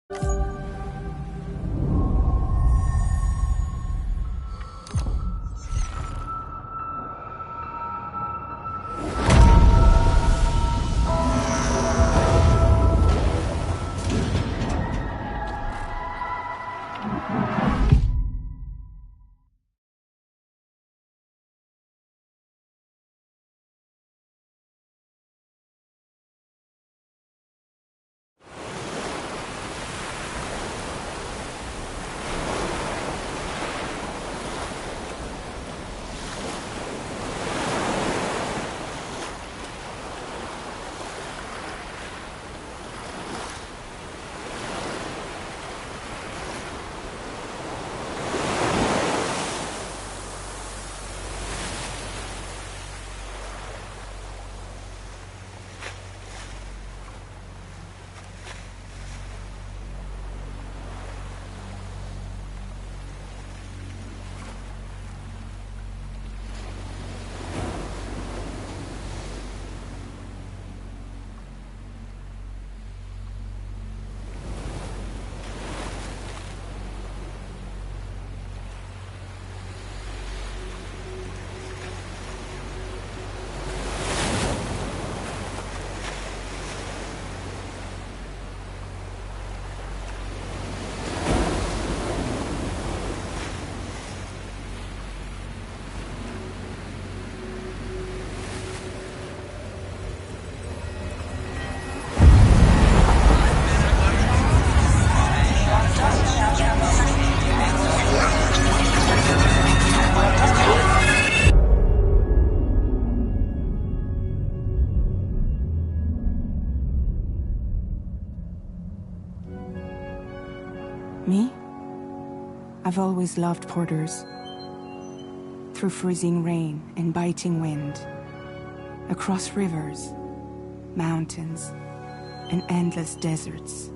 Me? I've always loved porters. Through freezing rain and biting wind, across rivers, mountains, and endless deserts,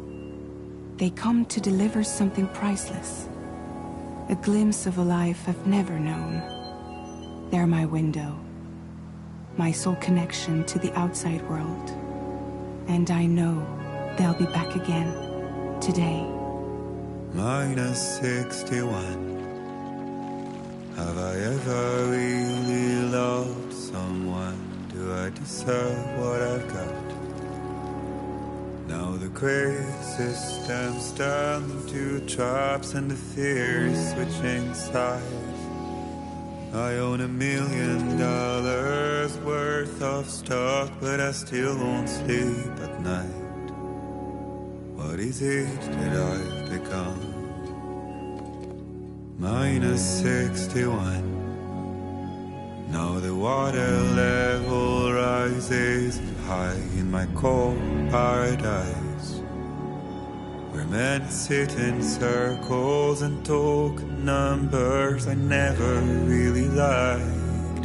they come to deliver something priceless, a glimpse of a life I've never known. They're my window, my sole connection to the outside world, and I know they'll be back again today. -61. Have I ever really loved someone? Do I deserve what I've got? Now the great system's turned into traps and the fears switching sides. I own $1 million worth of stock, but I still won't sleep at night. What is it that I've become? -61. Now the water level rises high in my cold paradise, where men sit in circles and talk numbers I never really liked.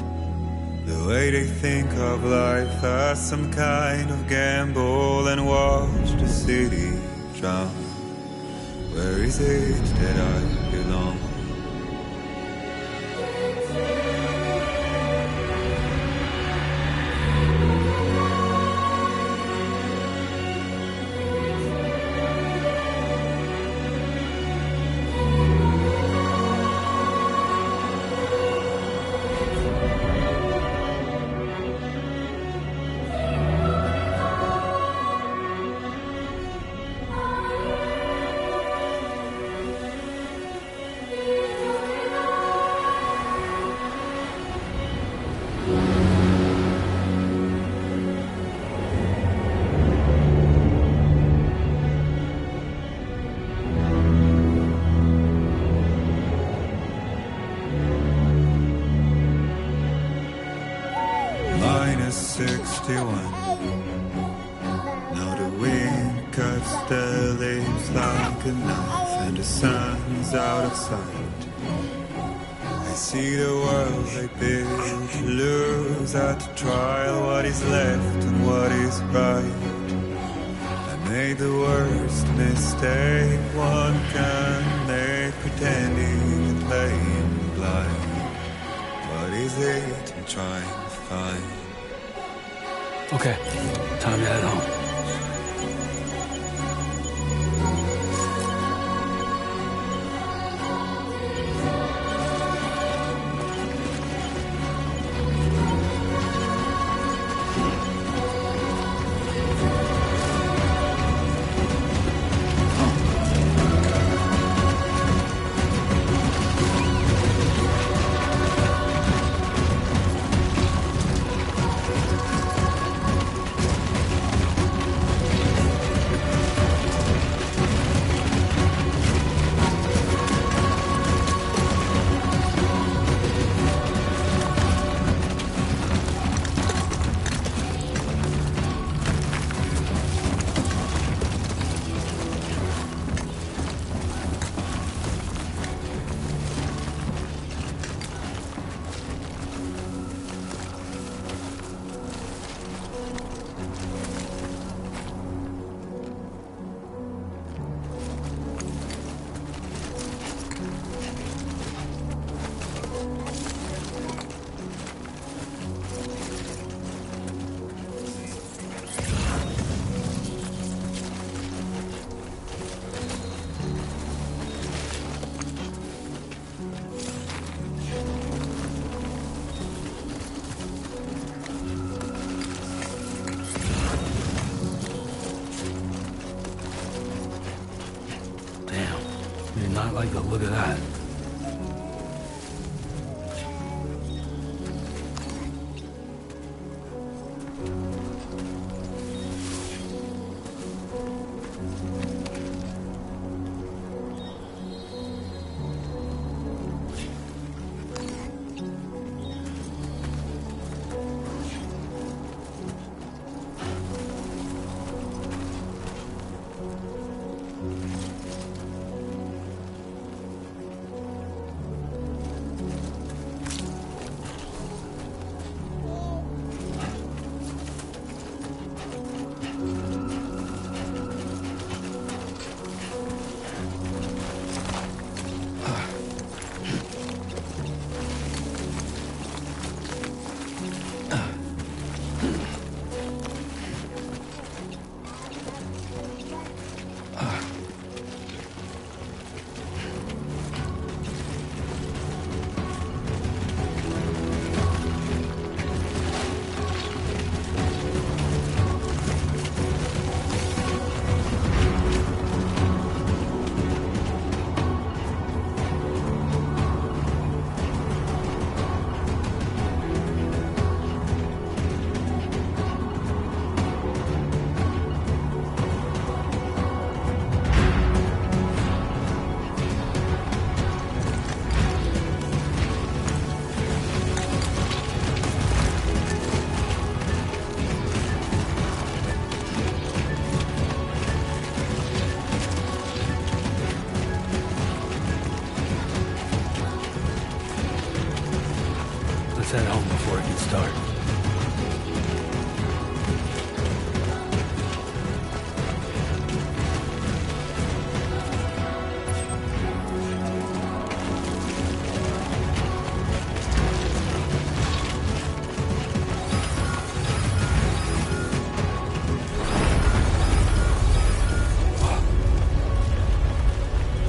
The way they think of life as some kind of gamble and watch the city drown. Where is it that I belong? -61. Now the wind cuts the leaves like a knife, and the sun's out of sight. I see the world they built to lose at the trial, what is left and what is right. I made the worst mistake one can make, pretending and playing blind. What is it I'm trying to find? Okay, time to head home. like the look of that. Head home before it gets dark.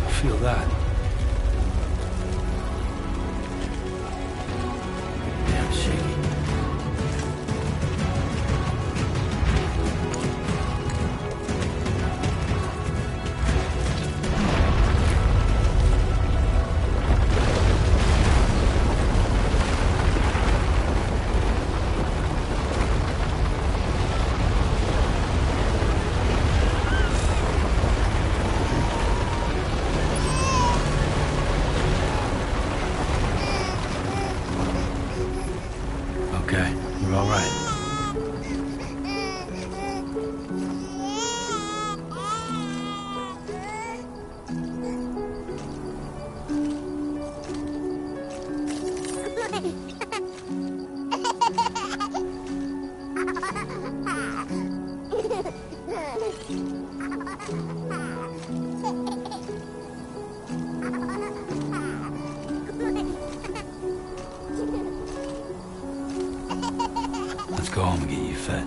I feel that. Okay, you're all right. Let's go home and get you fed.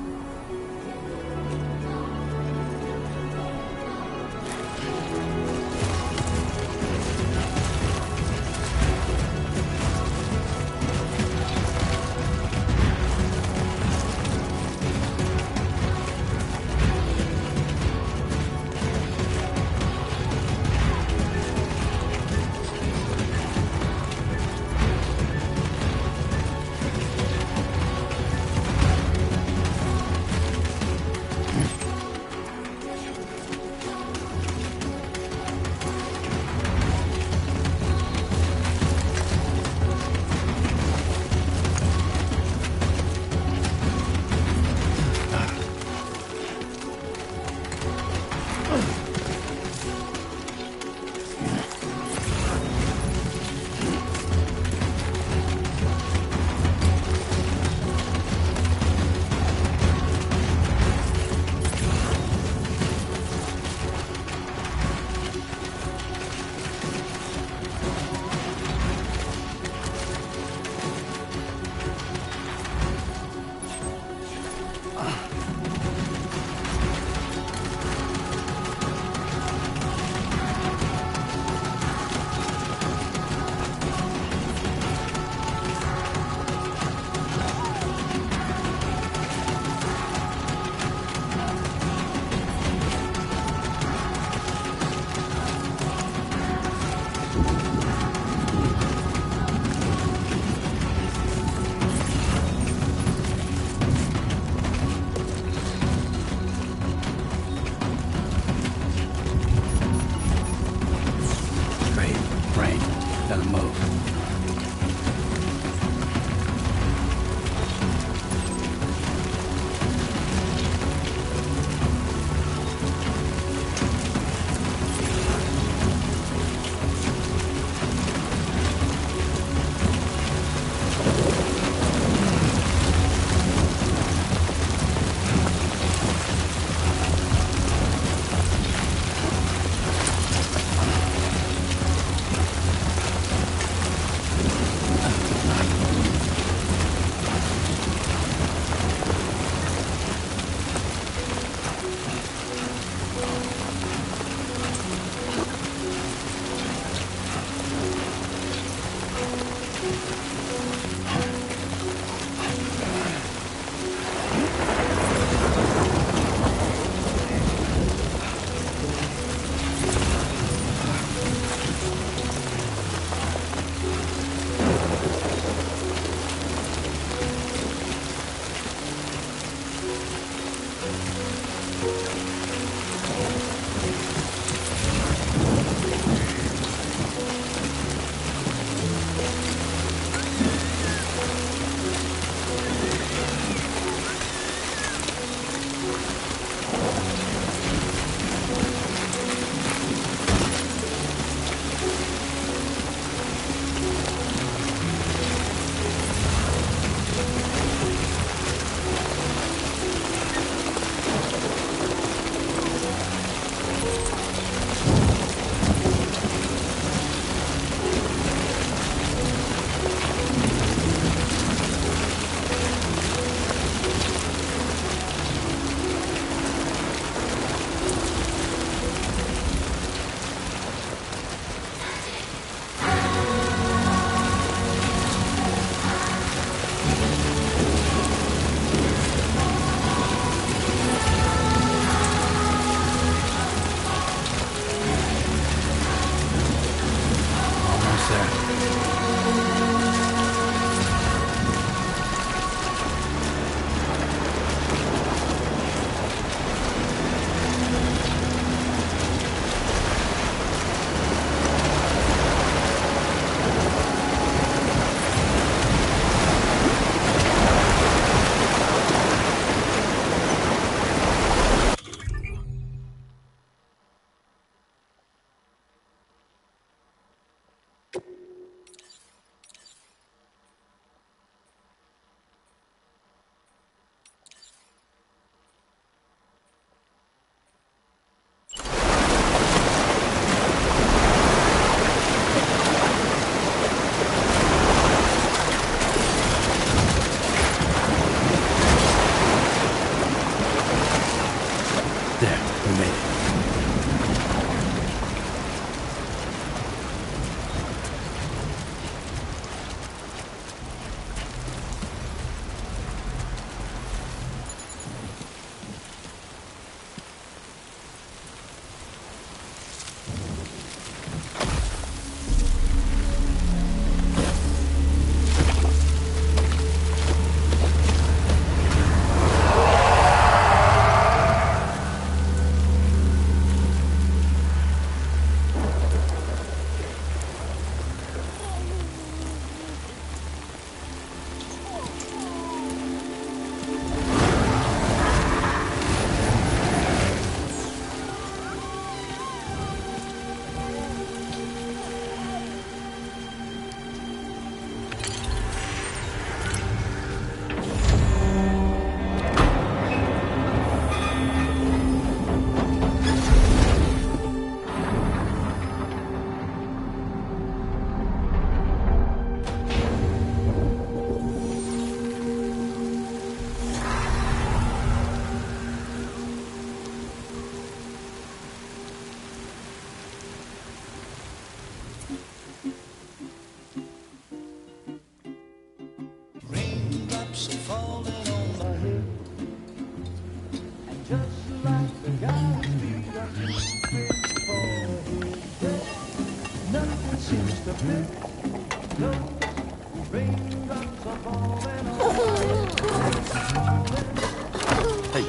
Hey.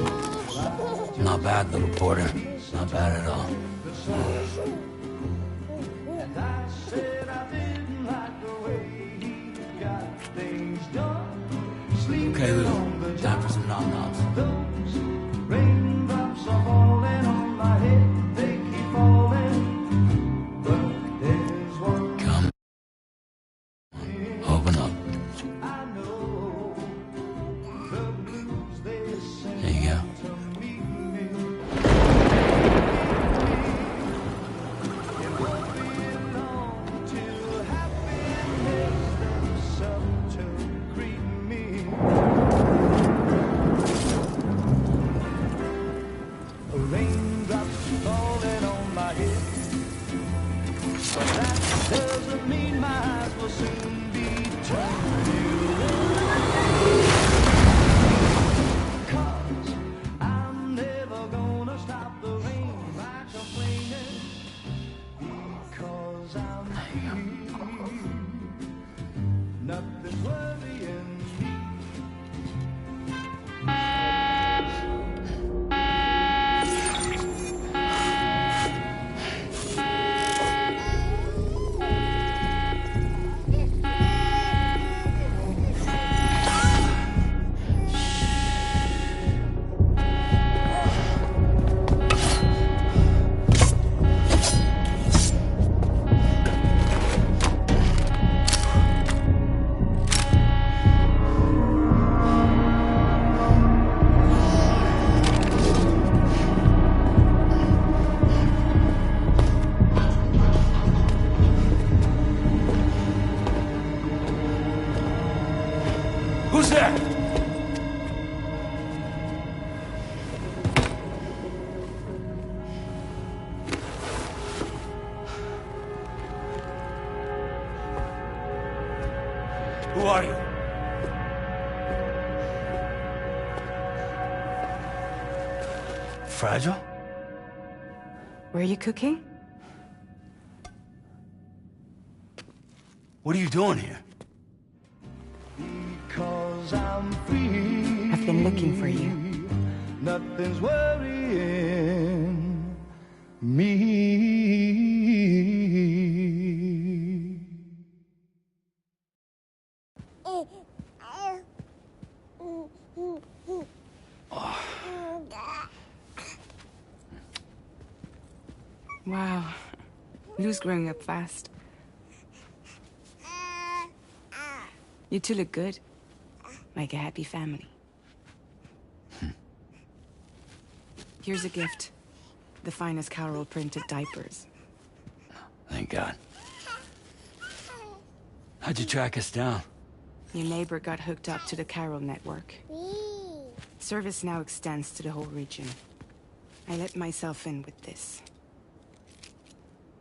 Not bad, little porter. Not bad at all. Okay, Lou. Time for some nom-noms. Raindrops are falling on my head. They keep falling. But there's one. Come. Open up. There you go. Who are you? Fragile? Were you cooking? What are you doing here? Because I'm free. I've been looking for you. Nothing's worrying me. Wow. Lou's growing up fast. You two look good. Like a happy family. Here's a gift. The finest Carol printed diapers. Thank God. How'd you track us down? Your neighbor got hooked up to the Carol network. Service now extends to the whole region. I let myself in with this.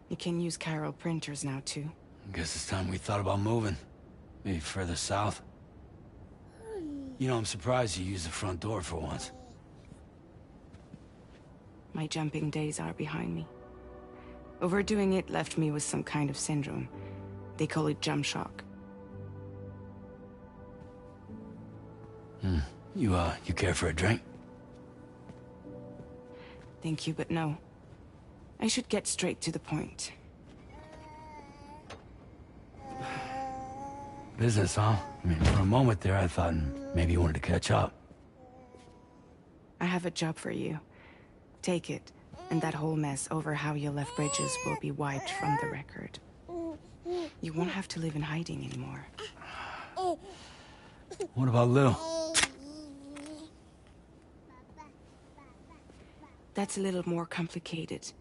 You can use Carol printers now, too. Guess it's time we thought about moving. Maybe further south. You know, I'm surprised you used the front door for once. My jumping days are behind me. Overdoing it left me with some kind of syndrome. They call it jump shock. You care for a drink? Thank you, but no. I should get straight to the point. Business, huh? I mean, for a moment there, I thought maybe you wanted to catch up. I have a job for you. Take it, and that whole mess over how you left bridges will be wiped from the record. You won't have to live in hiding anymore. What about Lou? That's a little more complicated.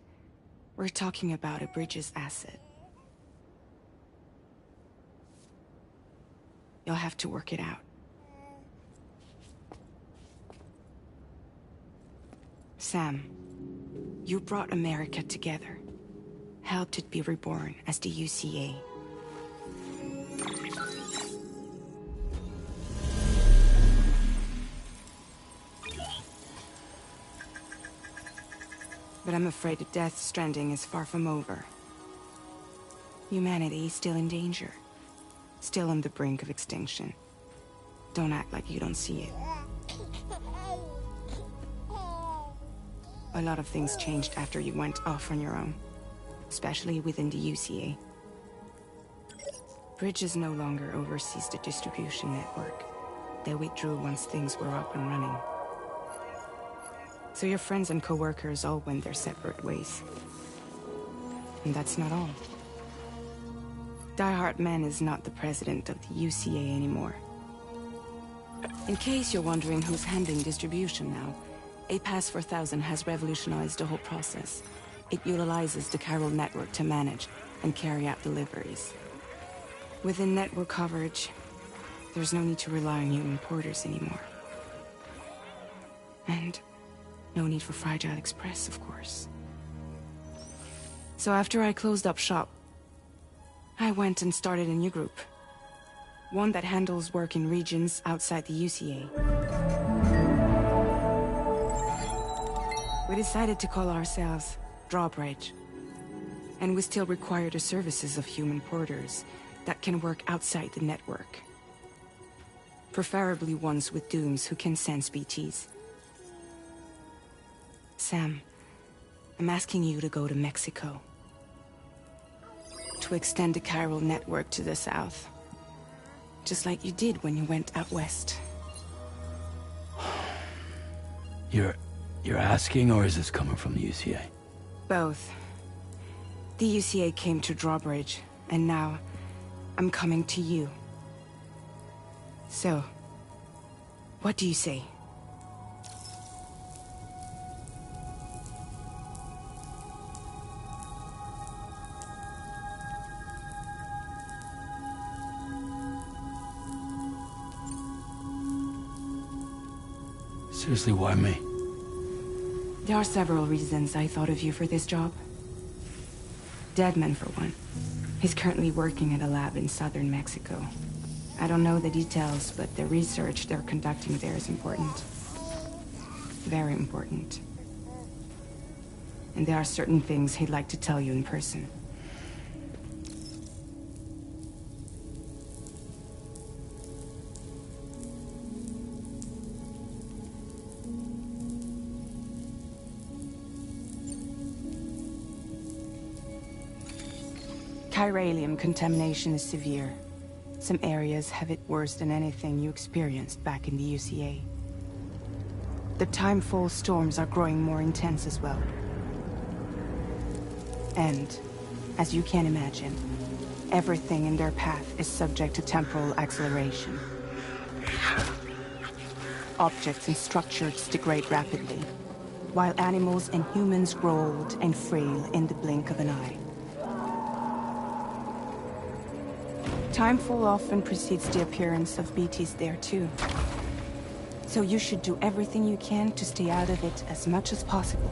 We're talking about a bridges asset. You'll have to work it out. Sam, you brought America together. Helped it be reborn as the UCA. But I'm afraid the death stranding is far from over. Humanity is still in danger. Still on the brink of extinction. Don't act like you don't see it. A lot of things changed after you went off on your own. Especially within the UCA. Bridges no longer oversees the distribution network. They withdrew once things were up and running. So your friends and co-workers all went their separate ways. And that's not all. Die Hartman is not the president of the UCA anymore. In case you're wondering who's handling distribution now, A Pass 4000 has revolutionized the whole process. It utilizes the chiral network to manage and carry out deliveries. Within network coverage, there's no need to rely on human porters anymore. And no need for Fragile Express, of course. So after I closed up shop, I went and started a new group. One that handles work in regions outside the UCA. We decided to call ourselves Drawbridge. And we still require the services of human porters that can work outside the network. Preferably ones with dooms who can sense BTs. Sam, I'm asking you to go to Mexico. To extend the chiral network to the south. Just like you did when you went out west. You're asking, or is this coming from the UCA? Both. The UCA came to Drawbridge, and now I'm coming to you. So, what do you say? Seriously, why me? There are several reasons I thought of you for this job. Deadman, for one. He's currently working at a lab in southern Mexico. I don't know the details, but the research they're conducting there is important. Very important. And there are certain things he'd like to tell you in person. Chiralium contamination is severe. Some areas have it worse than anything you experienced back in the UCA. The timefall storms are growing more intense as well. And, as you can imagine, everything in their path is subject to temporal acceleration. Objects and structures degrade rapidly, while animals and humans grow old and frail in the blink of an eye. Timefall often precedes the appearance of BTs there too. So you should do everything you can to stay out of it as much as possible.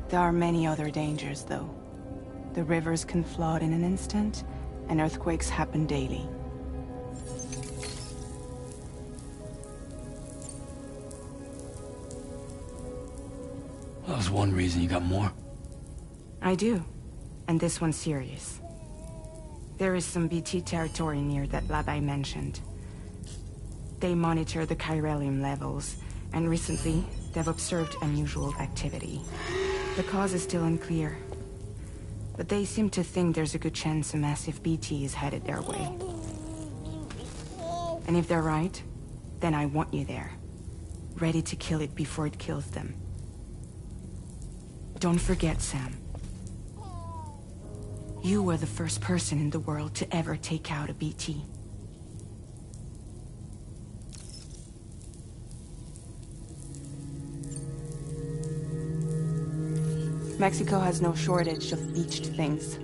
There are many other dangers, though. The rivers can flood in an instant, and earthquakes happen daily. That was one reason. You got more? I do. And this one's serious. There is some BT territory near that lab I mentioned. They monitor the chiralium levels, and recently, they've observed unusual activity. The cause is still unclear, but they seem to think there's a good chance a massive BT is headed their way. And if they're right, then I want you there, ready to kill it before it kills them. Don't forget, Sam. You were the first person in the world to ever take out a BT. Mexico has no shortage of beached things.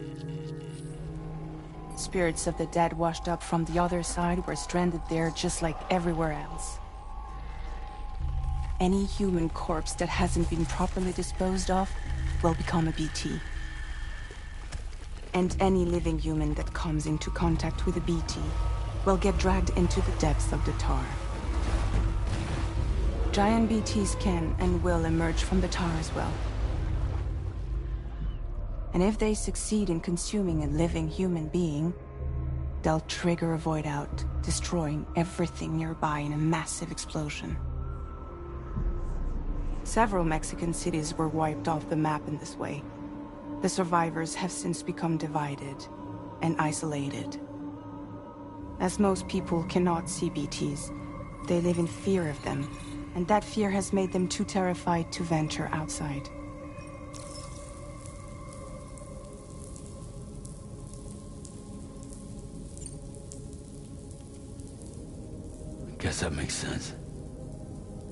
Spirits of the dead washed up from the other side were stranded there just like everywhere else. Any human corpse that hasn't been properly disposed of will become a BT. And any living human that comes into contact with a BT will get dragged into the depths of the tar. Giant BTs can and will emerge from the tar as well. And if they succeed in consuming a living human being, they'll trigger a void out, destroying everything nearby in a massive explosion. Several Mexican cities were wiped off the map in this way. The survivors have since become divided and isolated. As most people cannot see BTs, they live in fear of them, and that fear has made them too terrified to venture outside. I guess that makes sense.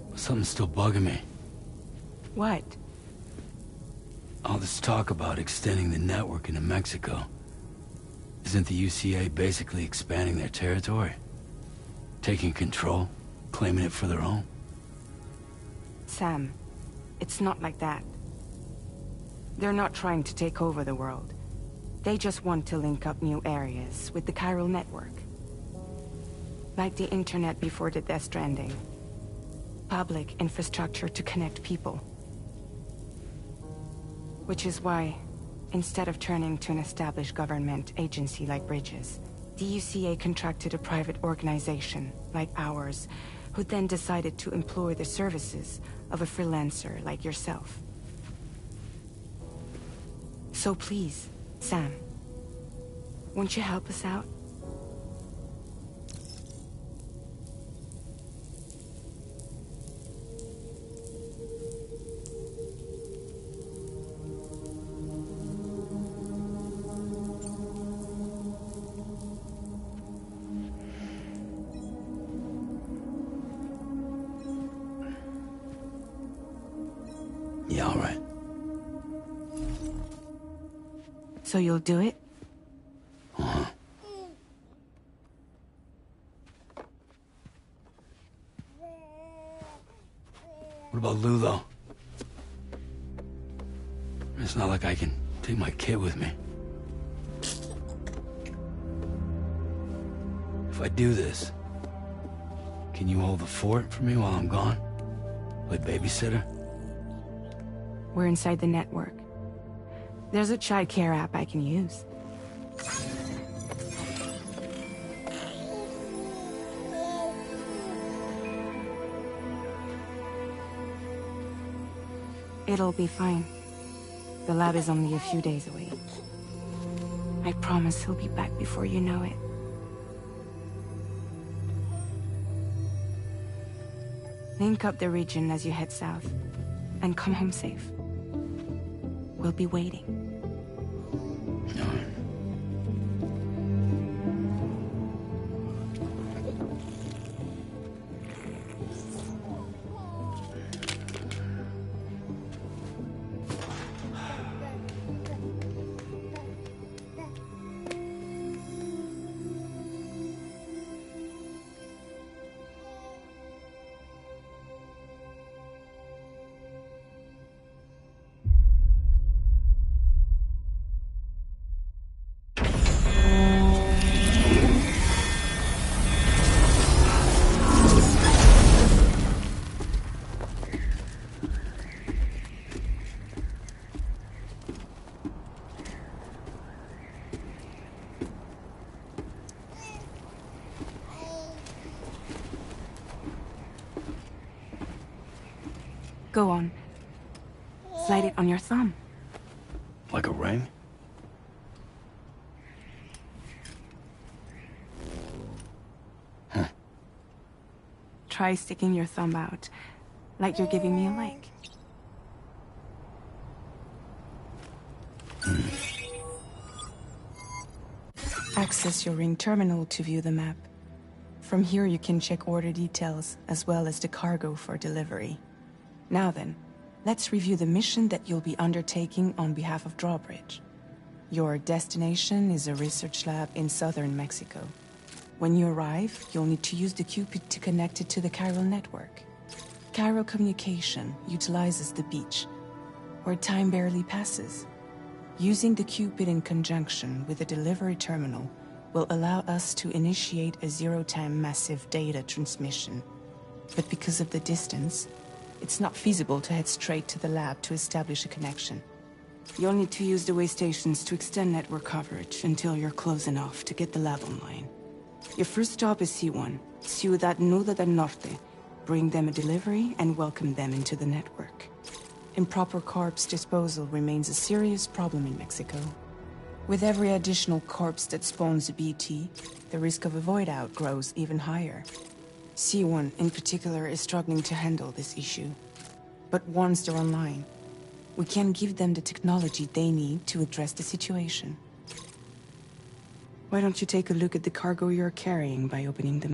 But something's still bugging me. What? All this talk about extending the network into Mexico. Isn't the UCA basically expanding their territory? Taking control? Claiming it for their own? Sam, it's not like that. They're not trying to take over the world. They just want to link up new areas with the chiral network. Like the internet before the Death Stranding. Public infrastructure to connect people. Which is why, instead of turning to an established government agency like Bridges, the UCA contracted a private organization, like ours, who then decided to employ the services of a freelancer like yourself. So please, Sam, won't you help us out? Yeah, all right. So you'll do it? Uh-huh. What about Lou, though? It's not like I can take my kid with me. If I do this, can you hold the fort for me while I'm gone? Play babysitter? We're inside the network. There's a child care app I can use. It'll be fine. The lab is only a few days away. I promise he'll be back before you know it. Link up the region as you head south, and come home safe. We'll be waiting. All right. Go on. Slide it on your thumb. Like a ring? Huh. Try sticking your thumb out, like you're giving me a like. Access your ring terminal to view the map. From here you can check order details, as well as the cargo for delivery. Now then, let's review the mission that you'll be undertaking on behalf of Drawbridge. Your destination is a research lab in southern Mexico. When you arrive, you'll need to use the Cupid to connect it to the chiral network. Chiral communication utilizes the beach, where time barely passes. Using the Cupid in conjunction with the delivery terminal will allow us to initiate a zero-time massive data transmission. But because of the distance, it's not feasible to head straight to the lab to establish a connection. You'll need to use the way stations to extend network coverage until you're close enough to get the lab online. Your first stop is C1, Ciudad Nuda del Norte. Bring them a delivery and welcome them into the network. Improper corpse disposal remains a serious problem in Mexico. With every additional corpse that spawns a BT, the risk of a void out grows even higher. C1 in particular is struggling to handle this issue. But once they're online, we can give them the technology they need to address the situation. Why don't you take a look at the cargo you're carrying by opening them?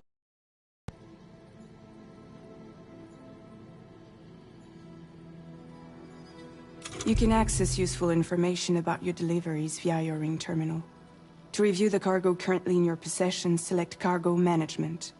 You can access useful information about your deliveries via your ring terminal. To review the cargo currently in your possession, select Cargo Management.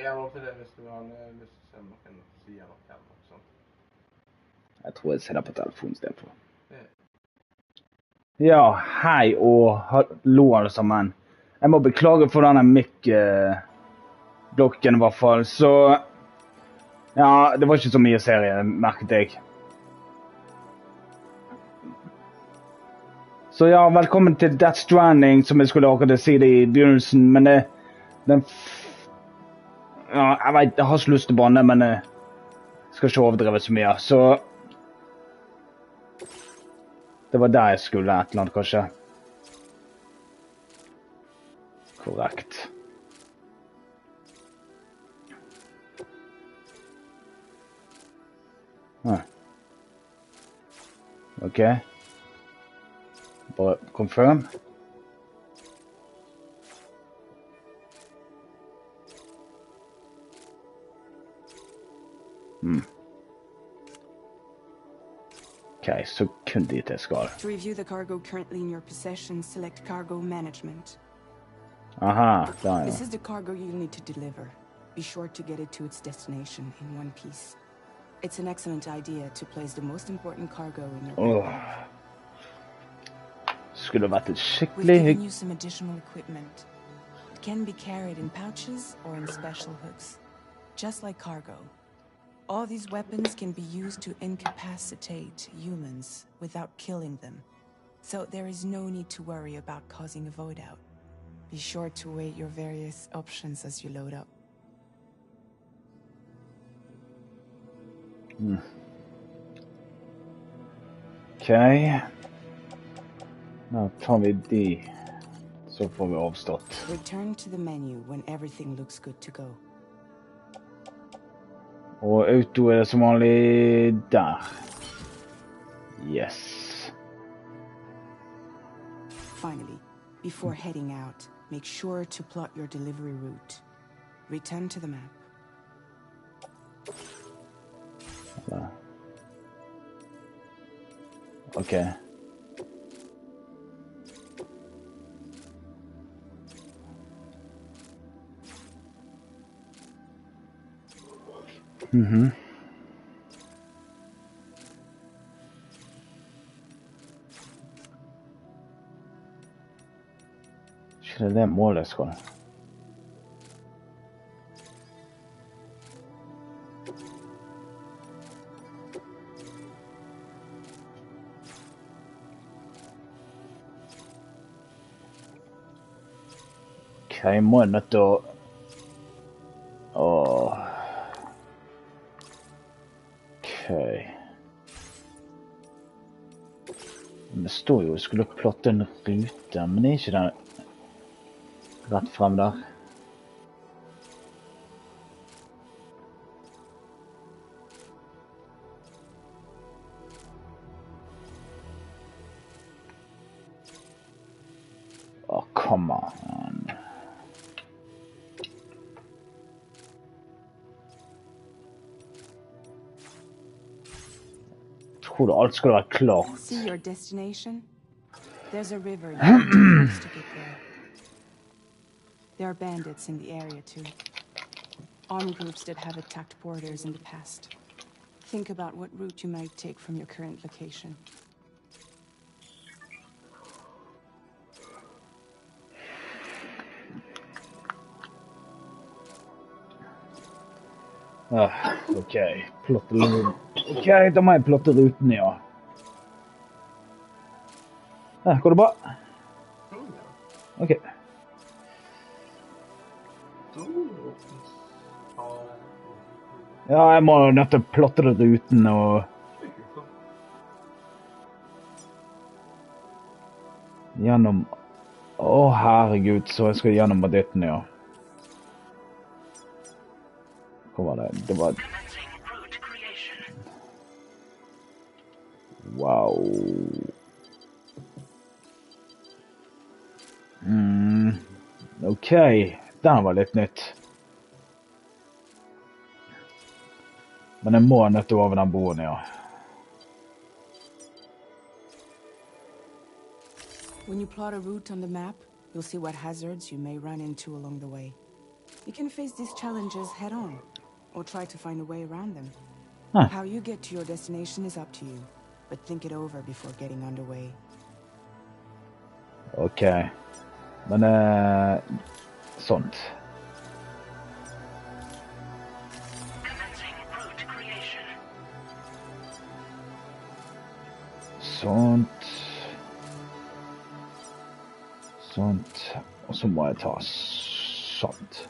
Jeg var for det hvis du har lyst til å se om noen sier noe eller noe sånt. Jeg tror jeg ser det på telefonen i stedet for. Ja, hei og hallo alle sammen. Jeg må beklage for denne mic-blokken i hvert fall, så ja, det var ikke så mye serie, merket jeg. Så ja, velkommen til Stranding, som jeg skulle akkurat si det i begynnelsen, men ja, jeg vet, jeg har ikke lyst til å banne, men jeg skal ikke overdrive så mye, så det var der jeg skulle et eller annet, kanskje. Korrekt. Ok. Bare confirm. Okay, så kun dit jeg skal. To review the cargo currently in your possession, select Cargo Management. Aha, der ja. This is the cargo you'll need to deliver. Be sure to get it to its destination in one piece. It's an excellent idea to place the most important cargo in your Skulle vært et We've skikkelig given you some additional equipment. It can be carried in pouches or in special hooks, just like cargo. All these weapons can be used to incapacitate humans without killing them. So there is no need to worry about causing a void out. Be sure to weigh your various options as you load up. Okay. Nå tar vi de, så får vi avstått. Return to the menu when everything looks good to go. Og auto det som vanlig der. Yes. Finally, before heading out, make sure to plot your delivery route. Return to the map. Okay. Ikke det målet jeg skal. Ok, jeg må nødt til å... Ok. Det står jo jeg skulle plotte en rute, men det er ikke den rett frem der. Come on. Tror du alt skulle være klart? See your destination? There's a river you can cross to get there. There are bandits in the area too. Armed groups that have attacked borders in the past. Think about what route you might take from your current location. Ok, plotte ruten. Ok, da må jeg plotte ruten, ja. Går det bra? Ok. Ja, jeg må nødt til å plotte ruten og... Gjennom... herregud, så jeg skal gjennom baditten, ja. Hva var det? Det var... Wow. Ok, den var litt nytt. Men jeg må nødt til over den broen, ja. When you plot a route on the map, you'll see what hazards you may run into along the way. You can face these challenges head-on, or try to find a way around them. How you get to your destination is up to you, but think it over before getting underway. Ok. Men, sånt. Sånt. Sånt. Og så må jeg ta sånt.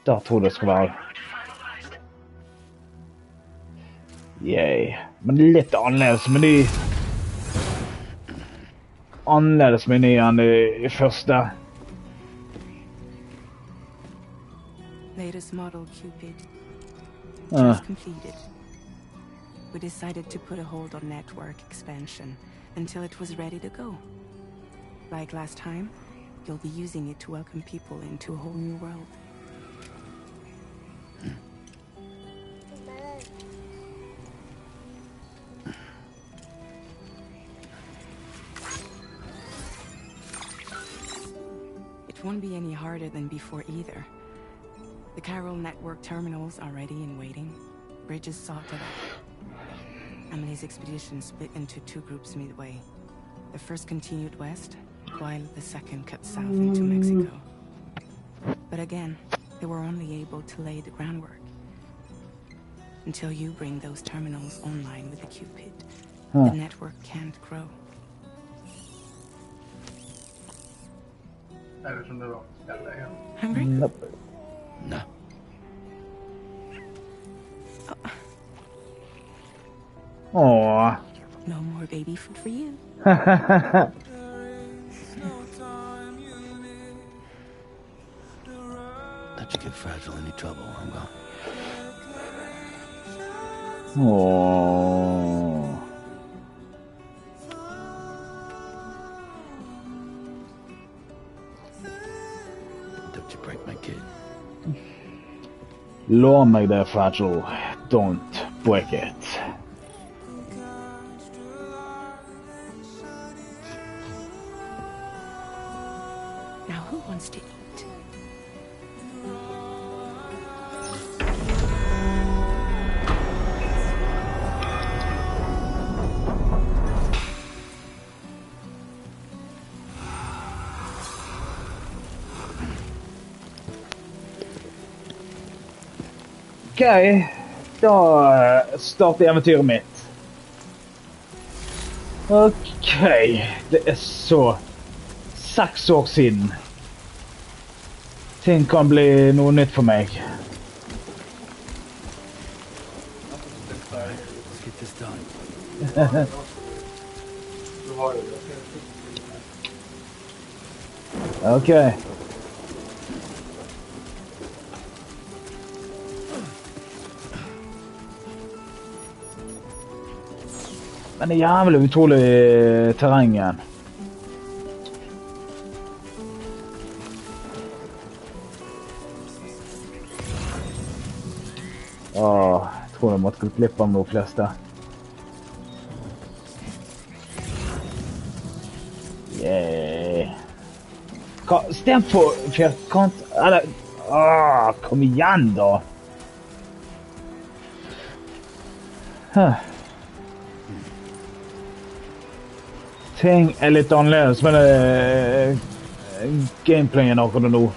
Da tror jeg det skal være. Yay. Men litt annerledes med de... Annerledes med de enn de første. Latest model Cupid. Just completed. We decided to put a hold on network expansion until it was ready to go. Like last time, you'll be using it to welcome people into a whole new world. It won't be any harder than before either. The Carol network terminals are ready and waiting. Bridges sorted out. Emily's expedition split into two groups midway. The first continued west, while the second cut south into Mexico. But again, they were only able to lay the groundwork. Until you bring those terminals online with the Cupid, the network can't grow. Hungry? Nope. No. Aww. No more baby food for you. Don't you get fragile any trouble while I'm gone. Aww. Lov meg det, Fragile. Don't break it. Now who wants to eat? Ok, da starter eventyret mitt. Ok, det er så 6 år siden. Ting kan bli noe nytt for meg. Let's get this done. Du har jo det. Ok. Men det er jævlig utrolig terrengen. Jeg tror jeg måtte gå glipp av noen fleste. Yeah. Stem på firkant, eller... kom igjen da! Ting er litt annerledes, men gameplayen akkurat nå.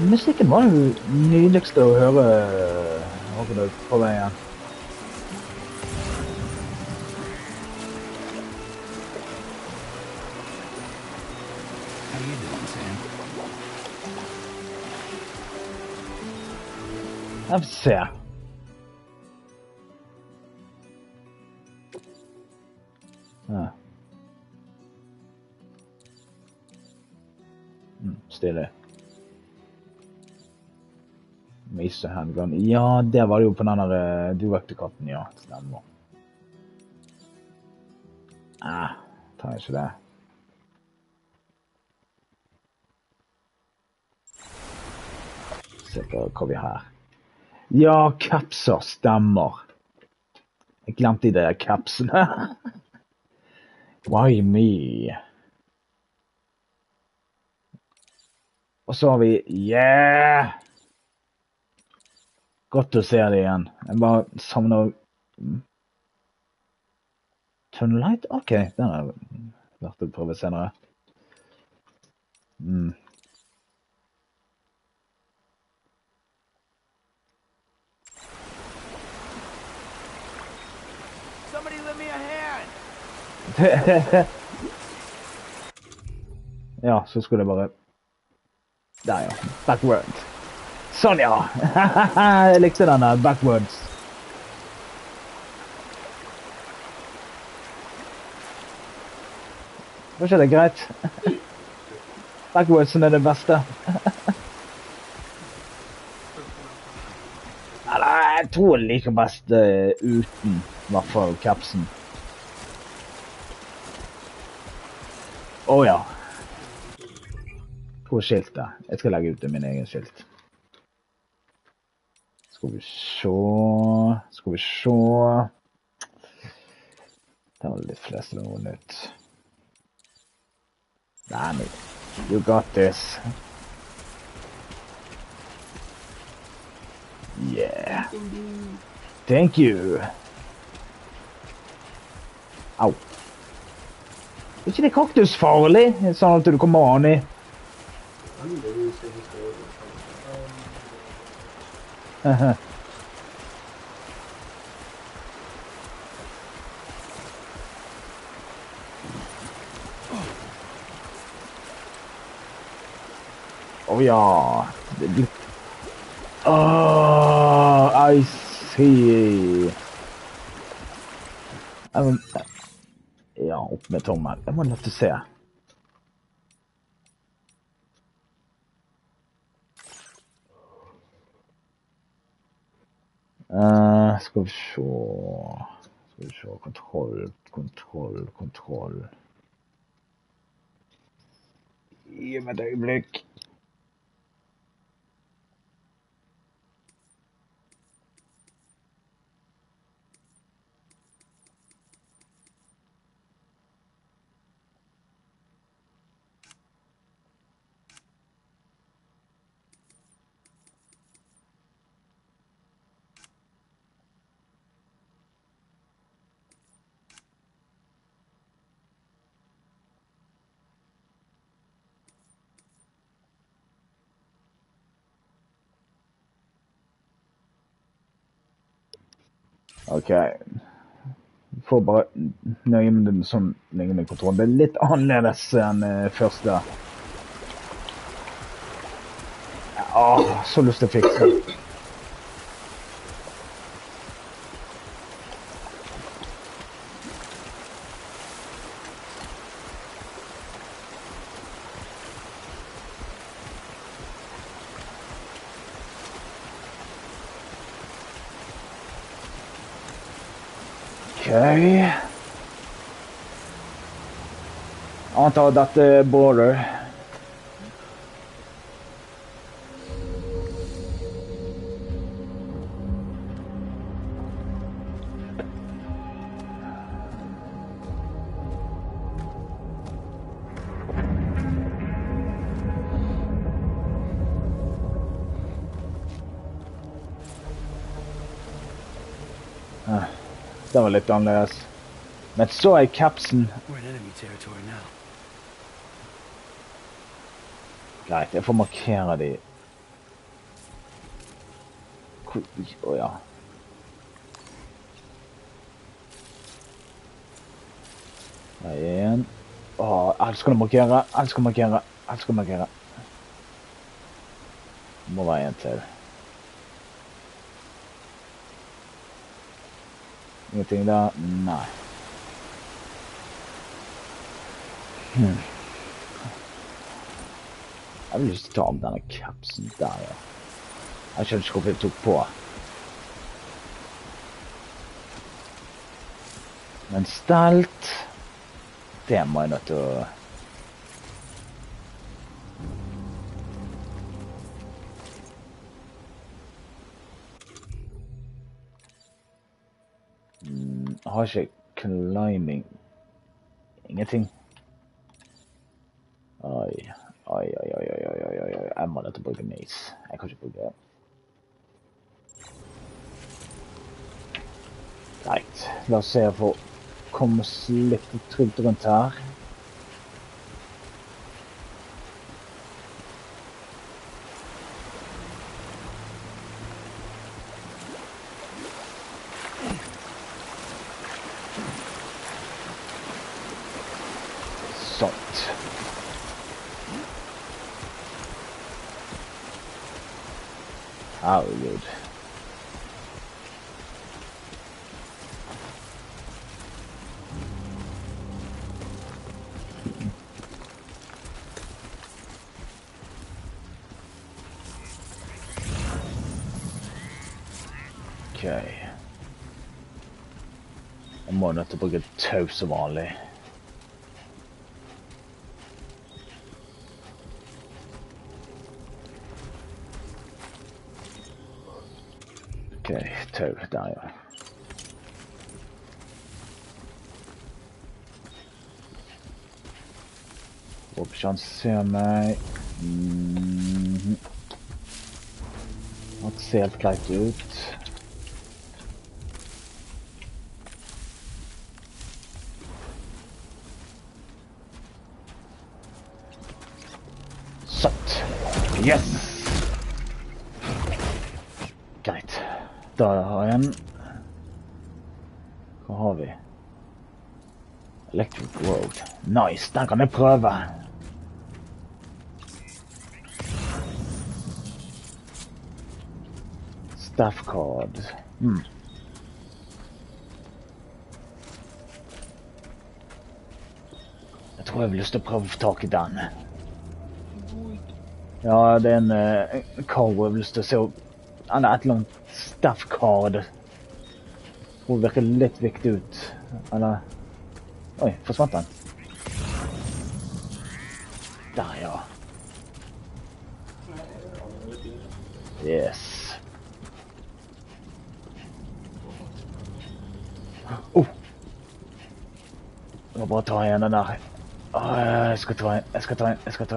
Musikken var jo nydeligste å høre akkurat på veien. How you doing, Sam? Jeg får se. Stille. Misse handgun. Ja, det var det jo på den der direktekatten, ja. Stemmer. Tar jeg ikke det. Se på hva vi har. Ja, kapser stemmer. Jeg glemte de der kapsene. Why me? Og så har vi, yeah! Godt å se det igjen. Jeg bare savner... Tunnelight? Ok, den har jeg vært å prøve senere. Somebody lend me a hand! Ja, så skulle jeg bare... Der ja, backward. Sånn ja! Jeg likte denne backwards. Var ikke det greit? Backwardsen er det beste. Eller, jeg tror jeg liker best uten, i hvert fall, kapsen. Ja. Hvor skiltet? Jeg skal legge ut min egen skilt. Skal vi se... Det var litt flest noe nytt. Danny, you got this. Yeah. Thank you. Au. Er ikke det kaktusfarlig? Sånn at du kommer an i. Ja. Det blir... I see. Ja, opp med tommel. Jeg må nødt til å se. Skal vi se. Kontroll. Gi meg et øyeblikk. Ok. Får bare nøye med den sånn lignende kontroll. Det litt annerledes enn første. Så lyst til å fikse. Antar dette er border. Det var litt annerledes. Men så er kapsen. Greit, jeg får markere de. Ja. Der er en. Elsker å markere. Må være en til. Ingenting der? Nei. Jeg vil lyst til å ta om denne kapsen der, ja. Jeg skjønner ikke hvorfor jeg tok på. Men stelt, det må jeg nødt til å... Jeg har ikke climbing. Ingenting. Oi. Jeg må nødt til å bruke mace. Jeg kan ikke bruke det. Greit. La oss se for å komme oss litt trygt rundt her. Herregud. Ok. Jeg må nødt til å bruke tau som vanlig. Ok, tau, der ja. Håper ikke han ser meg. Det ser helt greit ut. Satt. Yes! Greit. Da har jeg en. Hva har vi? Electric Road. Nice, den kan jeg prøve. Staff card. Jeg tror jeg vil lyst til å prøve å få tak i den. Ja, det er en card jeg vil lyst til å se opp. Han er et eller annet staff card. Tror det virker litt viktig ut. Eller... Oi, forsvant den. Der, ja. Yes. Oh! Jeg må bare ta igjen den der. Jeg skal ta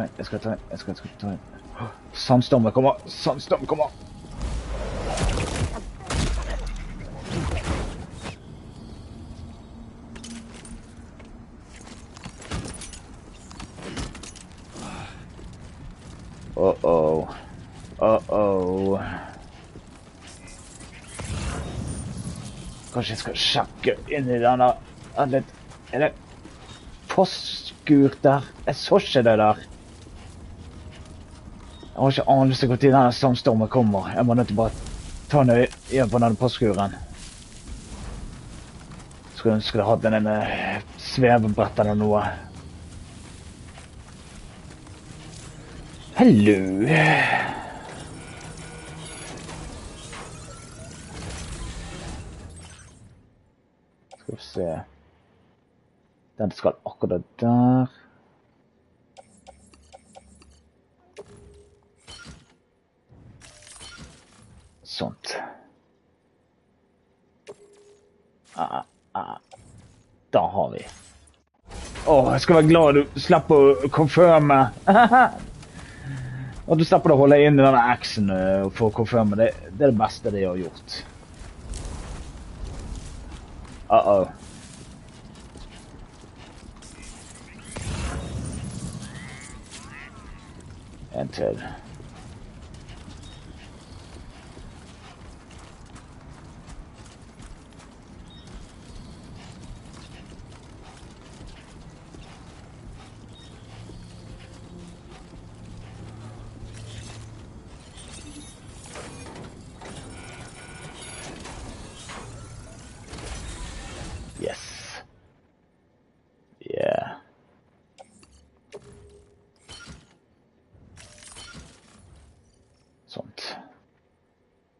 en. Sandstormen kommer. Uh-oh. Kanskje jeg skal sjekke inn i denne. Er det postskur der? Jeg så ikke det der. Jeg har ikke anelse hvor tid denne sandstormen kommer. Jeg må nødt til bare ta nøye igjen på denne postskuren. Skulle ønske jeg hadde en svevebrett eller noe. Hallo! Skal vi se. Den skal akkurat der. Sånt. Da har vi. Jeg skal være glad du slipper å confirme. Og du slipper å holde inn i denne X-en for å confirme. Det er det beste de har gjort. En til.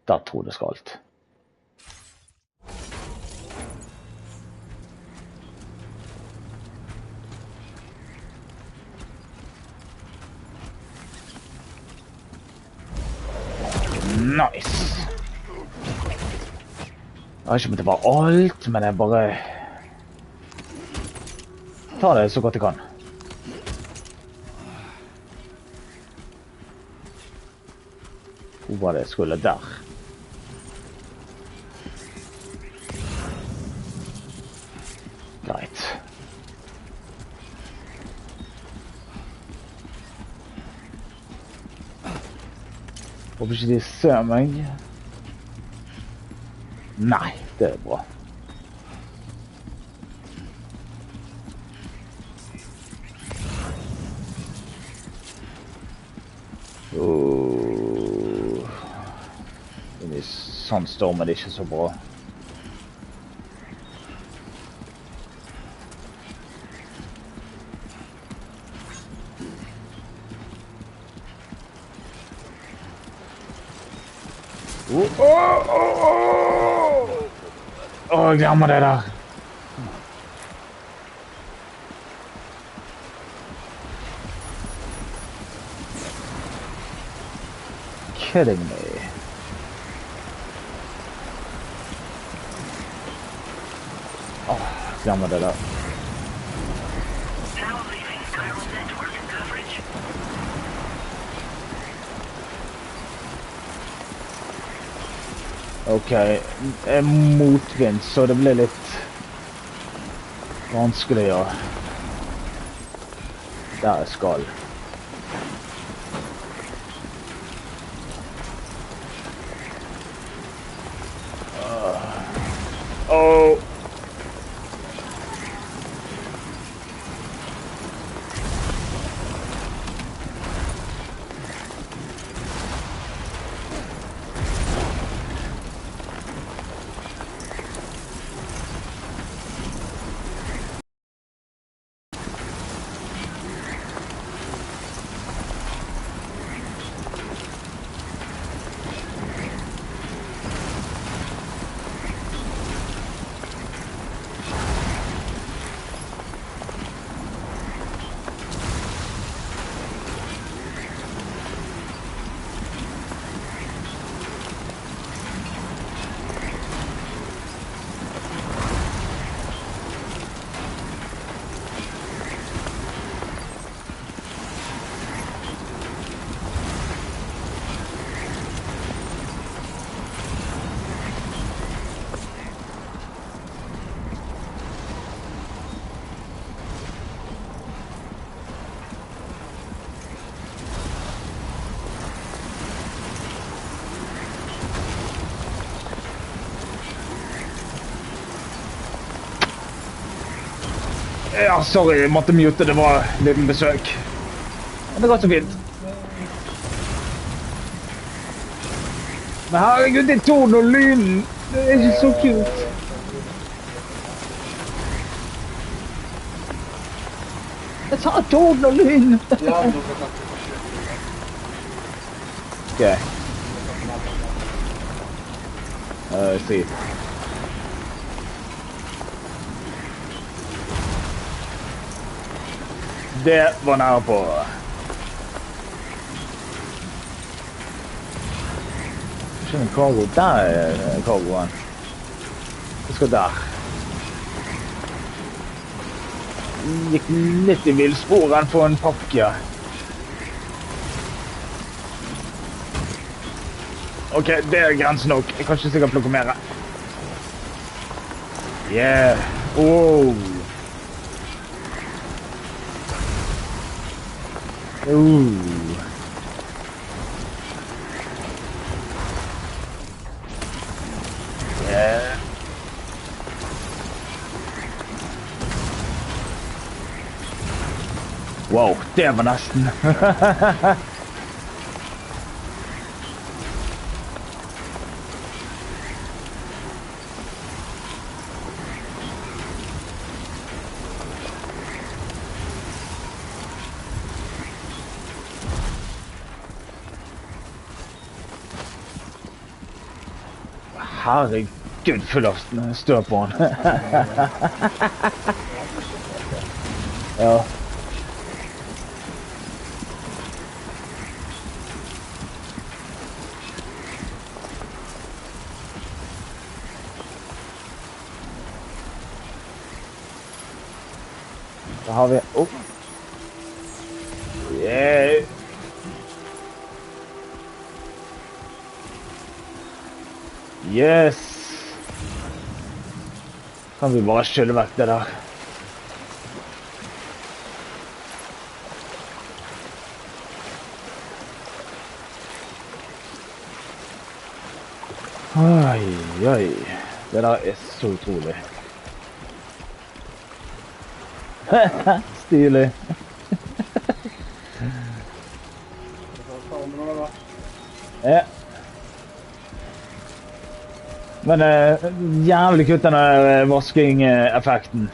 Da tror det skal alt. Nice! Jeg har ikke måttet være alt, men jeg bare tar det så godt jeg kan. Hvor var det jeg skulle der? Greit. Håper ikke de ser meg. Nei, det er bra. I sandstorm er det ikke så bra. Jeg glemmer det der. Kidding me. Glemmer det der. Ok, motvind, så det blir litt vanskelig å... Der jeg skal. Ja, sorry, jeg måtte mute, det var en liten besøk. Men det går så fint. Men herregud, det tonen og lyden, det er ikke så kult. Jeg tar tonen og lyden. Ok. Si. Det var nær på. Ikke en cargo. Der er cargoen. Vi skal der. Gikk litt i villsporen på en pakke. Ok, det er grensen nok. Jeg kan ikke sikkert plukke mer. Yeah. Oh. Yeah. Wow, det var nesten. Herregud, full av støv på han. Ja. Da har vi... Oh. Yeah. Yes! Kan vi bare skylle vekk det der. Oi, oi. Det der er så utrolig. Stilig. Ja. Men jævlig kutt denne vasking-effekten.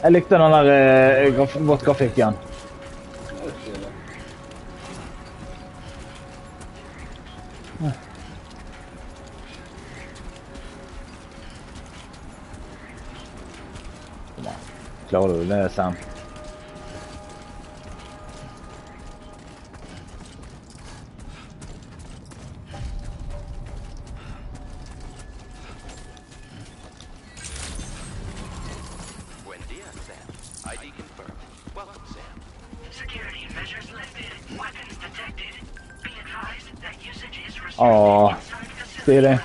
Jeg likte den der godt grafikken. Klarer du det, Sam? Åh, stilig.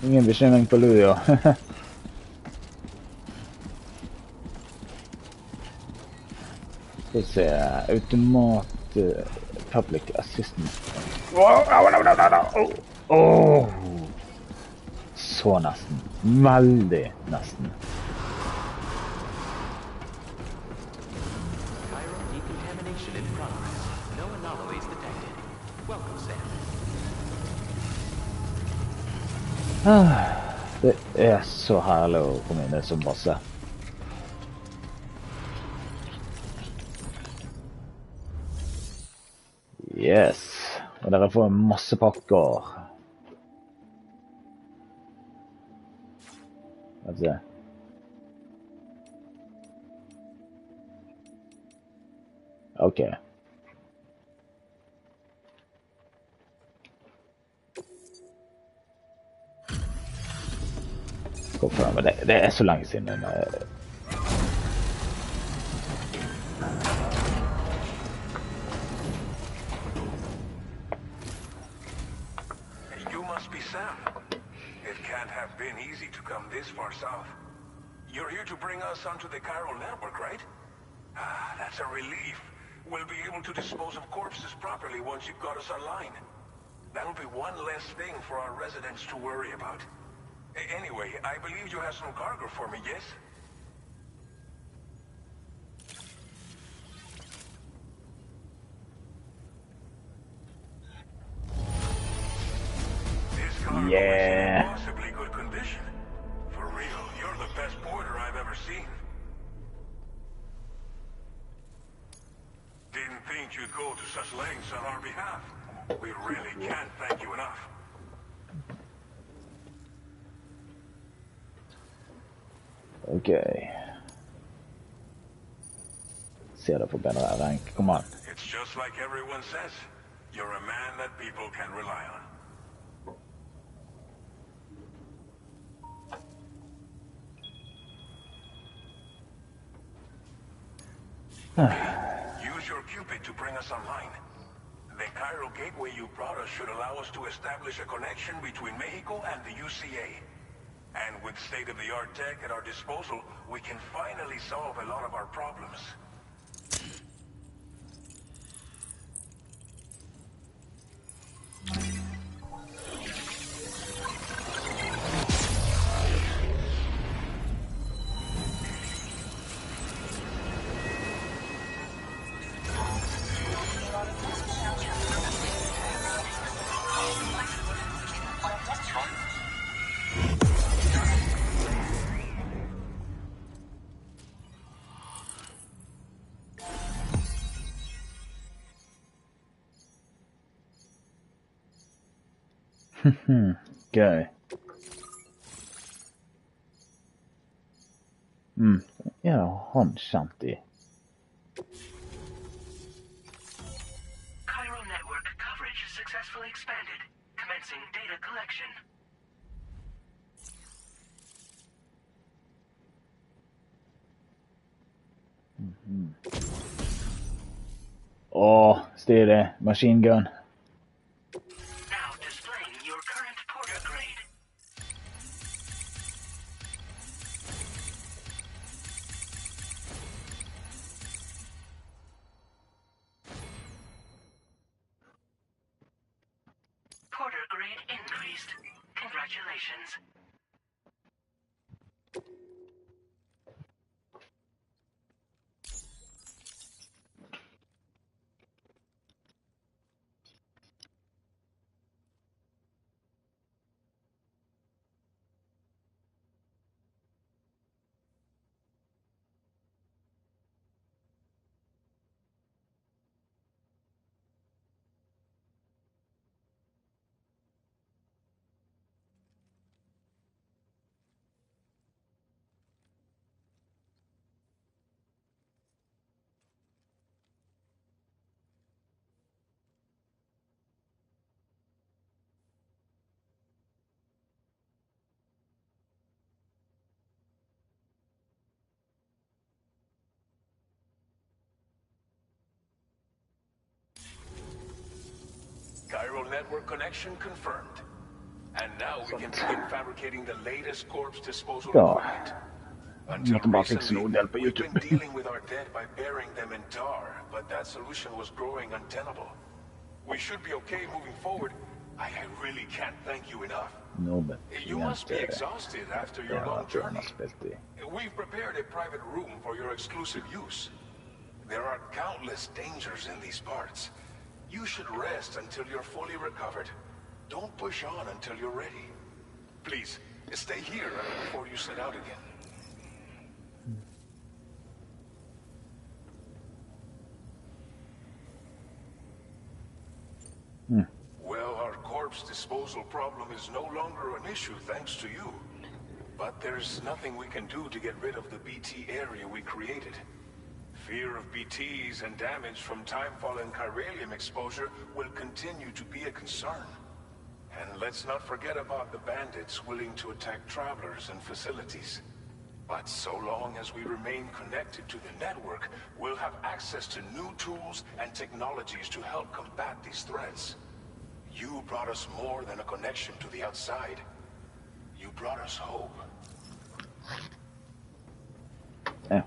Ingen bekymring på Luja. Skal vi se, automat public assistant. Åh, så nesten. Veldig nesten. Det er så herlig å komme inn i som base. Yes. Og dere får masse pakker. Skal vi se. Ok. Men det er så lenge siden. You must be Sam. It can't have been easy to come this far south. You're here to bring us onto the chiral network, right? Ah, that's a relief. We'll be able to dispose of corpses properly once you've got us online. That'll be one less thing for our residents to worry about. Anyway, I believe you have some cargo for me, yes? This cargo is in impossibly good condition. For real, you're the best porter I've ever seen. Didn't think you'd go to such lengths on our behalf. We really can't thank you enough. Okay. Ser det på bedre rank. Kom an. It's just like everyone says. You're a man that people can rely on. Use your Cupid to bring us online. The Cairo gateway you brought us should allow us to establish a connection between Mexico and the UCA. And with state-of-the-art tech at our disposal, we can finally solve a lot of our problems. Go. Ja, han shanty. Cairo network coverage successfully expanded. Commencing data collection. Oh, steady machine gun. Now displaying your current porter grade. Porter grade increased. Congratulations. Cairo network connection confirmed. And now we can begin fabricating the latest corpse disposal equipment. Until recently, we've been dealing with our dead by burying them in tar, but that solution was growing untenable. We should be okay moving forward. I really can't thank you enough. No, but you must be exhausted after your long journey. We've prepared a private room for your exclusive use. There are countless dangers in these parts. You should rest until you're fully recovered. Don't push on until you're ready. Please, stay here before you set out again. Well, our corpse disposal problem is no longer an issue thanks to you. But there's nothing we can do to get rid of the BT area we created. Fear of BTs and damage from timefall and chiralium exposure will continue to be a concern. And let's not forget about the bandits willing to attack travelers and facilities. But so long as we remain connected to the network, we'll have access to new tools and technologies to help combat these threats. You brought us more than a connection to the outside. You brought us hope. Yeah.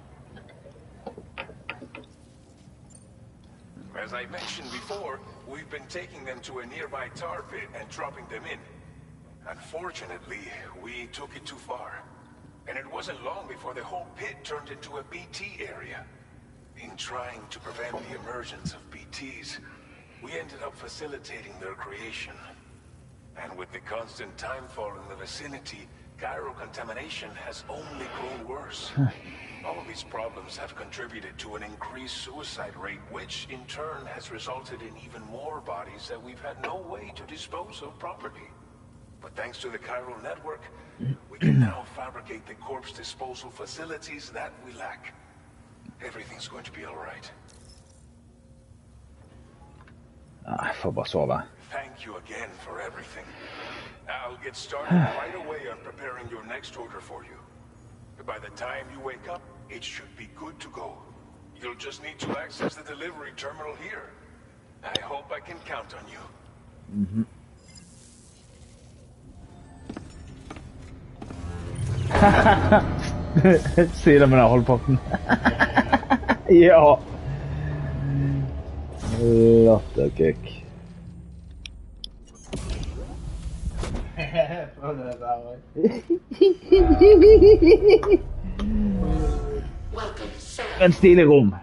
As I mentioned before, we've been taking them to a nearby tar pit and dropping them in. Unfortunately, we took it too far. And it wasn't long before the whole pit turned into a BT area. In trying to prevent the emergence of BTs, we ended up facilitating their creation. And with the constant timefall in the vicinity, gyro contamination has only grown worse. All these problems have contributed to an increased suicide rate, which in turn has resulted in even more bodies that we've had no way to dispose of properly. But thanks to the chiral network, we can now fabricate the corpse disposal facilities that we lack. Everything's going to be all right. Jeg får bare sove. Thank you again for everything. I'll get started right away on preparing your next order for you. By the time you wake up, it should be good to go. You'll just need to access the delivery terminal here. I hope I can count on you. Mhm. Sier det med den holdpotten. Ja. Latterkuk. En stilig rom.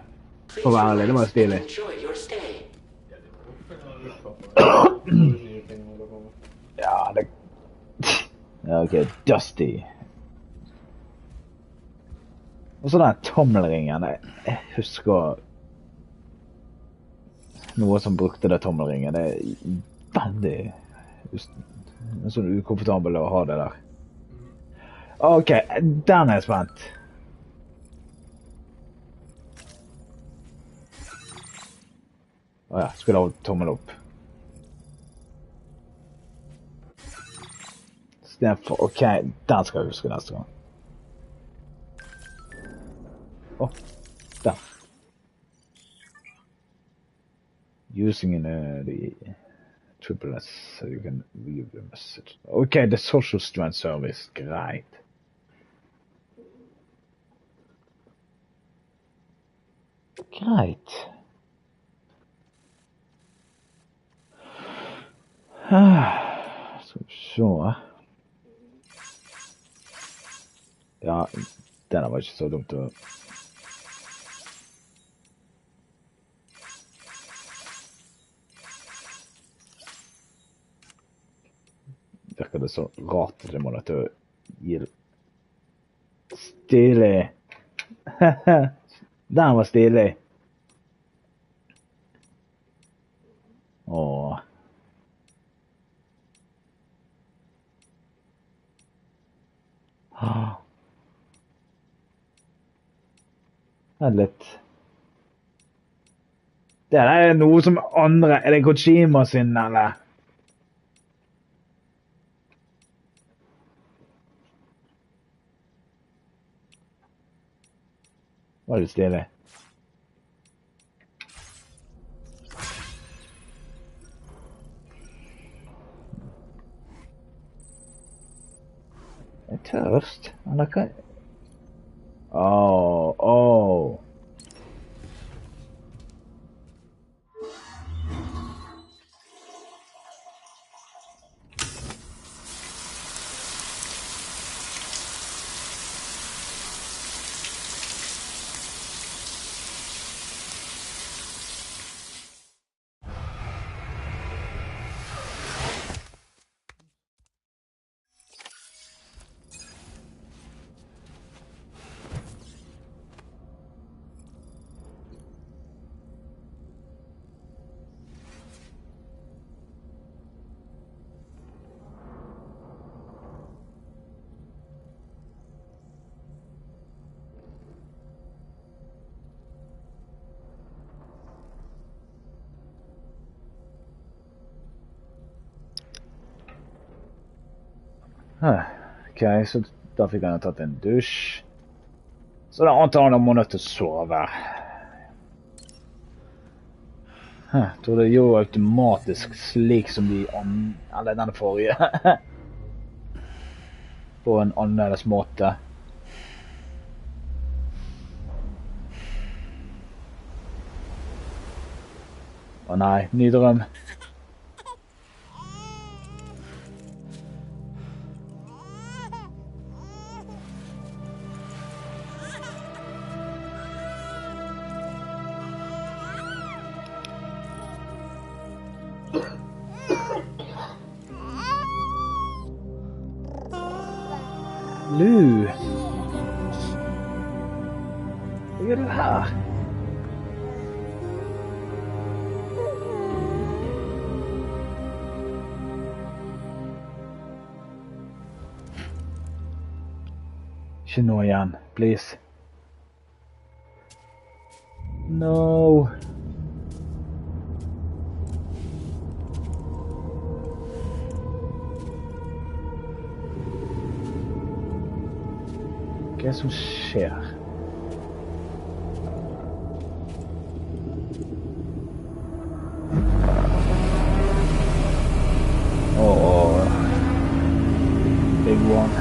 For å være ærlig, det var stilig. Ja, det... Ja, ok, Dusty. Og så den tommelringen, jeg husker noe som brukte det tommelringen, det er veldig sånn ukomfortabel å ha det der. Ok, den er jeg spent. Åja, skulle ha tommel opp. Stedet ok, den skal jeg huske neste gang. Åh, der. Using the triple S so you can leave the message. Okay, the social strand service, greit. Greit. Skal vi se. Ja, denne var ikke så dumt å... Virker det så rart at det må til å gi stilig. Den var stilig. Åh. Det er litt... Det er noe som andre... Er det Kojima sin, eller? Var det stilig? Jeg er tørst. Eller hva? Åh. Ok, så da fikk han tatt en dusj. Så da antar han må nødt til å sove. Jeg tror det gjør automatisk slik som de eller denne forrige. På en annerledes måte. Å nei, ny drøm. Lu! Vad gör du här? Ikke nå igjen, please. No. Hva er det som skjer? Big one.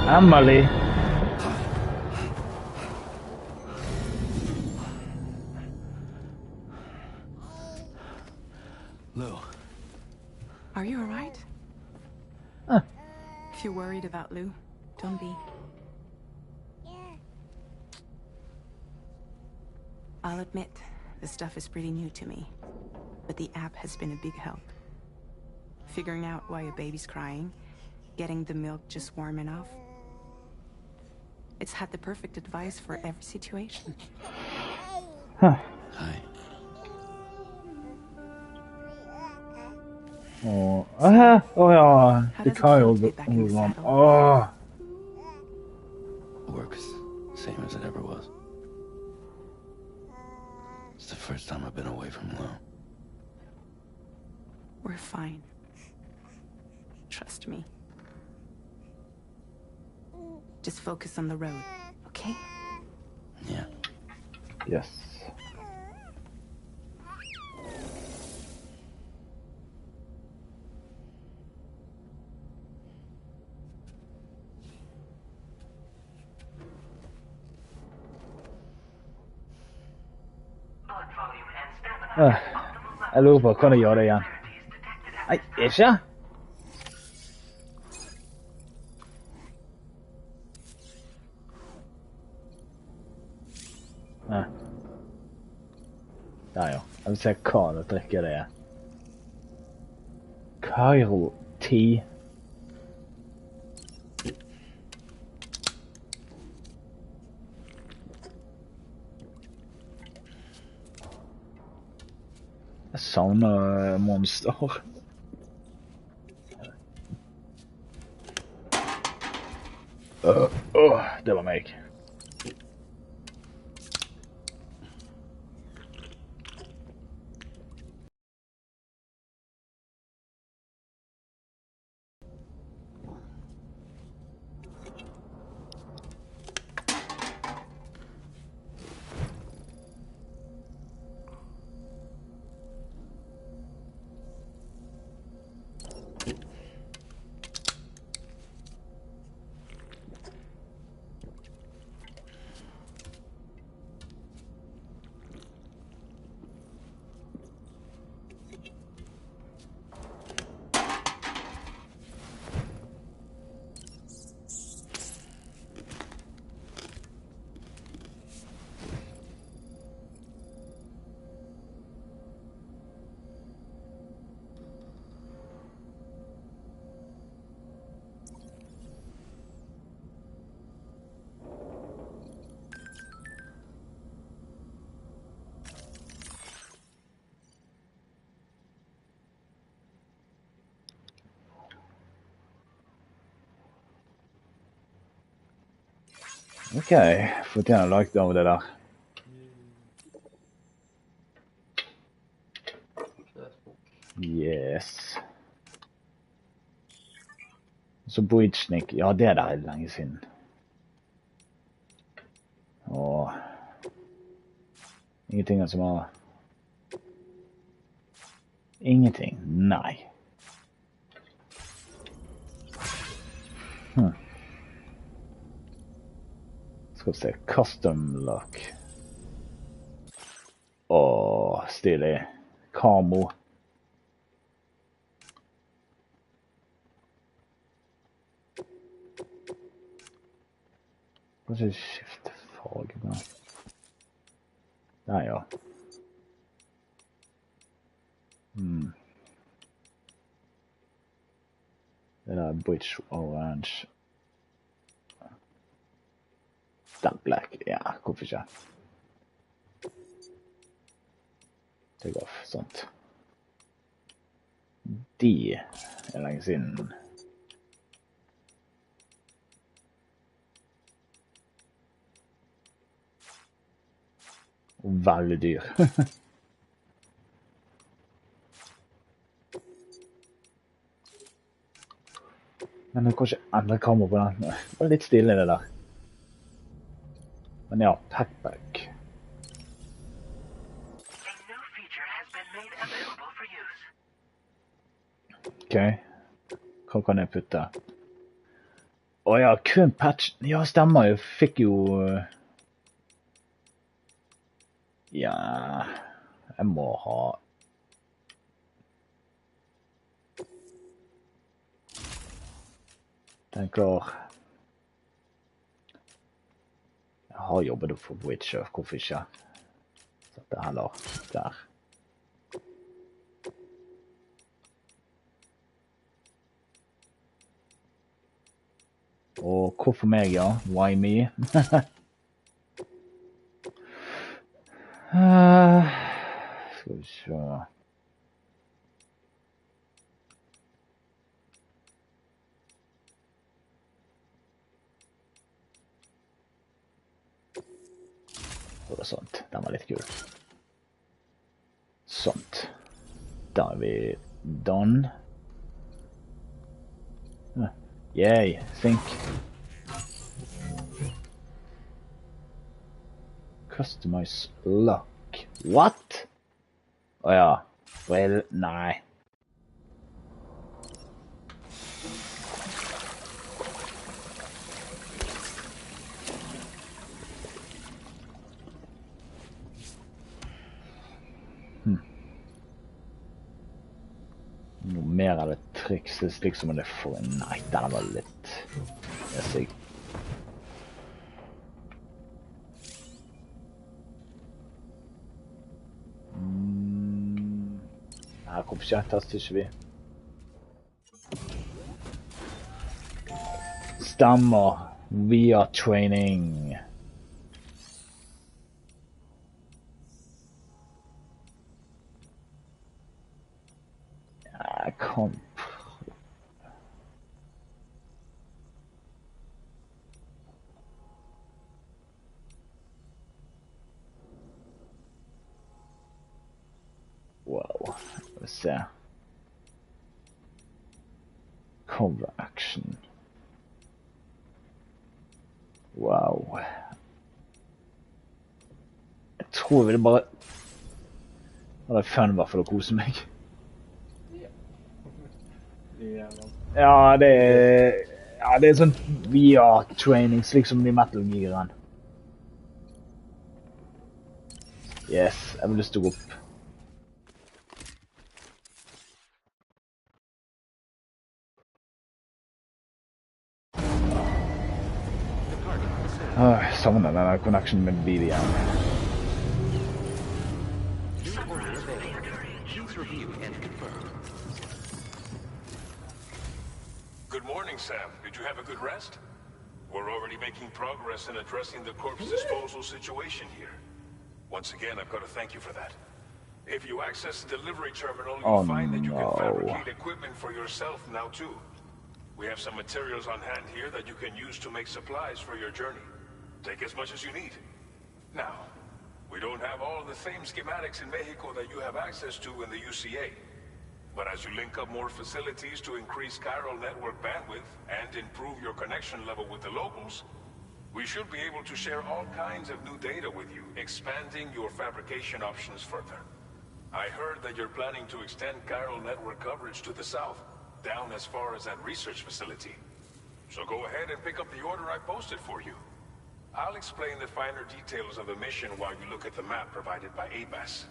Emily. Lou. Are you alright? If you're worried about Lou, don't be. I'll admit, the stuff is pretty new to me, but the app has been a big help. Figuring out why a baby's crying, getting the milk just warm enough. It's had the perfect advice for every situation. Huh. Hi. Oh, oh ja, det kan ju vara. Åh. Works same as it ever was. It's the first time I've been away from Lou. We're fine. Trust me. Just focus on the road, okay? Yeah. Yes. Jeg lurer på, kan jeg gjøre det igjen? Nei, ikke? Nei. Der ja. Jeg vil se hva det trykker det er. Cairo 10. Jeg savner monster. Det var meg. Ok, fått gjerne lagt av det der. Yes. Så Bridgesnik, ja det der er lenge siden. Åh. Ingenting som har... Ingenting, nei. Skal vi se, custom lock. Åh, stilig. Camo. Kanskje skifte farge med. Der ja. Det der Bridge Orange. Den black, ja, hvorfor ikke? Take off, sånt. De lenge siden. Veldig dyr. Men jeg kan ikke endre kamera på den. Det var litt stille det der. Men ja, packback. Ok, hva kan jeg putte? Åja, kun patch. Ja, stemmer, jeg fikk jo... Ja, jeg må ha... Den er klar. Jeg har jobbet for Witcher, hvorfor ikke? Så det heller der. Og hvorfor meg, ja? Why me? Skal vi se... Og sånt. Den var litt kul. Sånt. Da er vi done. Yay, think. Customize lock. What? Åja. Well, nei. Noe mer av det trikset, slik som det får en... Nei, den var litt... Jeg ser... Her kom ikke, taster ikke vi. Stammer. We are training. Jeg kan... Wow, skal vi se. Cover action. Wow. Jeg tror jeg ville bare... Det er fun i hvert fall å kose meg. Ja, det er sånn VR-training, slik som i Metal Gear-en. Yes, jeg vil lyst til å gå opp. Savner denne connection med BBM. Good morning, Sam. Did you have a good rest? We're already making progress in addressing the corpse disposal situation here. Once again, I've got to thank you for that. If you access the delivery terminal, you'll find that you can fabricate equipment for yourself now too. We have some materials on hand here that you can use to make supplies for your journey. Take as much as you need. Now, we don't have all the same schematics in Mexico that you have access to in the UCA. But as you link up more facilities to increase chiral network bandwidth and improve your connection level with the locals, we should be able to share all kinds of new data with you, expanding your fabrication options further. I heard that you're planning to extend chiral network coverage to the south, down as far as that research facility. So go ahead and pick up the order I posted for you. I'll explain the finer details of the mission while you look at the map provided by ABAS.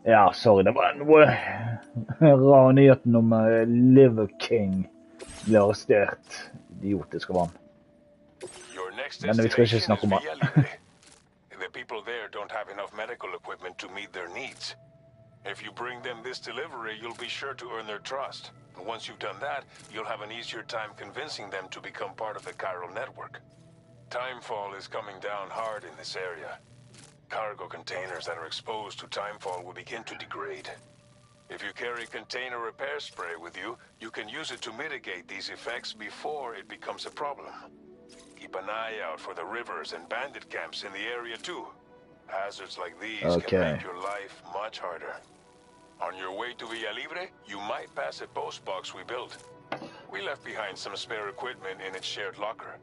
Ja, sorry, det var noe rar nyheten om Liver King ble arrestert. Idiotisk av han. next Men vi skal ikke destination is snakke om Villa Libre. The people there don't have enough medical equipment to meet their needs. If you bring them this delivery, you'll be sure to earn their trust. And once you've done that, you'll have an easier time convincing them to become part of the chiral network. Timefall is coming down hard in this area. Cargo containers that are exposed to timefall will begin to degrade. If you carry container repair spray with you, you can use it to mitigate these effects before it becomes a problem. Keep an eye out for the rivers and bandit camps in the area too. Hazards like these can make your life much harder. On your way to Villa Libre, you might pass a post box we built. We left behind some spare equipment in its shared locker.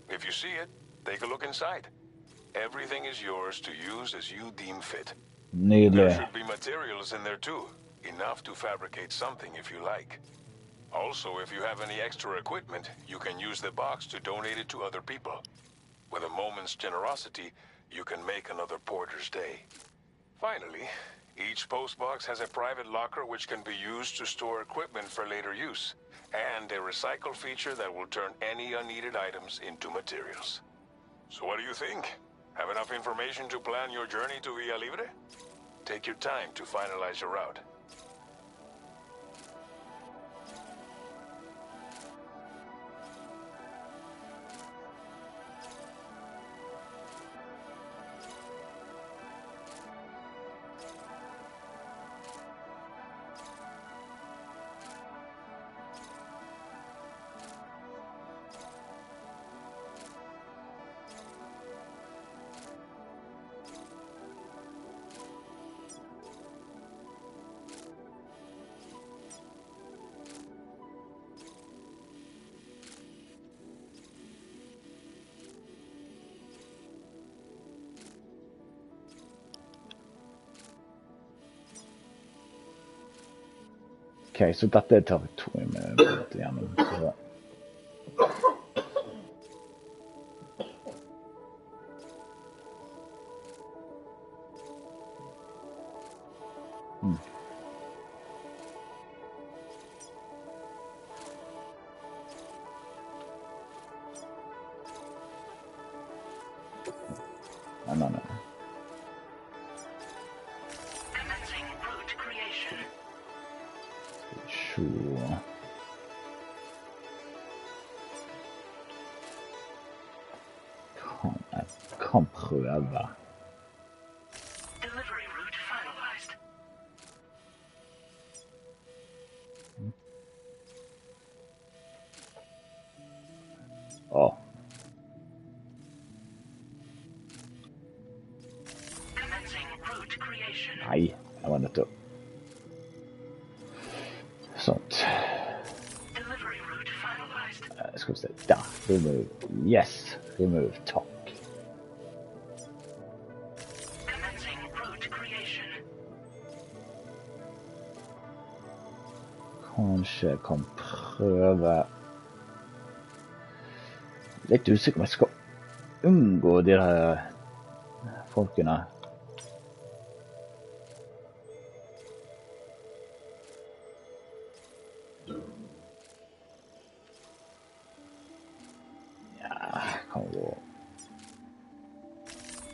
If you see it, take a look inside. Everything is yours to use as you deem fit. There should be materials in there too, enough to fabricate something if you like. Also, if you have any extra equipment, you can use the box to donate it to other people. With a moment's generosity, you can make another porter's day. Finally, each postbox has a private locker which can be used to store equipment for later use, and a recycle feature that will turn any unneeded items into materials. So what do you think? Have enough information to plan your journey to Villa Libre? Take your time to finalize your route. Okay, så dette er territoriet gjennom. Nei. Commencing route creation. Sure. Jeg kan prøve. Delivery route finalized. Commencing route creation. Nei, jeg var nødt til å... Sånt. Delivery route finalized. Skal vi se, der. Remove. Yes, remove. Takk. Commencing route creation. Kanskje jeg kan prøve... Litt usikker om jeg skal unngå de her folkene.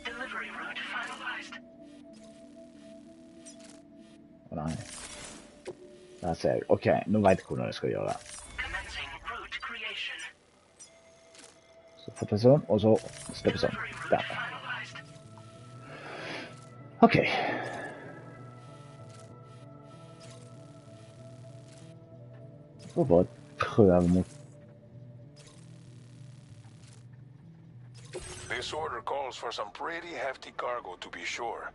Delivery route finalized. Nei. Der ser jeg. Ok, nå vet jeg hvordan jeg skal gjøre det. Commencing route creation. Så får jeg sånn, og så slipper sånn. Delivery route Der. finalized. Ok. Så bare prøve mot... This order calls for some pretty hefty cargo to be sure.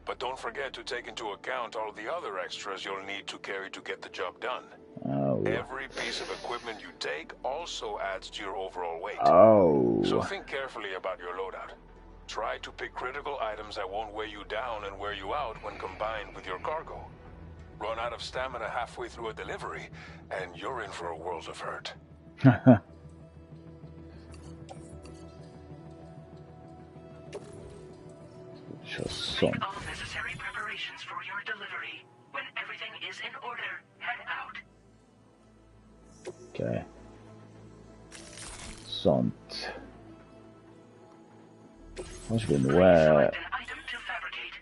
But don't forget to take into account all the other extras you'll need to carry to get the job done. Oh. Every piece of equipment you take also adds to your overall weight. Oh. So think carefully about your loadout. Try to pick critical items that won't weigh you down and wear you out when combined with your cargo. Run out of stamina halfway through a delivery, and you're in for a world of hurt. Just Make sånn. all necessary preparations for your delivery. When everything is in order, head out. Ok. Sånt. Har ikke vi noe... Select an item to fabricate.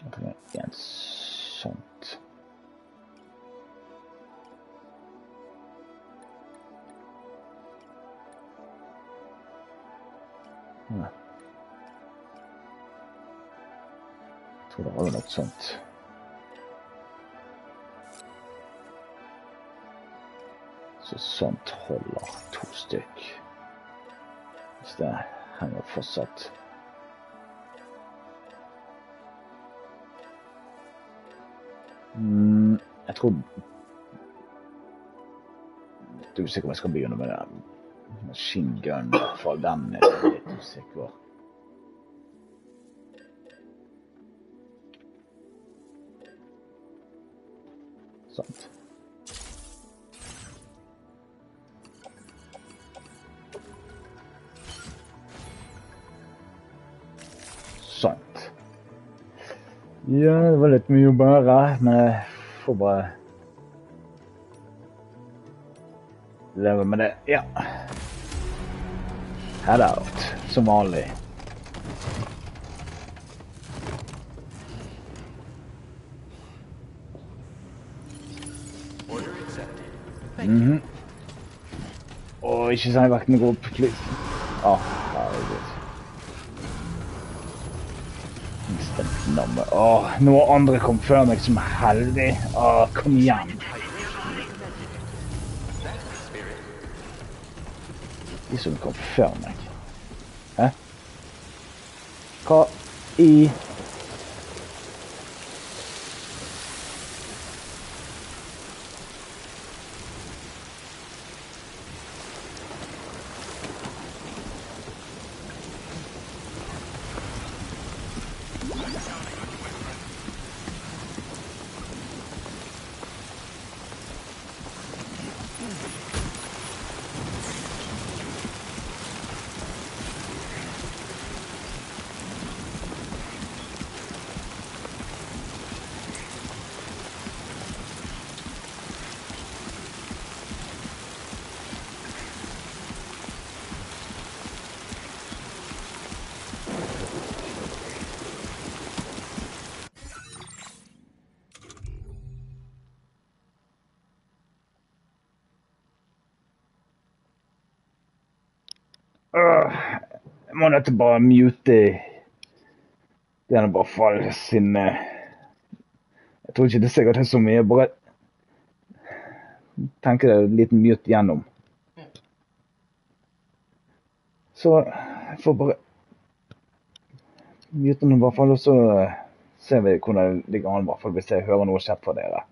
Jeg trenger en sånt. Ja. Jeg tror det var noe sånt. Så sånt holder 2 stykk. Hvis det henger fortsatt. Jeg tror... Du er usikker om jeg skal begynne med det. Machine gun, I hvert fall. Den litt usikker. Sant. Sant. Ja, det var litt mye å bære, men jeg får bare leve med det. Ja. Head out, som vanlig. Åh, ikke si vektene går opp, please. Herregud. Instant nummer. Noen andre kom før meg som er heldig. Kom igjen. De som kom før meg. Hæ? Hva I... Jeg må nødt til bare mute det er bare fall sin jeg tror ikke det sikkert er så mye bare tenker det en liten mute gjennom så jeg får bare mute den I hvert fall og så ser vi hvordan det ligger an I hvert fall hvis jeg hører noe kjent fra dere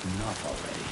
Enough already.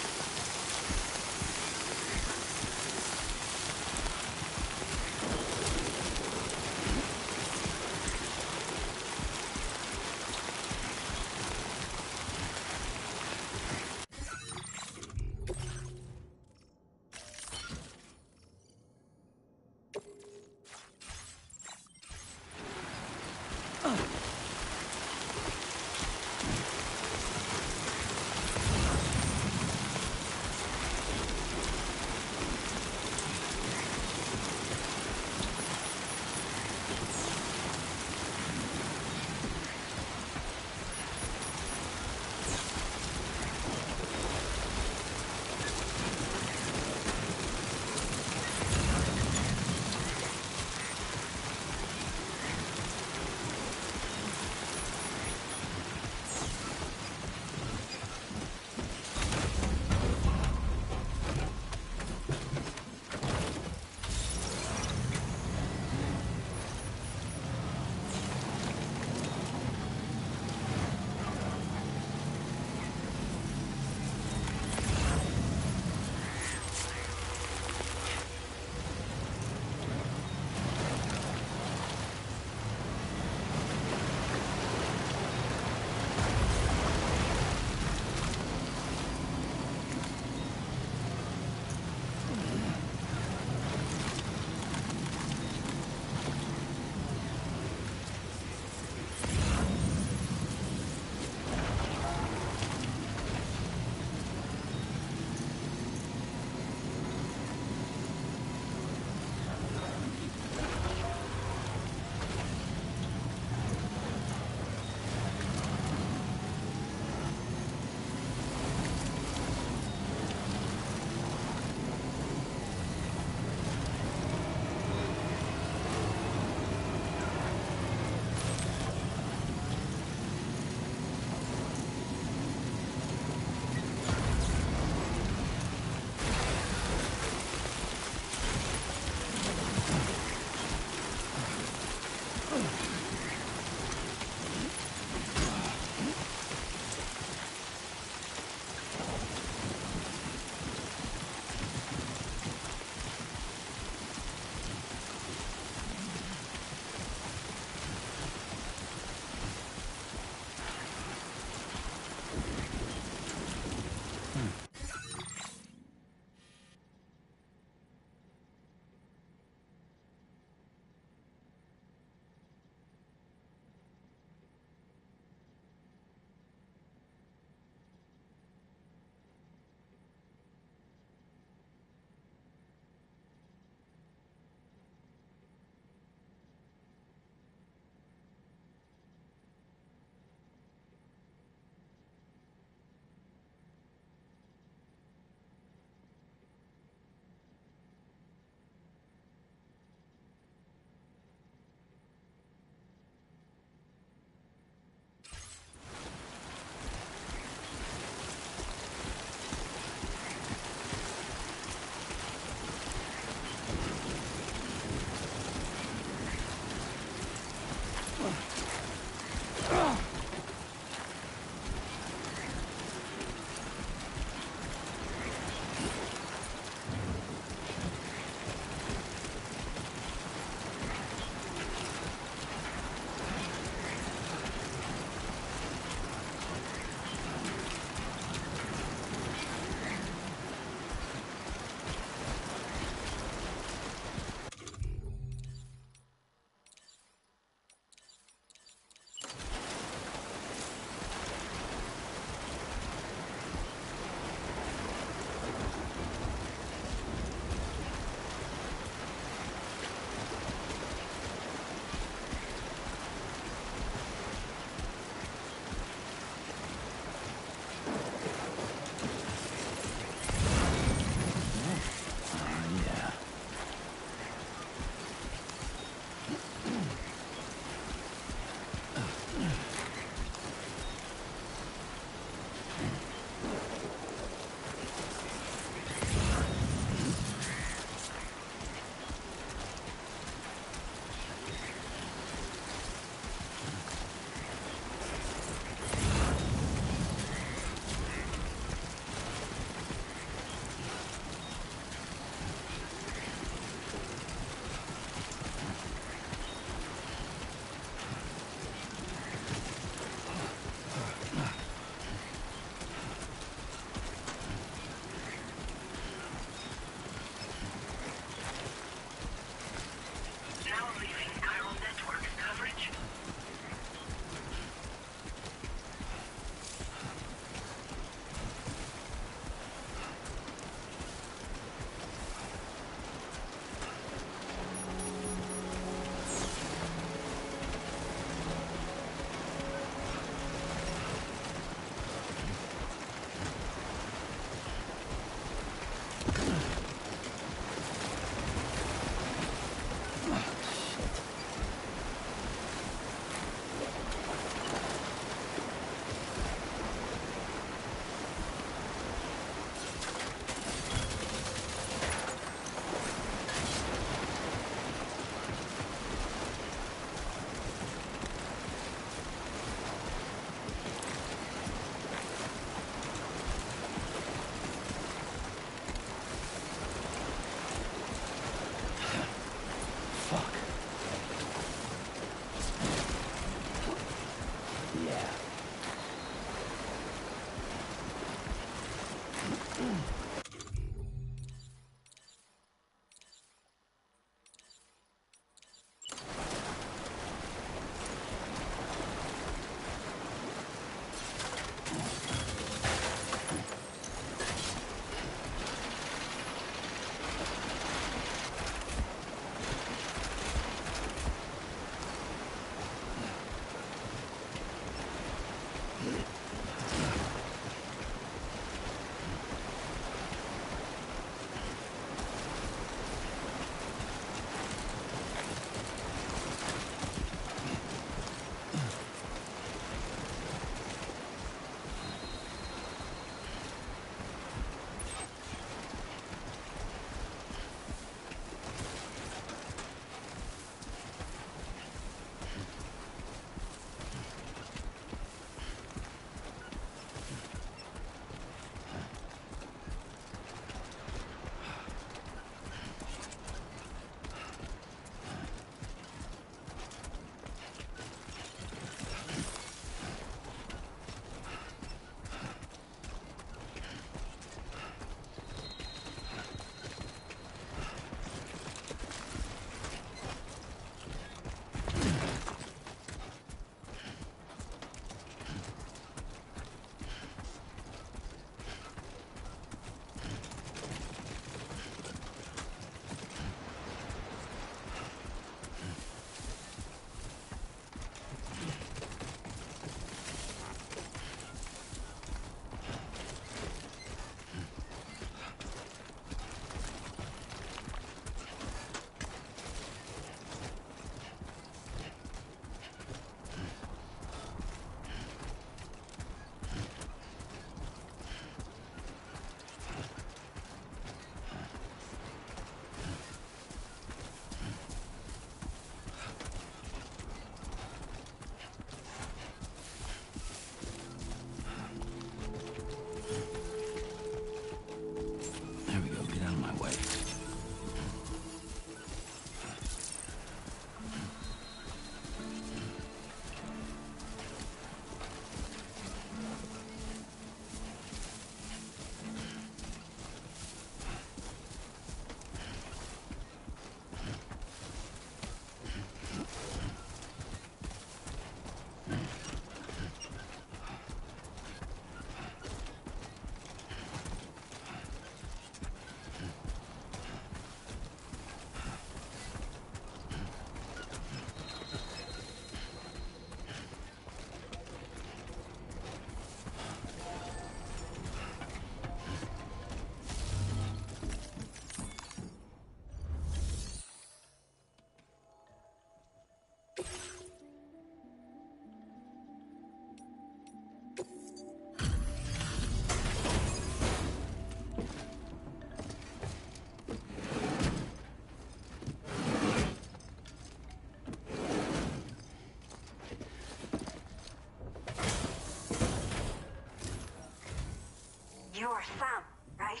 You're Sam, right?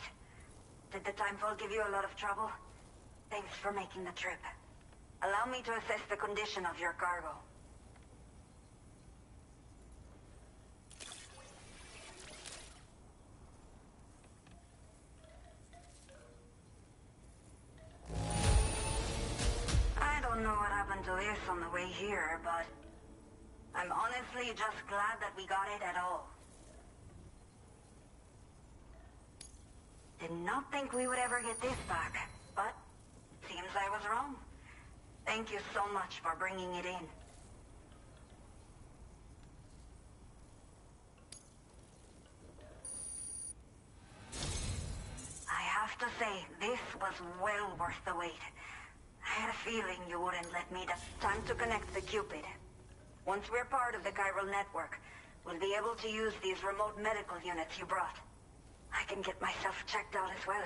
Did the timefall give you a lot of trouble? Thanks for making the trip. Allow me to assess the condition of your cargo. I don't know what happened to this on the way here, but I'm honestly just glad that we got it at all. Did not think we would ever get this back, but seems I was wrong. Thank you so much for bringing it in. I have to say, this was well worth the wait. I had a feeling you wouldn't let me. Time to connect the Cupid. Once we're part of the chiral network, we'll be able to use these remote medical units you brought. I can get myself checked out as well.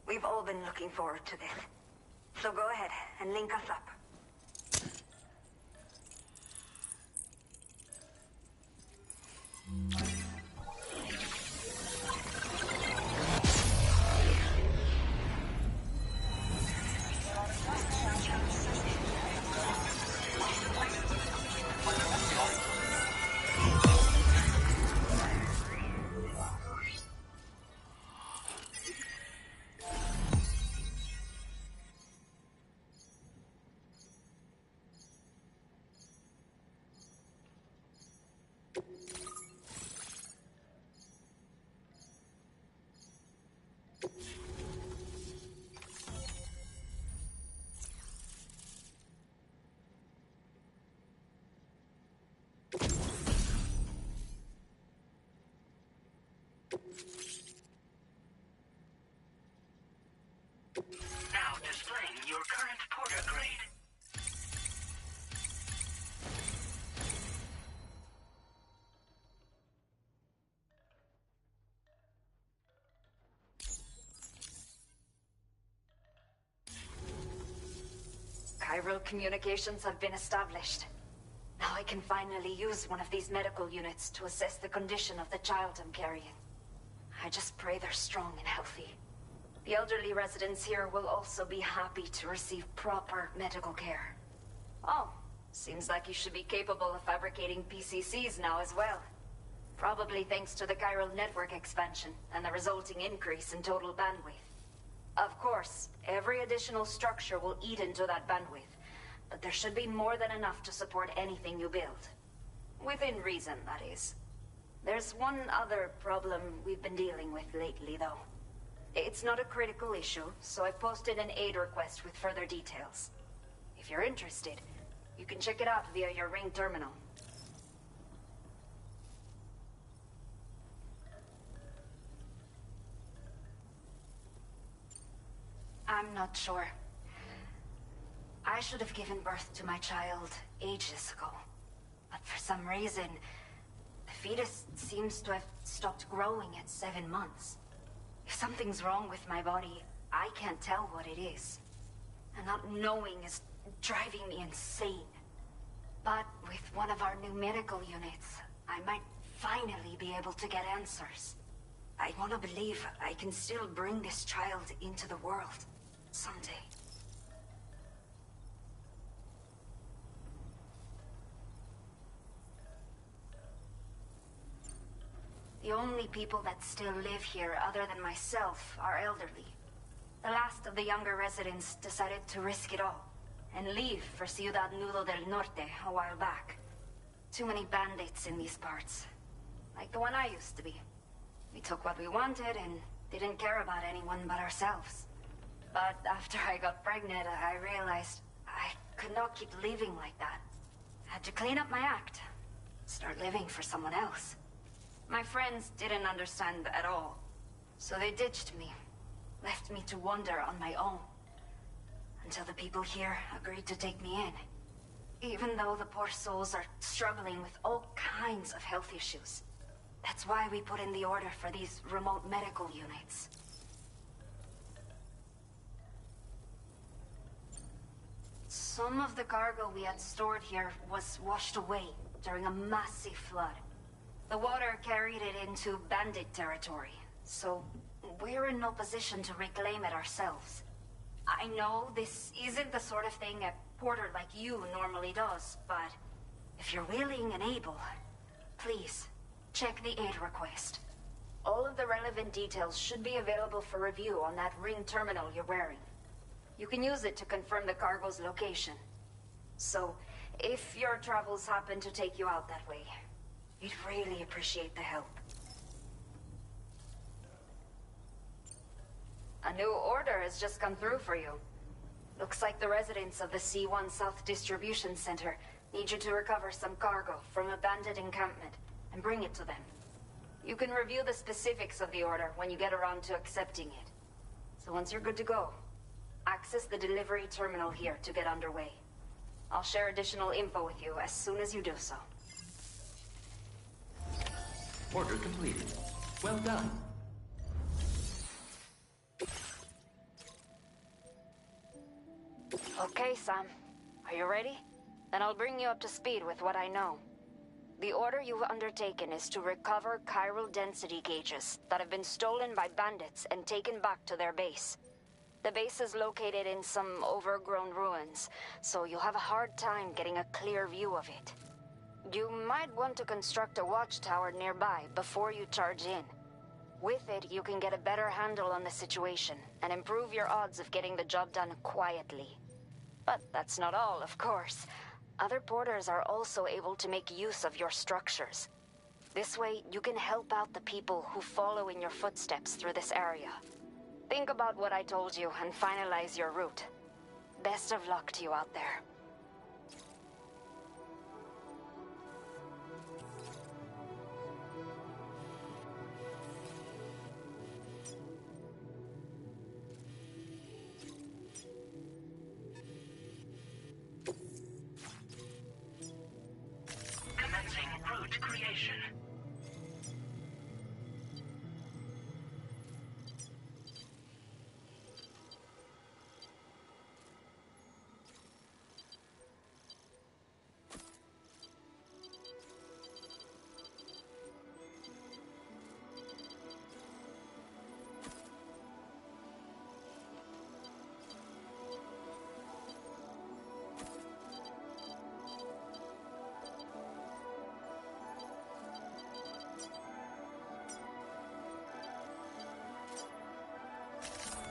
We've all been looking forward to this. So go ahead and link us up. Now displaying your current porter grade. Chiral communications have been established. Now I can finally use one of these medical units to assess the condition of the child I'm carrying. I just pray they're strong and healthy. The elderly residents here will also be happy to receive proper medical care. Oh, seems like you should be capable of fabricating PCCs now as well. Probably thanks to the chiral network expansion and the resulting increase in total bandwidth. Of course, every additional structure will eat into that bandwidth, but there should be more than enough to support anything you build. Within reason, that is. There's one other problem we've been dealing with lately, though. It's not a critical issue, so I've posted an aid request with further details. If you're interested, you can check it out via your ring terminal. I'm not sure. I should have given birth to my child ages ago. But for some reason, the fetus seems to have stopped growing at 7 months. If something's wrong with my body, I can't tell what it is. And not knowing is driving me insane. But with one of our new medical units, I might finally be able to get answers. I want to believe I can still bring this child into the world someday. The only people that still live here other than myself are elderly. The last of the younger residents decided to risk it all and leave for Ciudad Nudo del Norte a while back. Too many bandits in these parts. Like the one I used to be. We took what we wanted and didn't care about anyone but ourselves. But after I got pregnant, I realized I could not keep living like that. I had to clean up my act. Start living for someone else. My friends didn't understand at all, so they ditched me, left me to wander on my own, until the people here agreed to take me in. Even though the poor souls are struggling with all kinds of health issues. That's why we put in the order for these remote medical units. Some of the cargo we had stored here was washed away during a massive flood. The water carried it into bandit territory, so we're in no position to reclaim it ourselves. I know this isn't the sort of thing a porter like you normally does, but if you're willing and able, please, check the aid request. All of the relevant details should be available for review on that ring terminal you're wearing. You can use it to confirm the cargo's location. So, if your travels happen to take you out that way, we'd really appreciate the help. A new order has just come through for you. Looks like the residents of the C1 South Distribution Center need you to recover some cargo from a bandit encampment and bring it to them. You can review the specifics of the order when you get around to accepting it. So once you're good to go, access the delivery terminal here to get underway. I'll share additional info with you as soon as you do so. Order completed. Well done. Okay, Sam. Are you ready? Then I'll bring you up to speed with what I know. The order you've undertaken is to recover chiral density gauges that have been stolen by bandits and taken back to their base. The base is located in some overgrown ruins, so you'll have a hard time getting a clear view of it. You might want to construct a watchtower nearby before you charge in. With it, you can get a better handle on the situation and improve your odds of getting the job done quietly. But that's not all, of course. Other porters are also able to make use of your structures. This way, you can help out the people who follow in your footsteps through this area. Think about what I told you and finalize your route. Best of luck to you out there. Commencing route creation.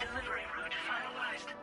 Delivery route finalized.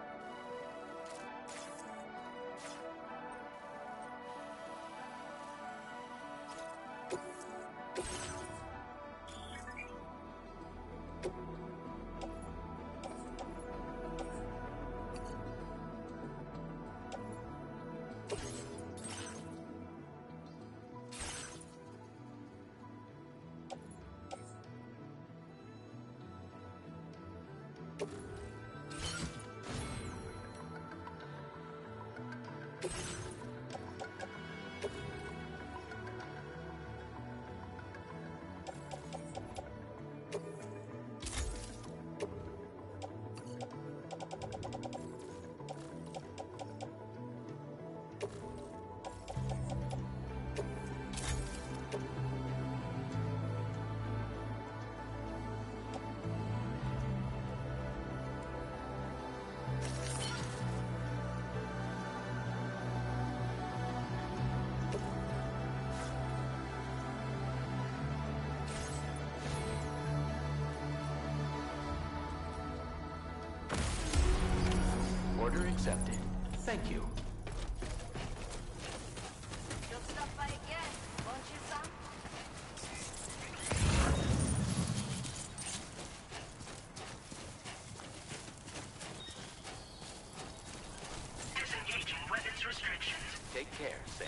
Order accepted. Thank you. You'll stop by again, won't you, Sam? Disengaging weapons restrictions. Take care, Sam.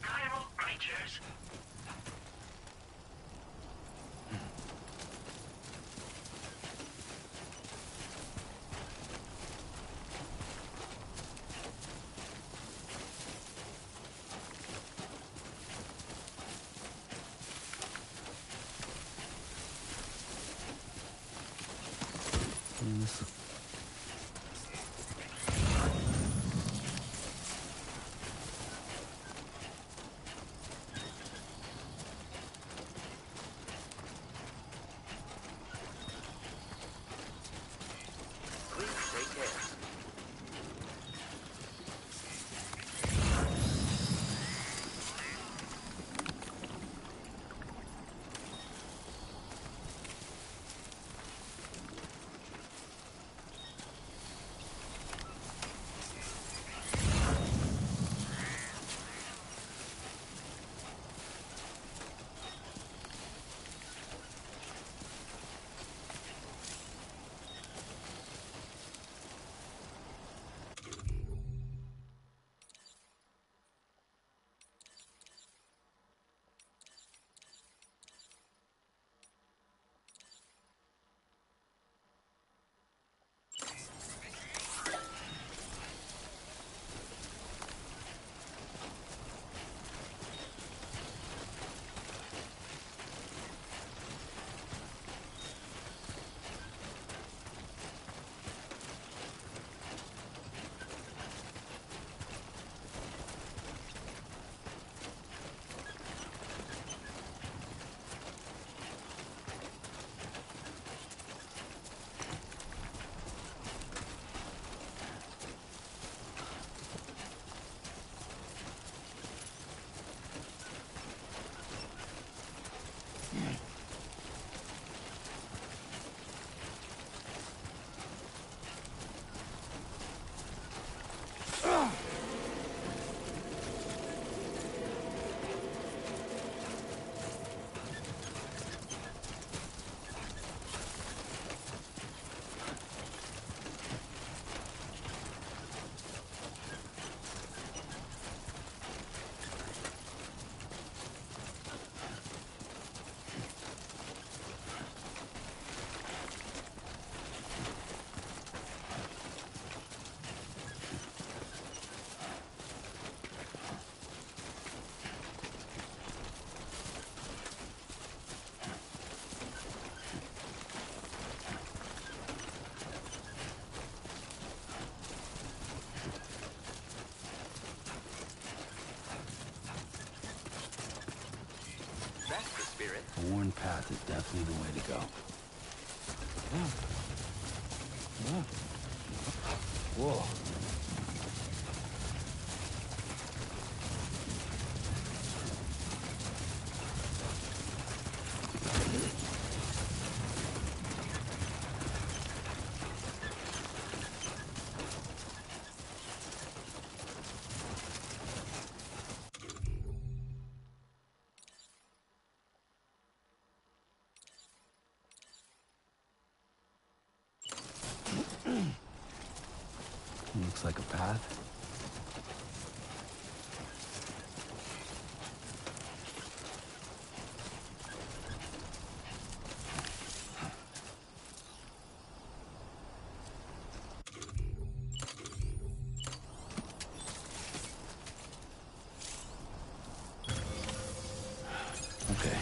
chiral creatures. Please take care. A worn path is definitely the way to go. Whoa. Looks like a path. Okay.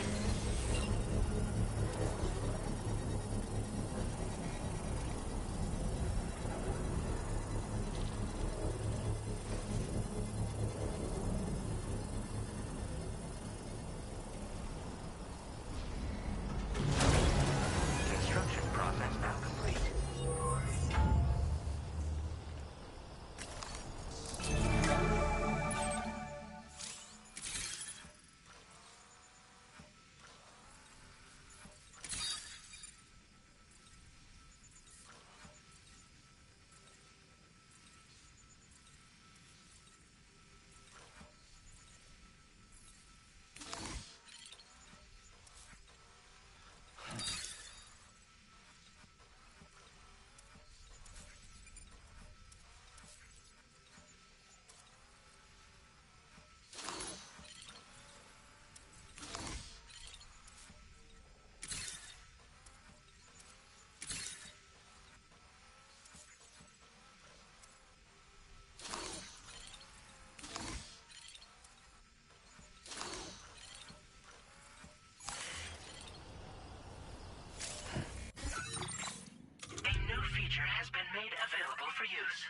available for use.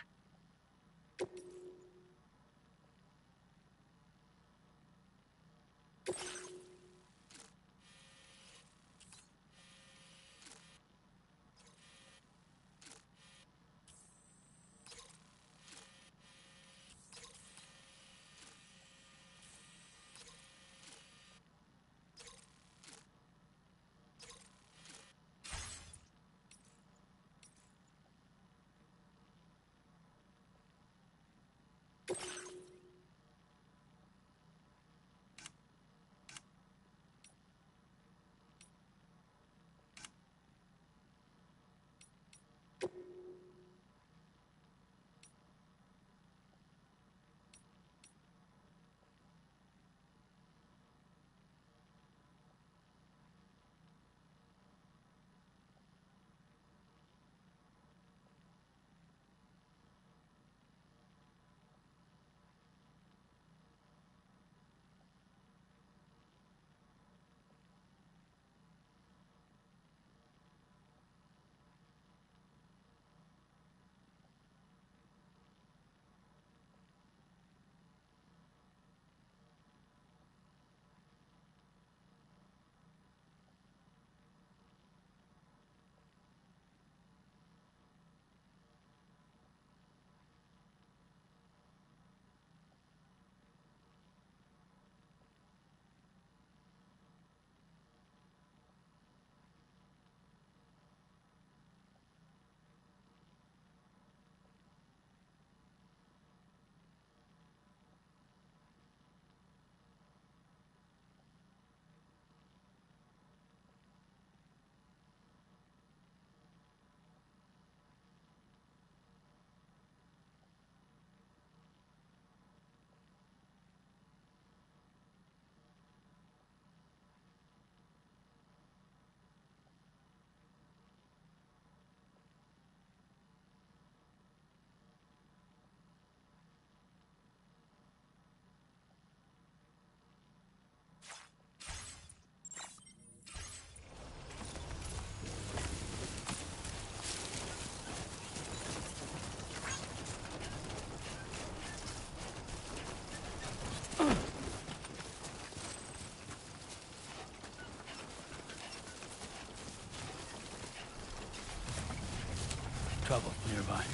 Trouble nearby.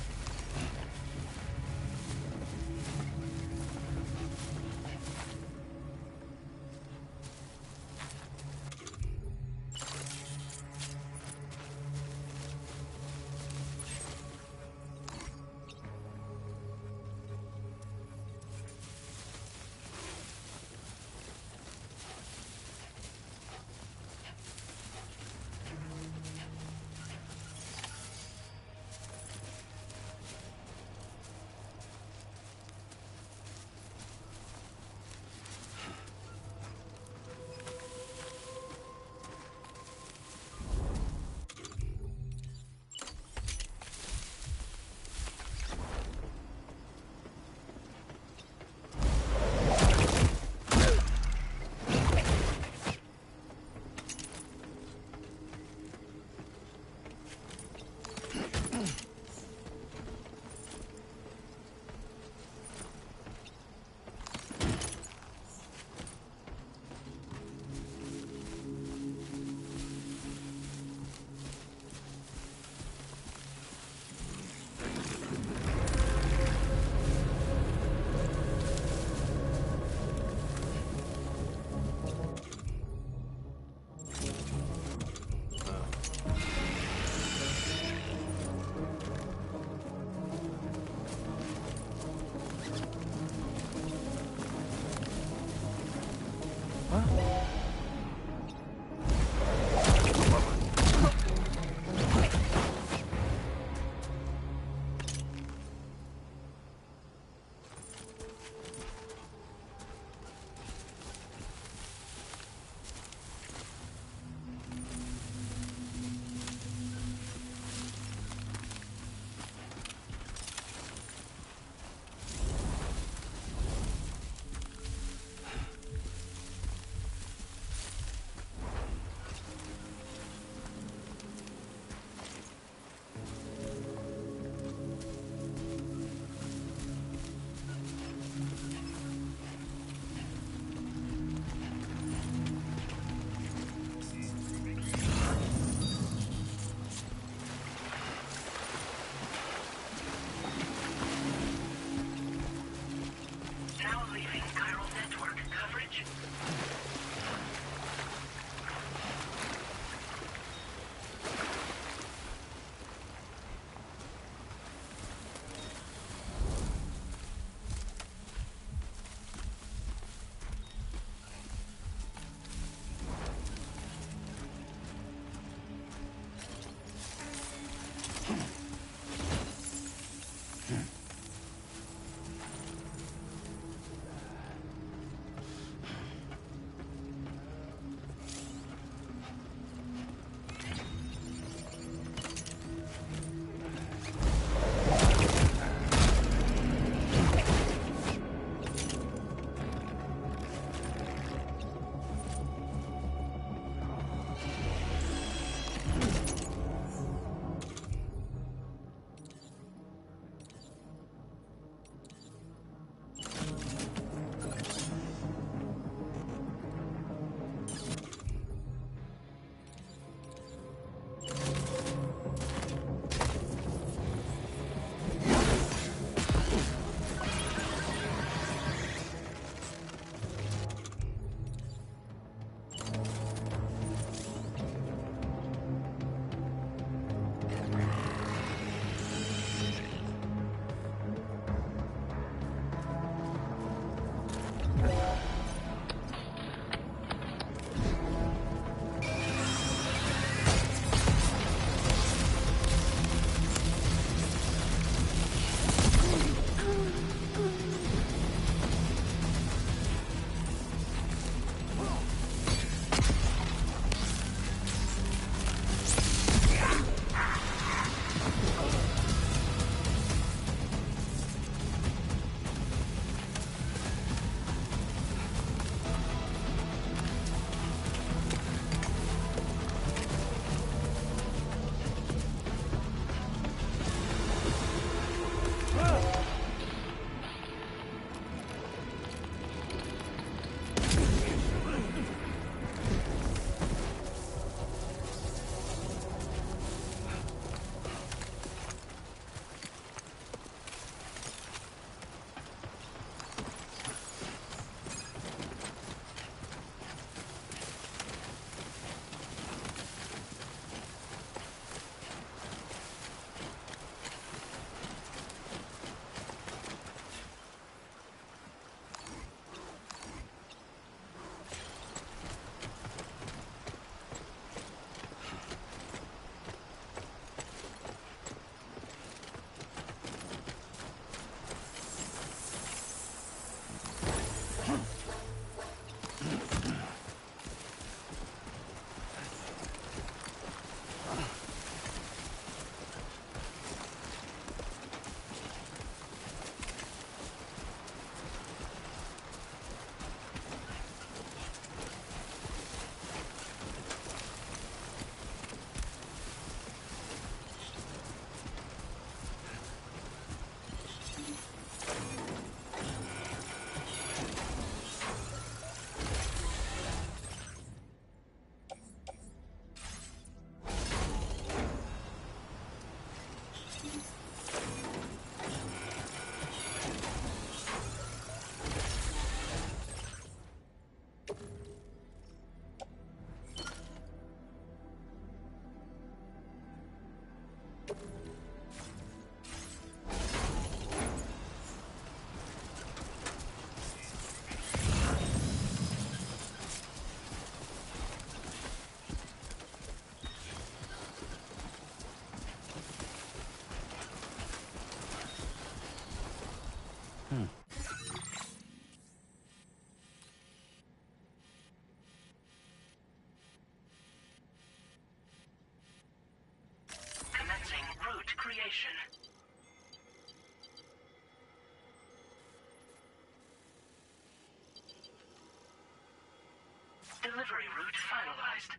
Delivery route finalized.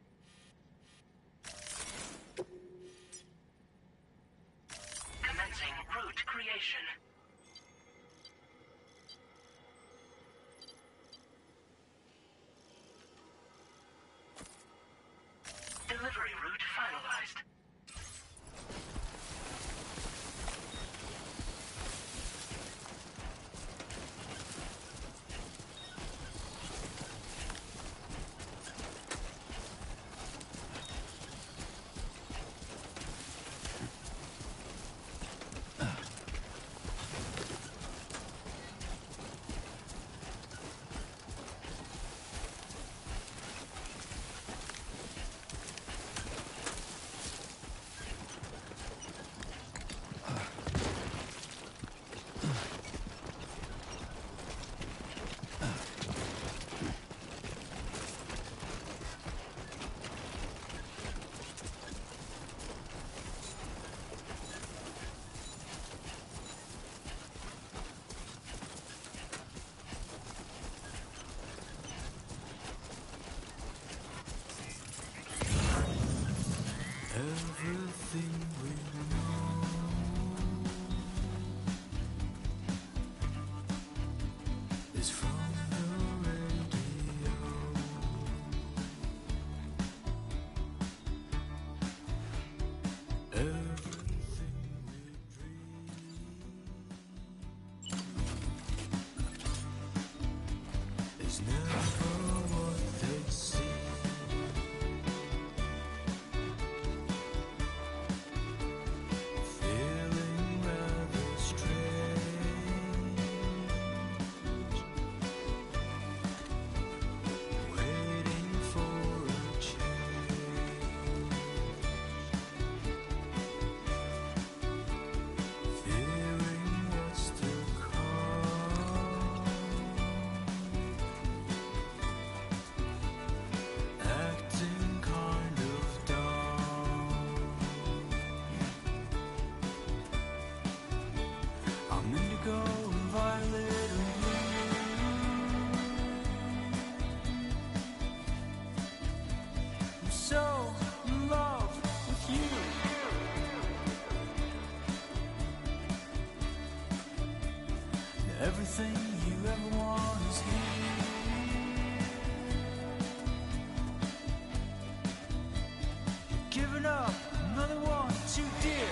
Commencing route creation. Delivery route finalized. Everything we know is from the radio. Everything we dream is never what they seem. Everything you ever want is here. Giving up, another one too dear.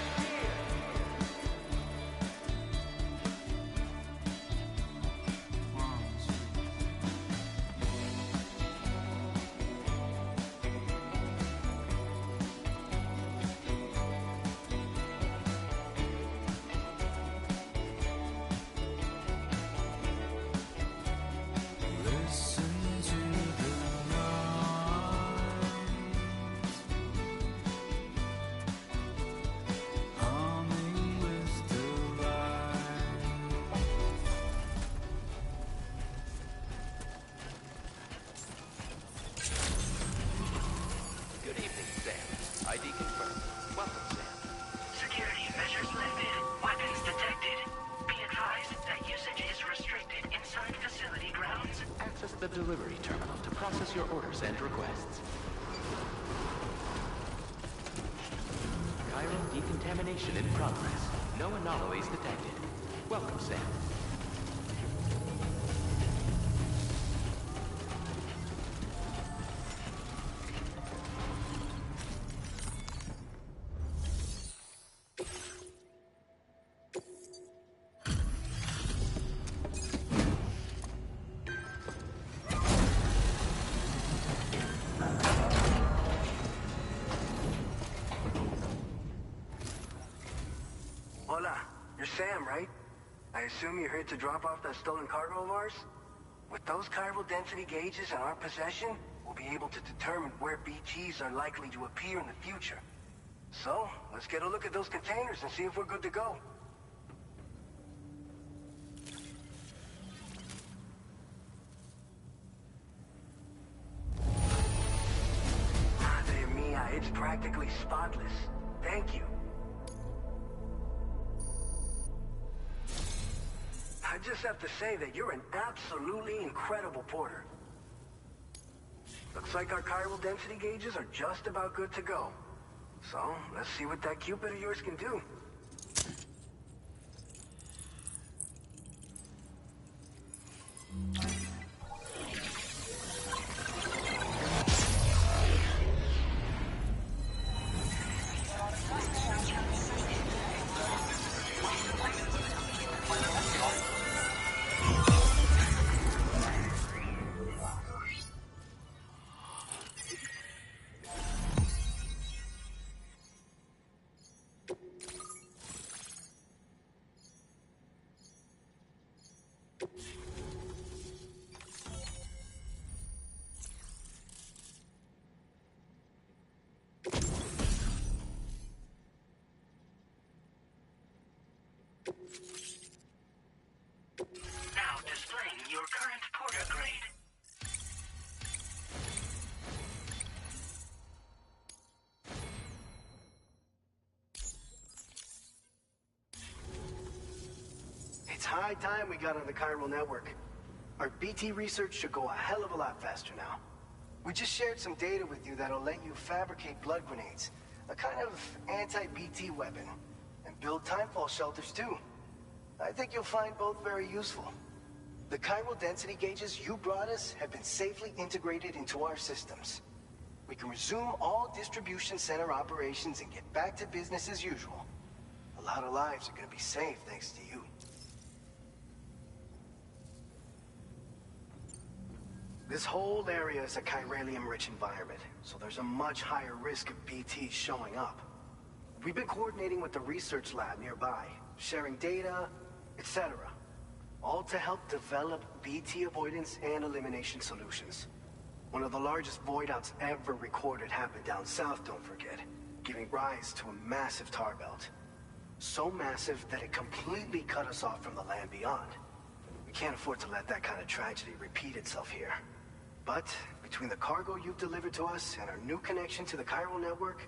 The delivery terminal to process your orders and requests. Chiral decontamination in progress. No anomalies detected. Welcome, Sam. Sam, right? I assume you're here to drop off that stolen cargo of ours? With those chiral density gauges in our possession, we'll be able to determine where BGs are likely to appear in the future. So, let's get a look at those containers and see if we're good to go. Madre mia, it's practically spotless. Thank you. I just have to say that you're an absolutely incredible porter. Looks Looks like our chiral density gauges are just about good to go. So, let's see what that Cupid of yours can do. Now displaying your current Porter grade. It's high time we got on the chiral network. Our BT research should go a hell of a lot faster now. We just shared some data with you that'll let you fabricate blood grenades, a kind of anti-BT weapon, and build timefall shelters too. I think you'll find both very useful. The chiral density gauges you brought us have been safely integrated into our systems. We can resume all distribution center operations and get back to business as usual. A lot of lives are gonna be saved thanks to you. This whole area is a chiralium-rich environment, so there's a much higher risk of BTs showing up. We've been coordinating with the research lab nearby, sharing data, etc. All to help develop BT avoidance and elimination solutions. One of the largest void outs ever recorded happened down south, don't forget, giving rise to a massive tar belt. So massive that it completely cut us off from the land beyond. We can't afford to let that kind of tragedy repeat itself here. But between the cargo you've delivered to us and our new connection to the chiral network,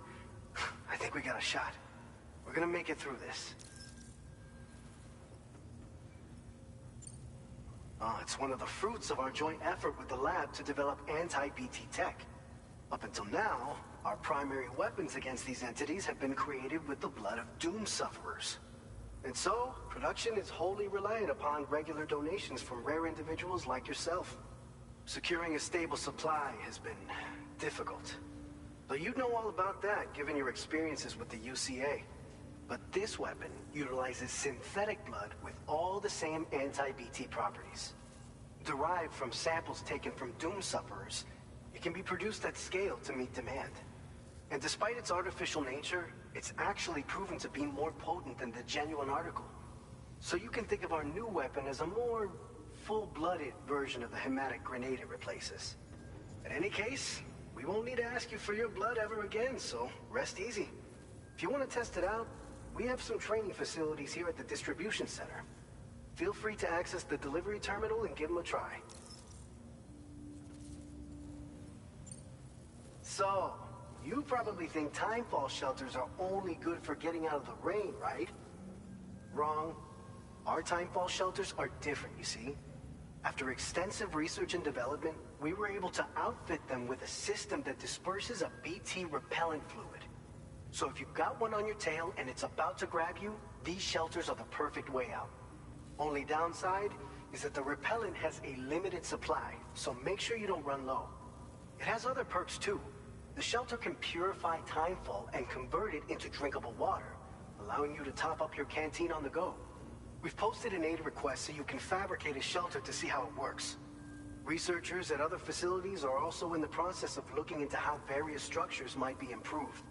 I think we got a shot. We're gonna make it through this. It's one of the fruits of our joint effort with the lab to develop anti-BT tech. Up until now, our primary weapons against these entities have been created with the blood of doom sufferers. And so, production is wholly reliant upon regular donations from rare individuals like yourself. Securing a stable supply has been difficult. But you'd know all about that given your experiences with the UCA. But this weapon utilizes synthetic blood with all the same anti-BT properties. Derived from samples taken from doom sufferers, it can be produced at scale to meet demand. And despite its artificial nature, it's actually proven to be more potent than the genuine article. So you can think of our new weapon as a more full-blooded version of the hematic grenade it replaces. In any case, we won't need to ask you for your blood ever again, so rest easy. If you want to test it out, we have some training facilities here at the distribution center. Feel free to access the delivery terminal and give them a try. So, you probably think timefall shelters are only good for getting out of the rain, right? Wrong. Our timefall shelters are different, you see. After extensive research and development, we were able to outfit them with a system that disperses a BT repellent fluid. So if you've got one on your tail and it's about to grab you, these shelters are the perfect way out. Only downside is that the repellent has a limited supply, so make sure you don't run low. It has other perks too. The shelter can purify timefall and convert it into drinkable water, allowing you to top up your canteen on the go. We've posted an aid request so you can fabricate a shelter to see how it works. Researchers at other facilities are also in the process of looking into how various structures might be improved.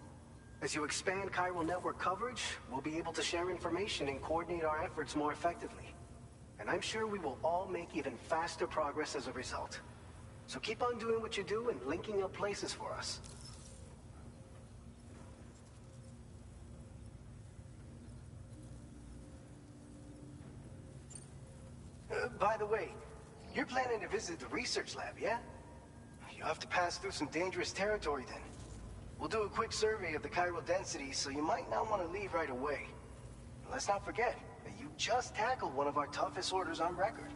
As you expand chiral network coverage, we'll be able to share information and coordinate our efforts more effectively. And I'm sure we will all make even faster progress as a result. So keep on doing what you do and linking up places for us. By the way, you're planning to visit the research lab, yeah? You'll have to pass through some dangerous territory then. We'll do a quick survey of the chiral density, so you might not want to leave right away. And let's not forget that you just tackled one of our toughest orders on record.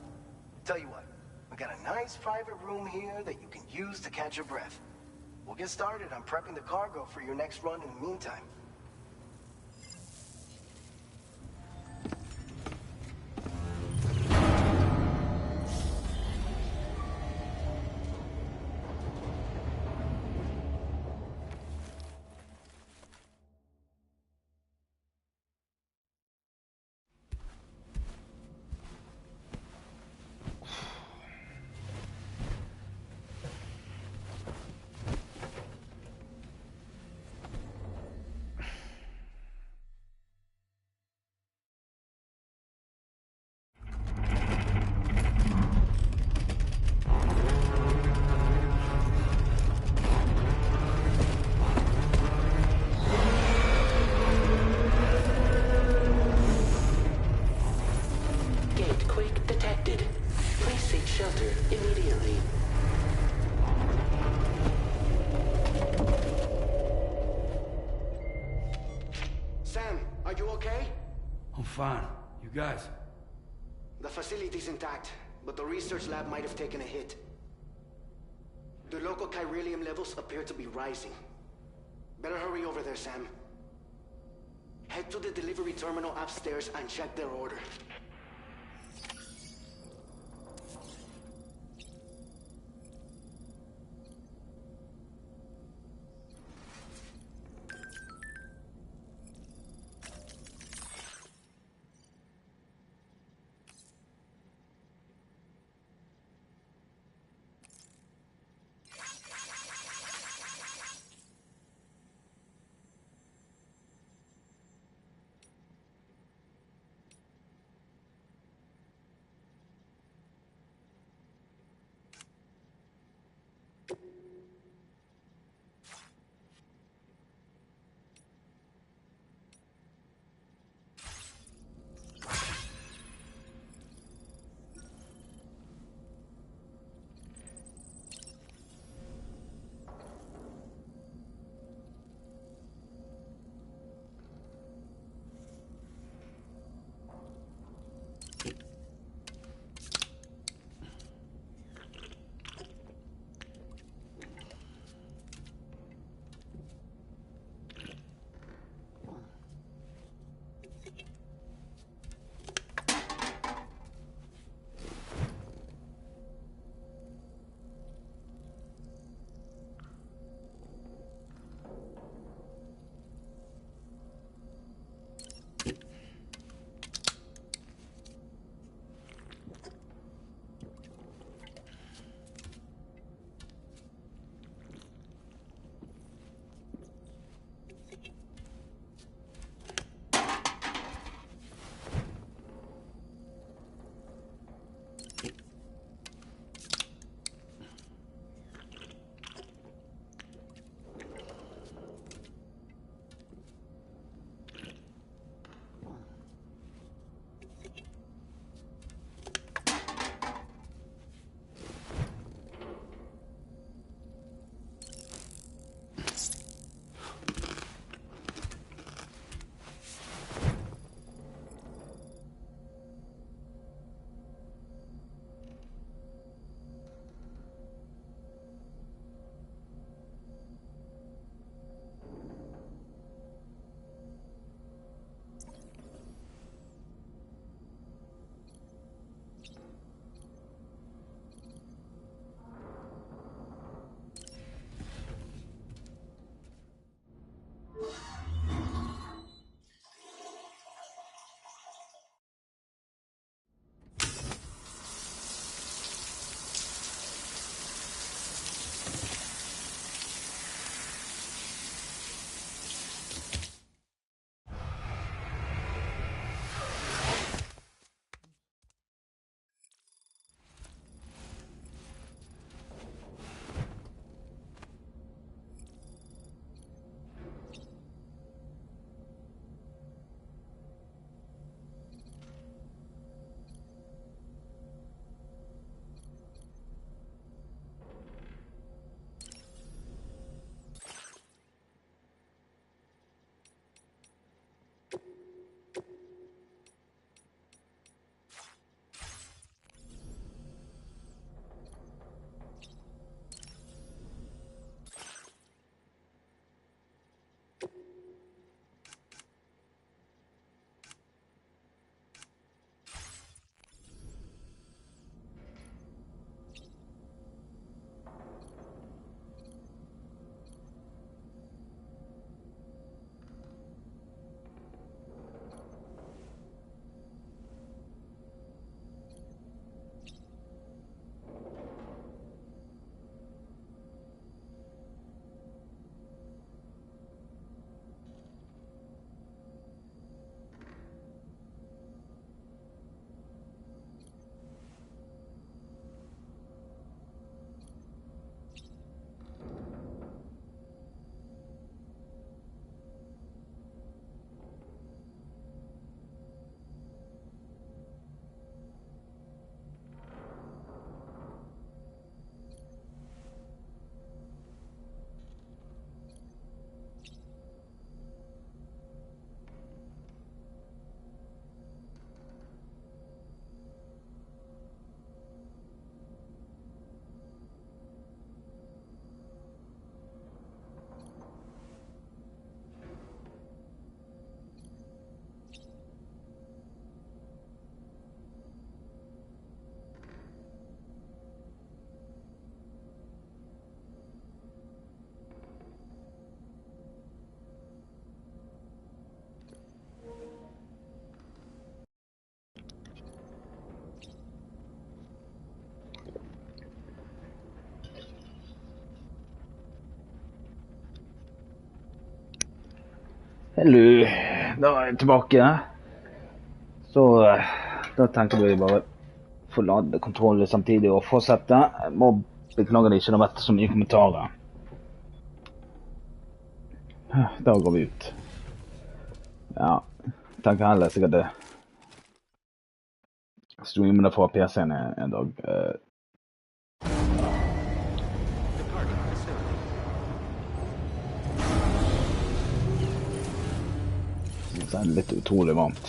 Tell you what, we got a nice private room here that you can use to catch your breath. We'll get started on prepping the cargo for your next run in the meantime. Fine. You guys? The facility's intact, but the research lab might have taken a hit. The local chiralium levels appear to be rising. Better hurry over there, Sam. Head to the delivery terminal upstairs and check their order. Hello, da er jeg tilbake. Så da tenkte vi bare forlade kontrollen samtidig og fortsette. Jeg må beklage det ikke, det har vært så mye kommentarer. Da går vi ut. Ja, tenker heller sikkert det. Streamene fra PC-en en dag. Det er litt utrolig varmt.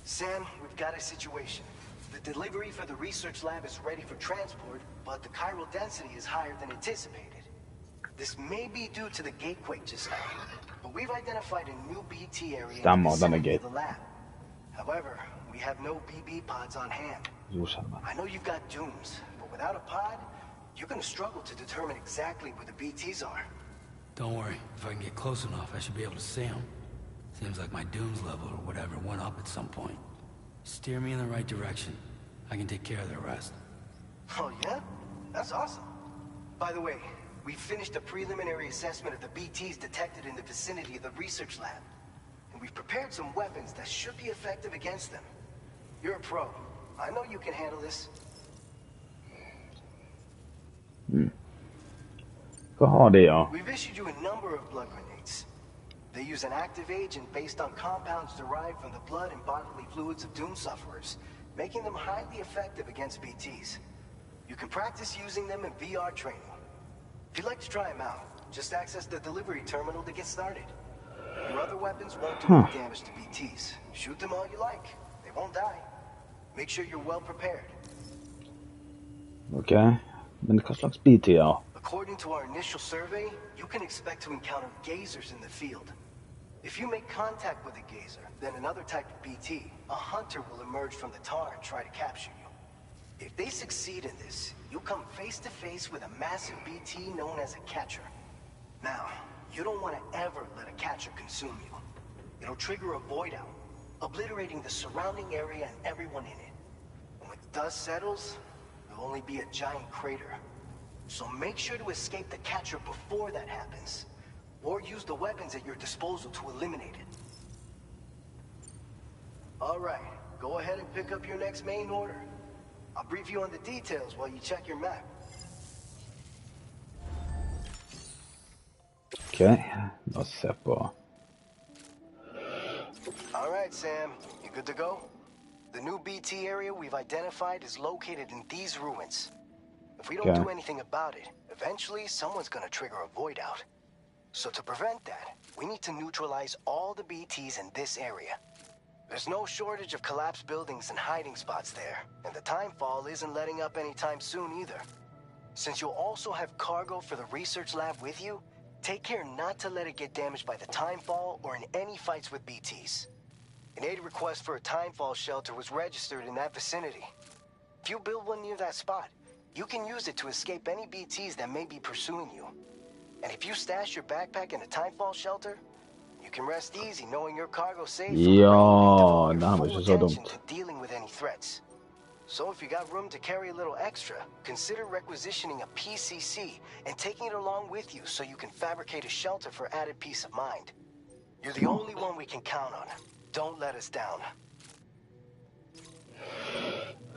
Sam, we've got a situation. The delivery for the research lab is ready for transport, but the chiral density is higher than anticipated. This may be due to the gatequake just now, but we've identified a new BT area in the vicinity of the lab. However, we have no BB pods on hand. I know you've got dooms, but without a pod, you're going to struggle to determine exactly where the BTs are. Don't worry, if I can get close enough, I should be able to see them. Seems like my dooms level or whatever went up at some point. Steer me in the right direction. I can take care of the rest. Oh yeah? That's awesome. By the way, we finished a preliminary assessment of the BTs detected in the vicinity of the research lab. And we've prepared some weapons that should be effective against them. You're a pro. I know you can handle this. We've issued you a number of blood grenades. They use an active agent based on compounds derived from the blood and bodily fluids of doom sufferers, making them highly effective against BTs. You can practice using them in VR training. If you'd like to try them out, just access the delivery terminal to get started. Your other weapons won't do any damage to BTs. Shoot them all you like. They won't die. Make sure you're well prepared. Okay. Men hva slags BT, ja? According to our initial survey, you can expect to encounter gazers in the field. If you make contact with a gazer, then another type of BT, a hunter will emerge from the tar and try to capture you. If they succeed in this, you'll come face to face with a massive BT known as a catcher. Now, you don't want to ever let a catcher consume you. It'll trigger a void out, obliterating the surrounding area and everyone in it. When the dust settles, there'll only be a giant crater. So make sure to escape the catcher before that happens, or use the weapons at your disposal to eliminate it. All right, go ahead and pick up your next main order. I'll brief you on the details while you check your map. Okay, let's se på. All right, Sam, you good to go? The new BT area we've identified is located in these ruins. If we don't do anything about it, eventually someone's gonna trigger a void out. So to prevent that, we need to neutralize all the BTs in this area. There's no shortage of collapsed buildings and hiding spots there, and the timefall isn't letting up anytime soon either. Since you'll also have cargo for the research lab with you, take care not to let it get damaged by the timefall or in any fights with BTs. An aid request for a timefall shelter was registered in that vicinity. If you build one near that spot, you can use it to escape any BTs that may be pursuing you. And if you stash your backpack in a timefall shelter, you can rest easy knowing your cargo's safe. Ja, det här var ju så dumt. Dealing with any threats. So if you got room to carry a little extra, consider requisitioning a PCC and taking it along with you so you can fabricate a shelter for added peace of mind. You're the only one we can count on. Don't let us down.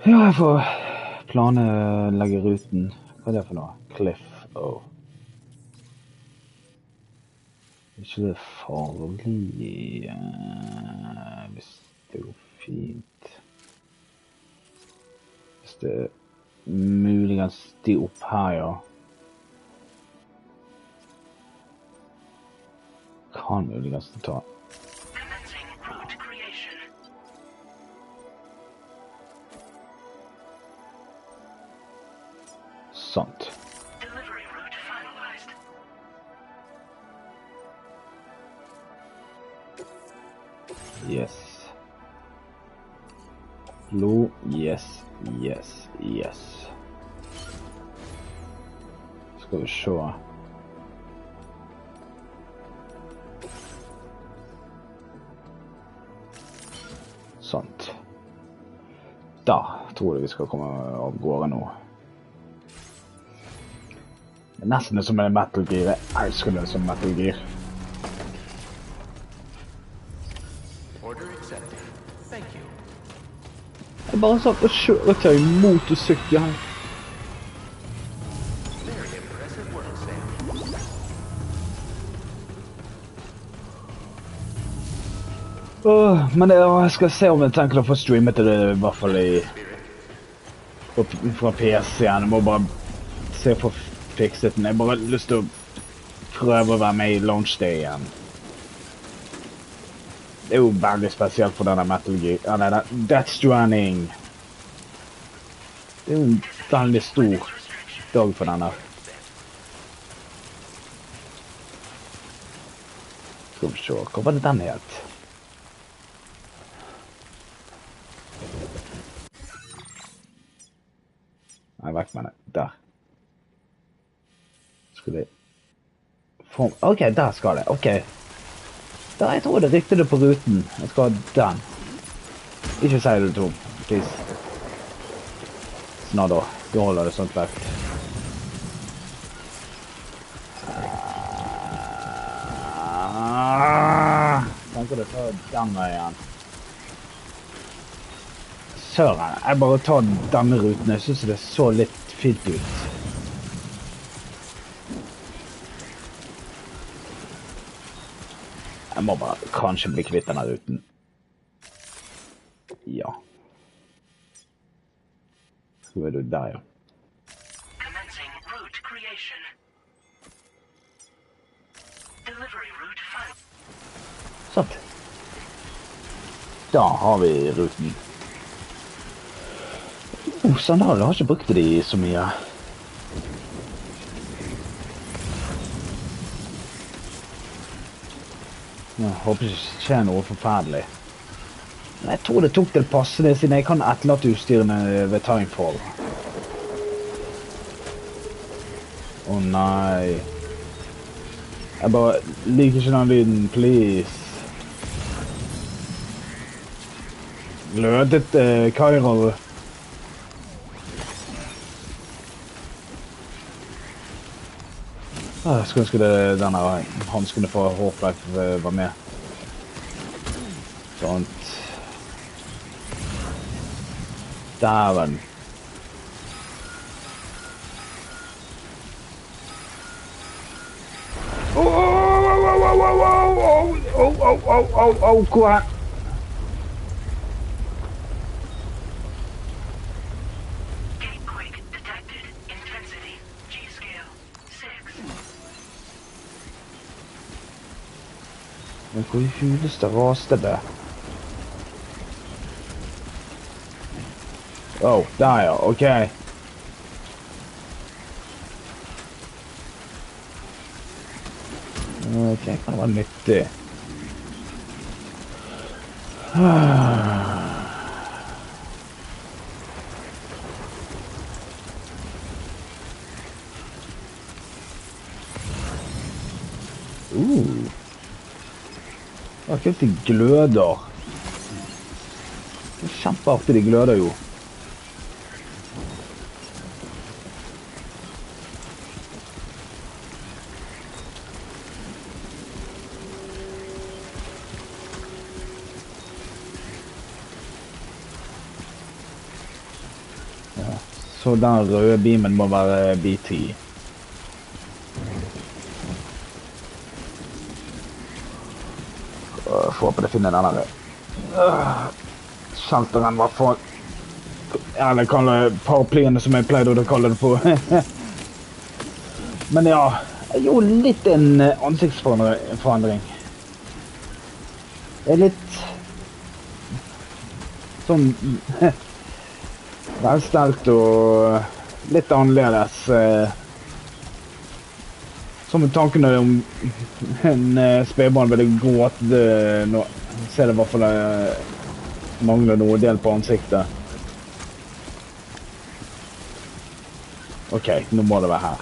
Ja, jeg får planlegge ruten. Hva er det for noe? Cliff, Ikke det farlig, hvis det går fint. Hvis det muligens de opp her, ja. Kan muligens det ta. Sant. Yes. Blå, yes. Skal vi se. Sant. Da tror jeg vi skal komme av gårde nå. Det er nesten som en Metal Gear. Jeg elsker det som Metal Gear. Jeg bare satt og kjører til motorsykkel. Men jeg skal se om jeg tenker å få streamet det i hvert fall fra PC igjen. Jeg må bare se for fikset den. Jeg bare har lyst til å prøve å være med i launch day igjen. Det er jo veldig spesielt for denne Metal Gear. Ja, nei, Death Stranding. Det er jo en veldig stor dag for denne. Skal vi se, hva var det den het? Nei, vekk med det. Der. Skal vi... Ok, der skal det. Ok. Der, jeg tror det riktig det på ruten. Jeg skal ha den. Ikke si det tom. Please. Sånn da. Du holder det sånt vekk. Tenker du tar den igjen. Søren, jeg bare tar denne ruten. Jeg synes det så litt fint ut. Jeg må bare kanskje bli kvitt denne ruten. Ja. Så er du der, ja. Sånn. Da har vi ruten. Sandaler, jeg har ikke brukt de så mye. Jeg håper ikke det skjer noe forferdelig. Men jeg tror det tok det passende, siden jeg kan etterlate utstyrene ved Timefall. Åh nei. Jeg bare liker ikke den lyden, please. Lødet Cairo. Jeg skulle ønske denne hanskene fra Half-Life var med. Sånt. Dæven. Hvor er? Men hvor i huleste raste det? Åh, der ja, ok. Ok, kan det være nyttig. Det er kult de gløder. Det er kjempeartig de gløder jo. Ja, så den røde beamen må være BT. Får håpe det finner den der shelteren var for, eller kalle paraplyene som jeg pleide å kalle det på. Men ja, jeg gjorde litt en ansiktsforandring. Det er litt sånn velstelt og litt annerledes. Som med tankene om en spedbarn ville gråte nå. Ser det i hvert fall mangler noe del på ansiktet. Ok, nå må det være her.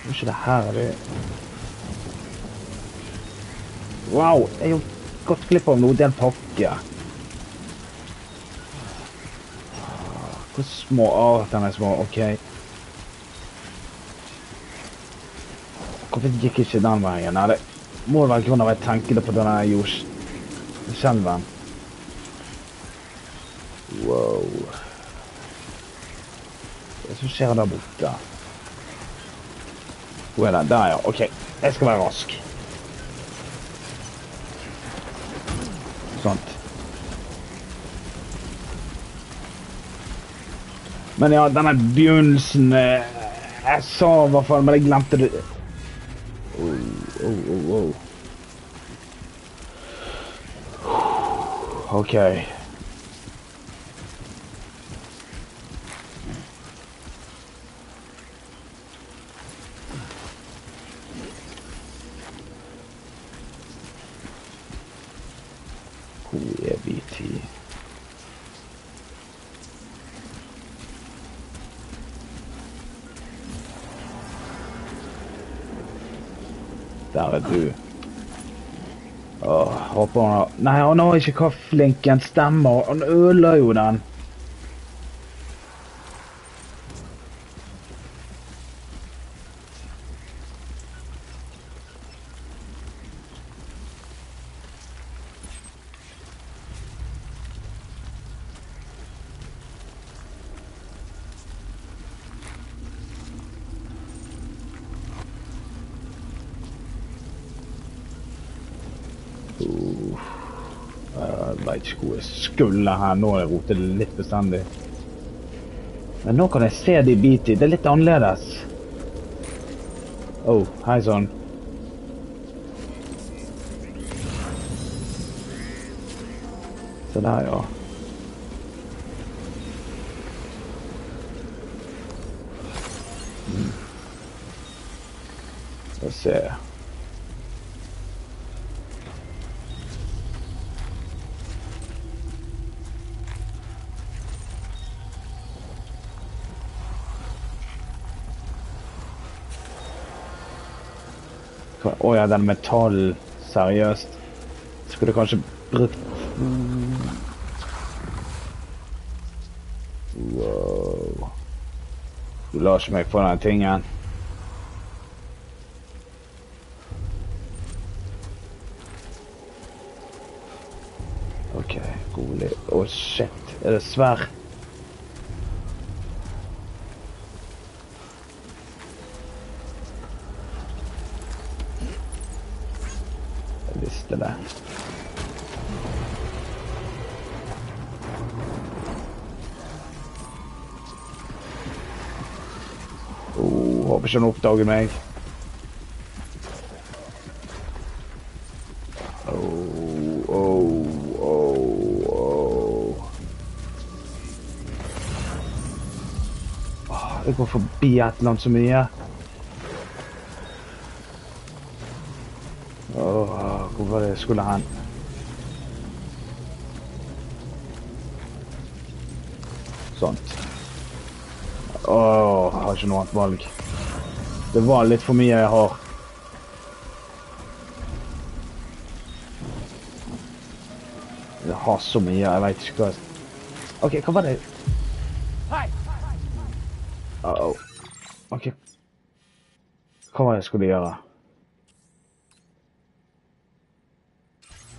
Hvor er ikke det her? Det... Wow, jeg har gått glipp av noe del pakke. Hvor små? Den er små, ok. Hvorfor gikk ikke den veien? Nei, det må være grunn av at jeg tenkte på denne jordskjelven. Wow. Hva som skjer der borte? Hvor er det? Der, ja. Ok, jeg skal være rask. Sånt. Men ja, denne begynnelsen... Jeg sa i hvert fall, men jeg glemte det. Ok. Hvor er vi til? Der er du. Håper han har... Nei, han har ikke kafflinken stemmer. Han øler jo den. Jeg vet ikke hvor jeg skulle her. Nå har jeg rotet det litt bestandig. Men nå kan jeg se det i BT. Det er litt annerledes. Hei sånn. Så der, ja. Skal vi se. Ja, den metall, seriøst. Skulle kanskje brukt... Wow. Du lar ikke meg få denne tingen. Ok, rolig. Shit. Er det svær? Det. Håper ikke han oppdager meg. Jeg går forbi et eller annet så mye. Hvor var det jeg skulle hen? Sånt. Jeg har ikke noe annet valg. Det var litt for mye jeg har. Jeg har så mye, jeg vet ikke hva. Ok, hva var det? Ok. Hva var det jeg skulle gjøre?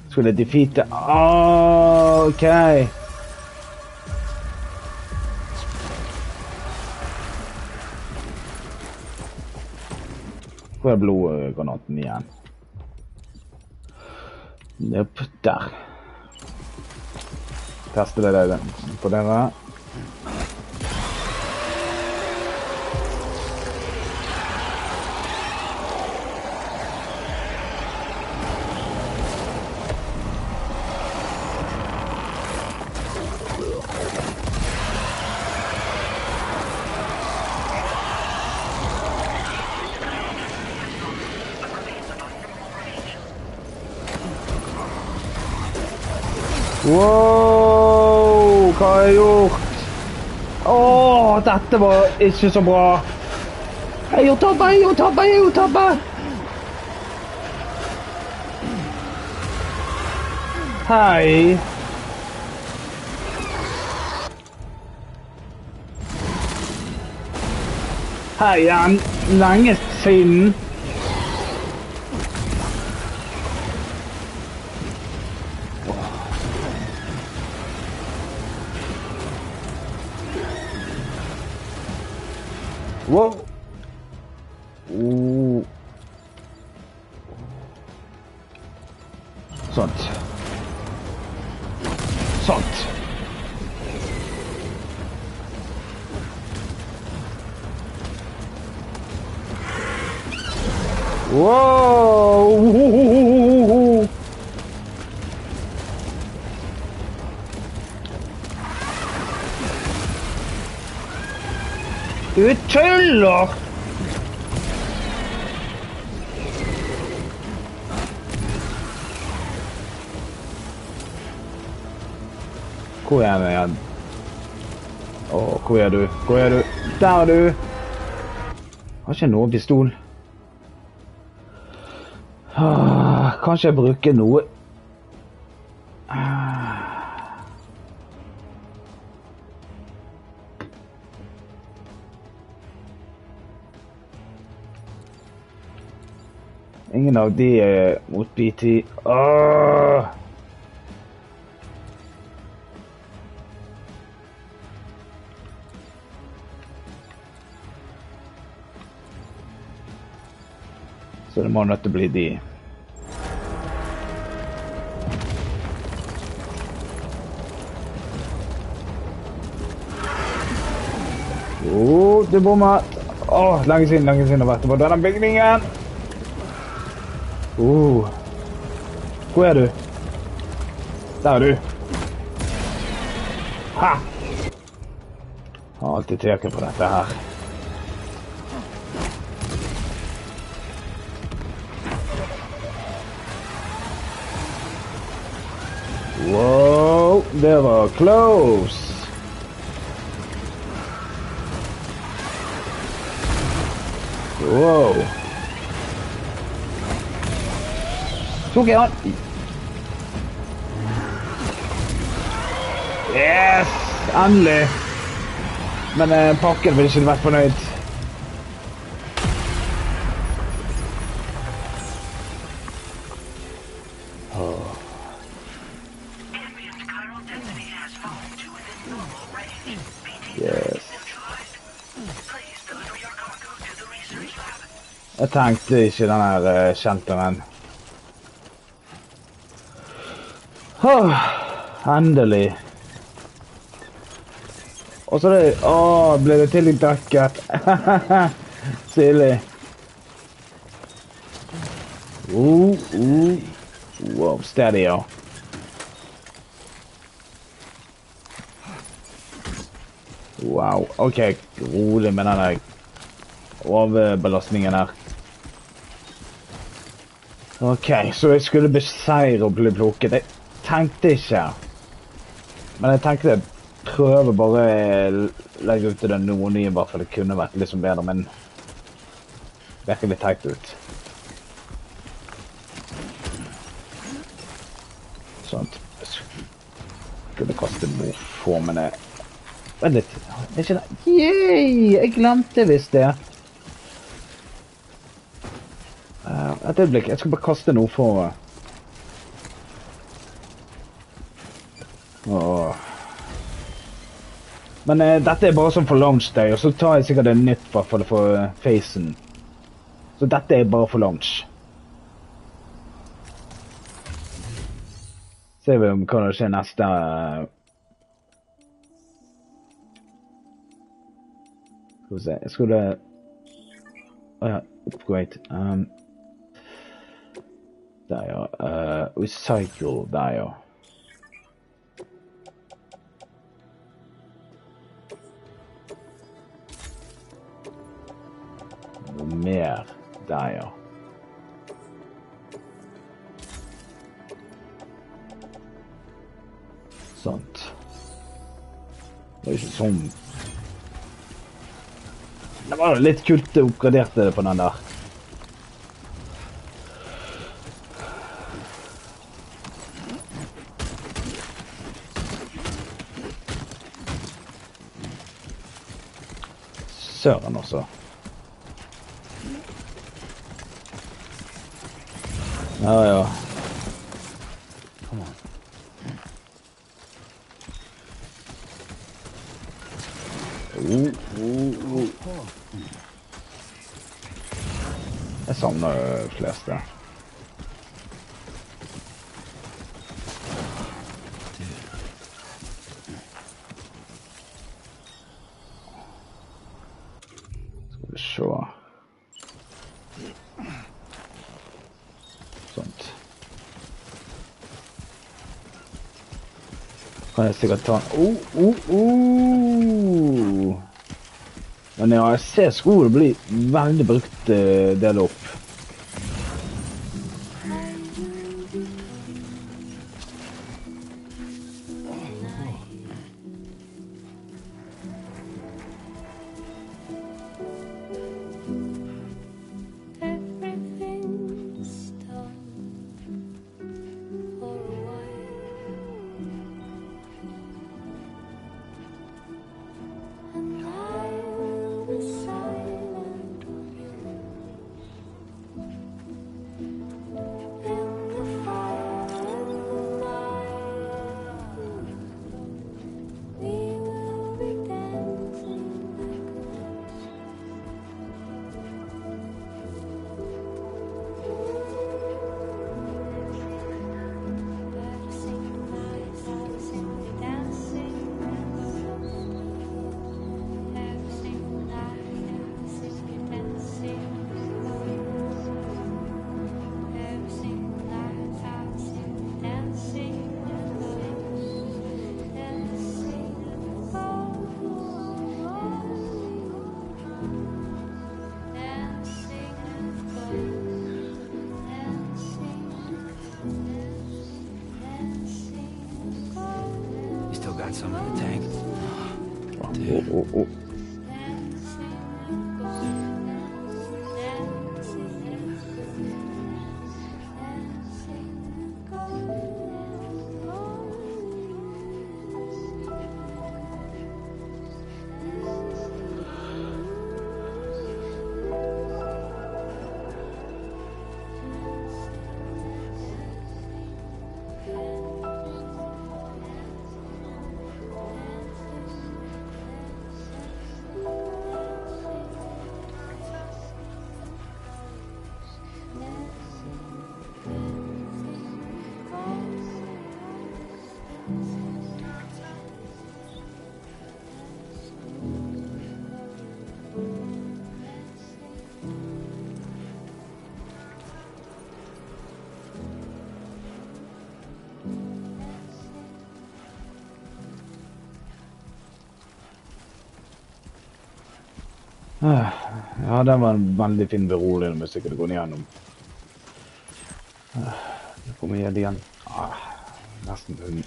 Skulle defeate... ok. Hvor er blodgranaten igjen? Nøp, der. Teste det på dere. Wow, hva har jeg gjort? Dette var ikke så bra. Jeg gjorde tabbe. Hei. Hei igjen, lenge siden. Wow. Sånt. Sånt. Wow! Du tuller! Hvor er jeg igjen? Åh, hvor er du? Hvor er du? Der er du! Har ikke noe pistol. Kanskje jeg bruker noe. Ingen av de er mot BT. Så det må nødt til å bli de. Det bommet. Lenge siden jeg har vært på denne bygningen. Hvor er du? Der er du. Ha! Jeg har alltid teket på dette her. Wow, det var close. Wow. Tok jeg han? Yes! Endelig! Men pakken vil ikke vært fornøyd. Jeg tenkte ikke den her kjenteren. Endelig. Og så det... ble det til litt dekket. Stilig. Wow, steady, ja. Wow, ok, rolig med denne overbelastningen her. Ok, så jeg skulle beseire og bli plukket. Jeg tenkte ikke. Men jeg tenkte prøve bare legge ut til det noe nye, bare for det kunne vært litt bedre, men det virker litt teit ut. Sånt. Jeg kunne kaste morfor, men jeg... Vent litt. Er ikke det? Yay! Jeg glemte visst det. Et øyeblikk. Jeg skal bare kaste noe for... Men dette er bare sånn for launch day, og så tar jeg sikkert en nytt for det for facen. Så dette er bare for launch. Ser vi om hva det skjer neste... Skal vi se, jeg skulle... ja, upgrade. Der ja, recycle, der ja. Noe mer, der ja. Sånt. Det er ikke sånn. Det var litt kult å oppgraderte det på den der. Søren også. Ja. Kom an. Jeg savner fleste. Skal vi se. Sånt. Kan jeg sikkert ta en... Men ja, jeg ser skoene blir veldig brukt del opp. Some in the tank. Ja, den var en veldig fin beroligende musikk å gå gjennom. Det kommer igjen igjen. Nesten hund.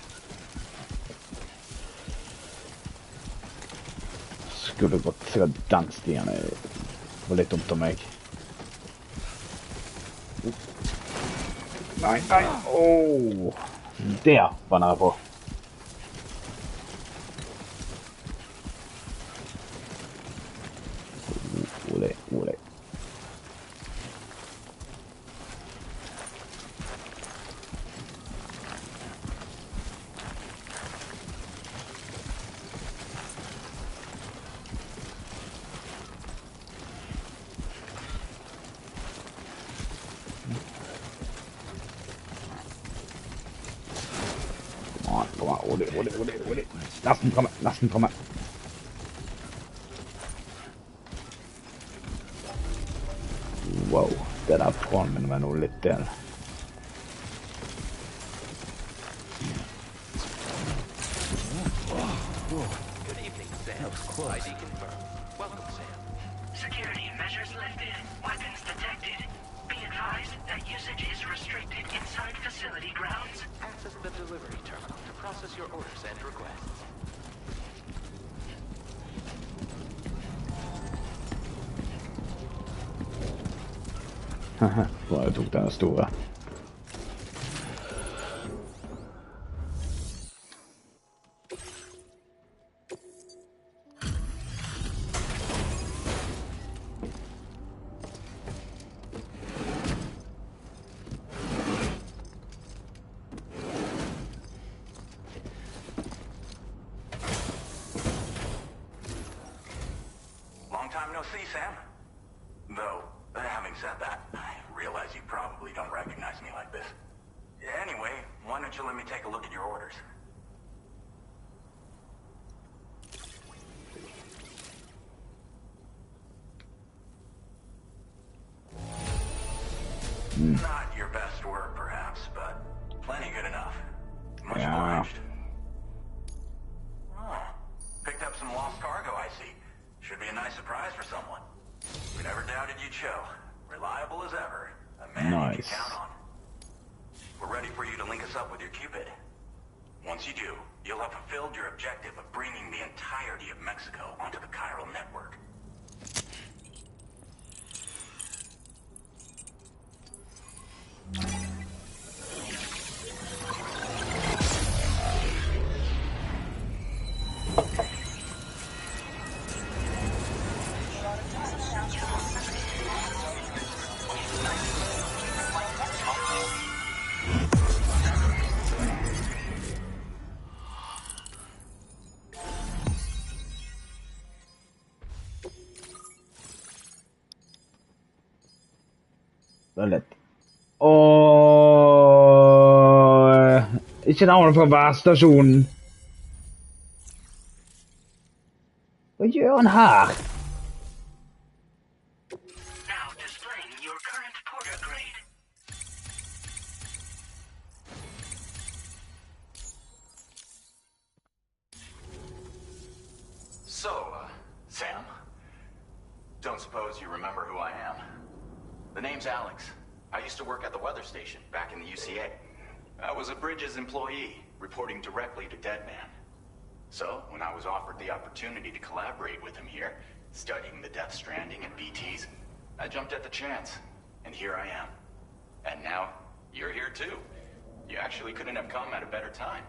Skulle gått sikkert den stien. Det var litt dumt av meg. Nei, nei. Det var nær på. Nesten framme. Wow, det der pranen min var noe litt del. Good evening, Sam. ID confirmed. Welcome, Sam. Security measures lifted. Weapons detected. Be advised that usage is restricted inside facility grounds. Access the delivery terminal to process your orders and requests. Bra, jeg tok den store. time no see, Sam. Though, having said that, I realize you probably don't recognize me like this. Anyway, why don't you let me take a look at your orders? Not your best work, perhaps, but plenty good enough. Much obliged. Oh, picked up some lost cargo, I see. Should be a nice surprise for someone. We never doubted you'd show. Reliable as ever. A man you can count on. We're ready for you to link us up with your Cupid. Once you do, you'll have fulfilled your objective of bringing the entirety of Mexico onto the chiral network. Lett. Ikke navnet på værstasjonen. Hva gjør han her? Now displaying your current porter grade. So, Sam, don't suppose you remember who I am? The name's Alex. I used to work at the weather station back in the UCA. I was a Bridges employee, reporting directly to Deadman. So, when I was offered the opportunity to collaborate with him here, studying the Death Stranding and BTs, I jumped at the chance, and here I am. And now, you're here too. You actually couldn't have come at a better time.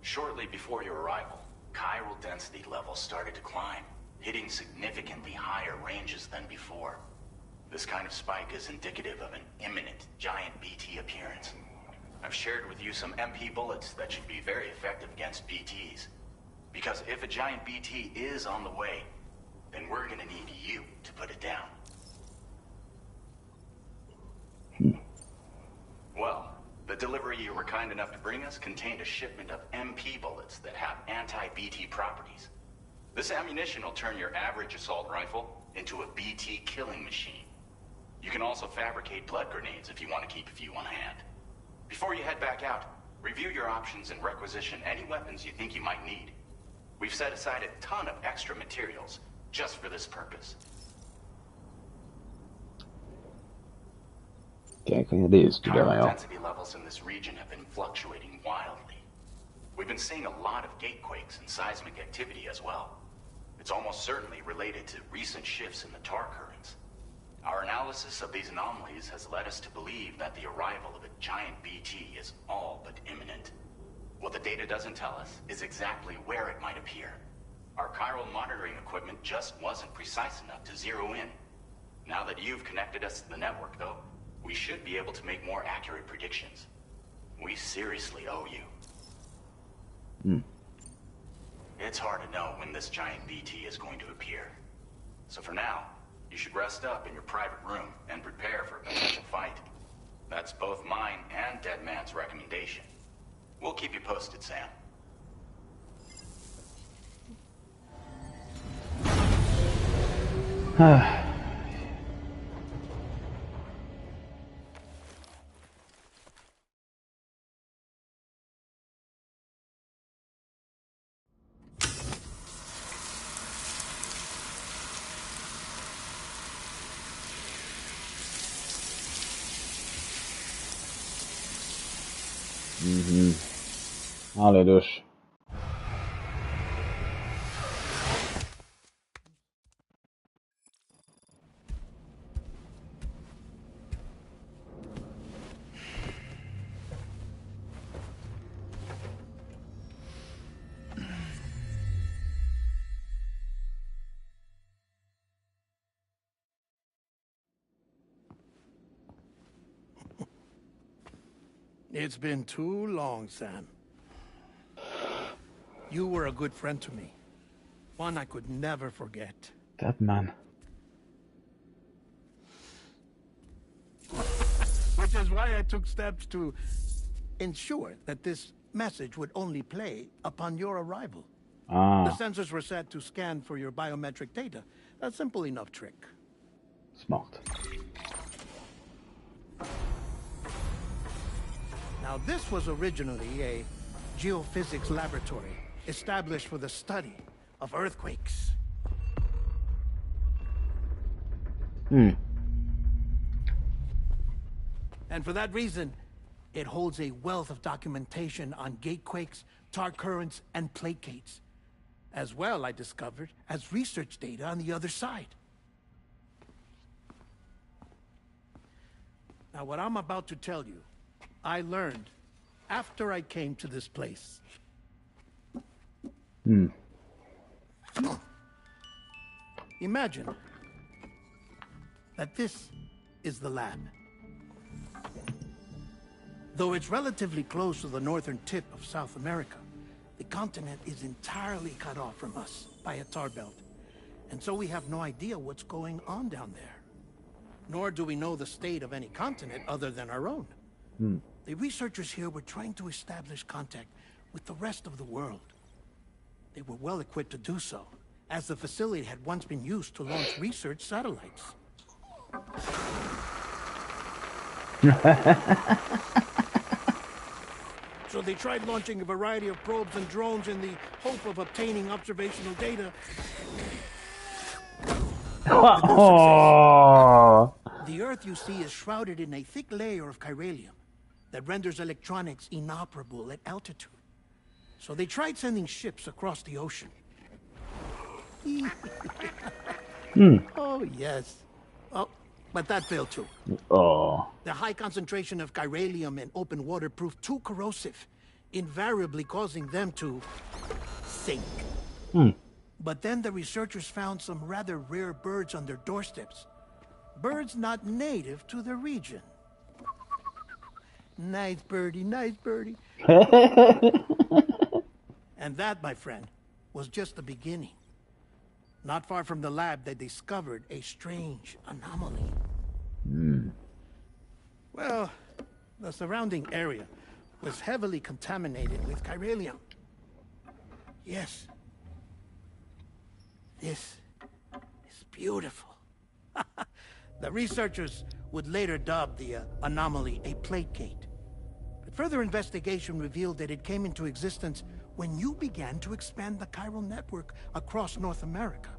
Shortly before your arrival, chiral density levels started to climb, hitting significantly higher ranges than before. This kind of spike is indicative of an imminent giant BT appearance. I've shared with you some MP bullets that should be very effective against BTs. Because if a giant BT is on the way, then we're gonna need you to put it down. Well, the delivery you were kind enough to bring us contained a shipment of MP bullets that have anti-BT properties. This ammunition will turn your average assault rifle into a BT killing machine. You can also fabricate blood grenades if you want to keep a few on hand. Before you head back out, review your options and requisition any weapons you think you might need. We've set aside a ton of extra materials just for this purpose. Chiral density levels in this region have been fluctuating wildly. We've been seeing a lot of gatequakes and seismic activity as well. It's almost certainly related to recent shifts in the tar currents. Our analysis of these anomalies has led us to believe that the arrival of a giant BT is all but imminent. What the data doesn't tell us is exactly where it might appear. Our chiral monitoring equipment just wasn't precise enough to zero in. Now that you've connected us to the network, though, we should be able to make more accurate predictions. We seriously owe you. It's hard to know when this giant BT is going to appear. So for now, you should rest up in your private room and prepare for a potential fight. That's both mine and Deadman's recommendation. We'll keep you posted, Sam. Härlig dusch. It's been too long, Sam. You were a good friend to me. One I could never forget. That man. Which is why I took steps to ensure that this message would only play upon your arrival. Ah. The sensors were set to scan for your biometric data. A simple enough trick. Smart. Now, this was originally a geophysics laboratory established for the study of earthquakes. Hmm. And for that reason, it holds a wealth of documentation on gatequakes, tar currents, and placates. As well, I discovered, as research data on the other side. Now, what I'm about to tell you, I learned after I came to this place. Hmm. Imagine that this is the lab. Though it's relatively close to the northern tip of South America, the continent is entirely cut off from us by a tar belt. And so we have no idea what's going on down there. Nor do we know the state of any continent other than our own. Hmm. The researchers here were trying to establish contact with the rest of the world. They were well equipped to do so, as the facility had once been used to launch research satellites. So they tried launching a variety of probes and drones in the hope of obtaining observational data. Oh. The Earth, you see, is shrouded in a thick layer of chiralium that renders electronics inoperable at altitude. So they tried sending ships across the ocean. Oh, yes. Oh, but that failed too. Oh. The high concentration of chiralium in open water proved too corrosive, invariably causing them to sink. But then the researchers found some rather rare birds on their doorsteps. Birds not native to the region. Nice birdie, nice birdie. And that, my friend, was just the beginning. Not far from the lab, they discovered a strange anomaly. Well, the surrounding area was heavily contaminated with chiralium. Yes. This is beautiful. The researchers would later dub the anomaly a plate gate. But further investigation revealed that it came into existence when you began to expand the chiral network across North America,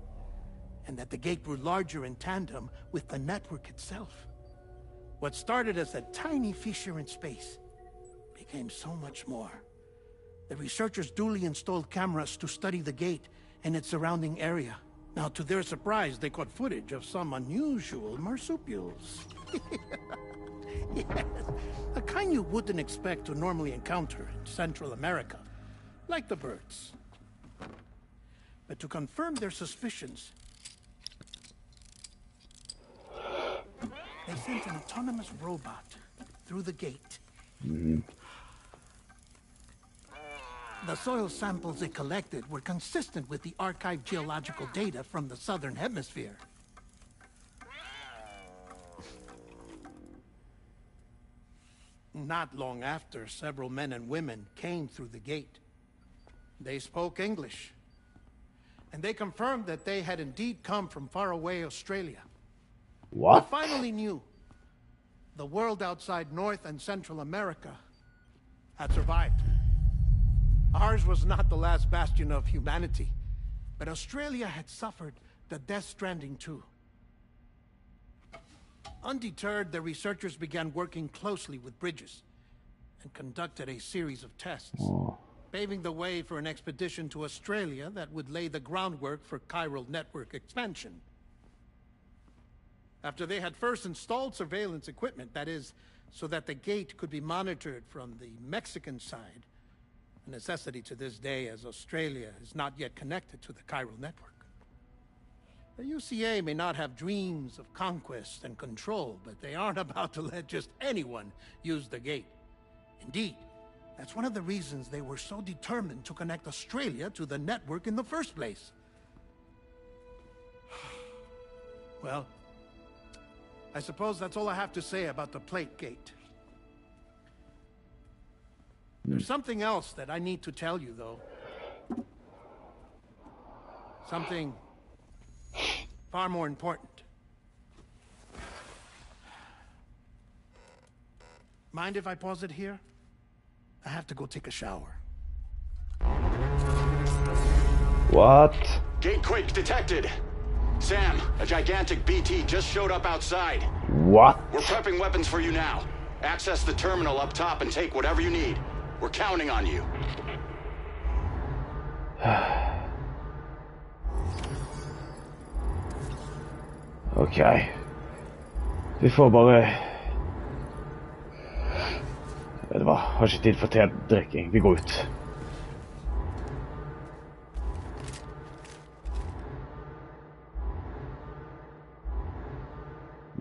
and that the gate grew larger in tandem with the network itself. What started as a tiny fissure in space became so much more. The researchers duly installed cameras to study the gate and its surrounding area. Now, to their surprise, they caught footage of some unusual marsupials. Yes, a kind you wouldn't expect to normally encounter in Central America, like the birds. But to confirm their suspicions, they sent an autonomous robot through the gate. The soil samples it collected were consistent with the archived geological data from the southern hemisphere. Not long after, several men and women came through the gate. They spoke English, and they confirmed that they had indeed come from faraway Australia. What? I finally knew the world outside North and Central America had survived. Ours was not the last bastion of humanity, but Australia had suffered the death stranding too. Undeterred, the researchers began working closely with Bridges and conducted a series of tests, paving the way for an expedition to Australia that would lay the groundwork for chiral network expansion. After they had first installed surveillance equipment, that is, so that the gate could be monitored from the Mexican side, a necessity to this day as Australia is not yet connected to the chiral network. The UCA may not have dreams of conquest and control, but they aren't about to let just anyone use the gate. Indeed, that's one of the reasons they were so determined to connect Australia to the network in the first place. Well, I suppose that's all I have to say about the plate gate. There's something else that I need to tell you, though. Something far more important. Mind if I pause it here? I have to go take a shower. What? Gatequake detected. Sam, a gigantic BT just showed up outside. What? We're prepping weapons for you now. Access the terminal up top and take whatever you need. We're counting on you. Ok. Vi får bare... Vet du hva? Har ikke tid for te-drikking. Vi går ut.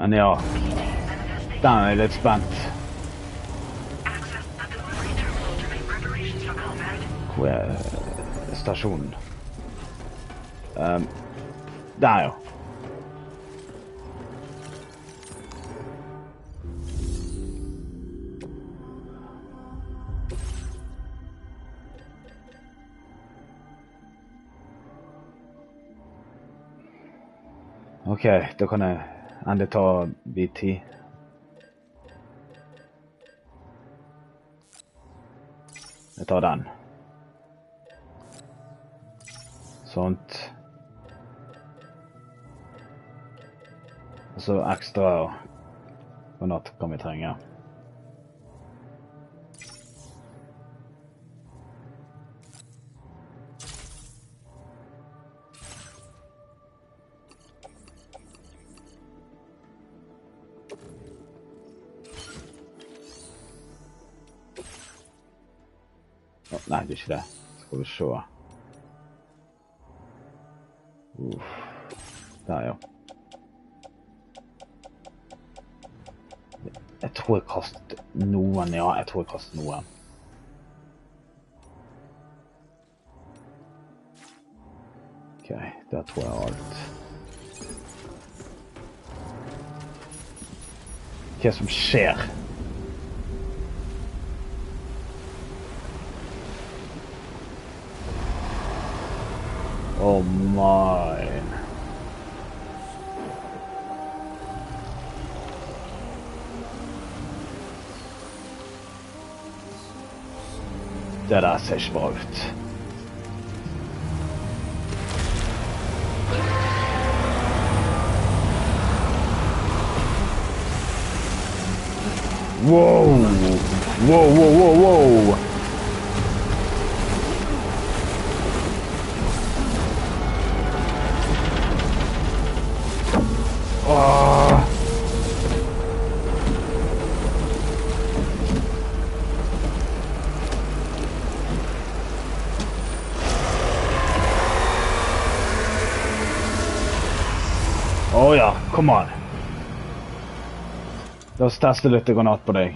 Men ja, den er litt spent. Hvor er stasjonen? Der jo. Ok, da kan jeg endelig ta BT. Jeg tar den. Sånt. Og så ekstra granat kan vi trenge. Nei, det er ikke det. Skal vi se. Der, ja. Jeg tror jeg kastet noen, ja. Jeg tror jeg kastet noen. Ok, der tror jeg alt. Hva som skjer? Oh my. Det der ser ikke bra ut. Wow! Wow, wow, wow, wow! Oh ja, kom an. La oss teste litt granat på deg.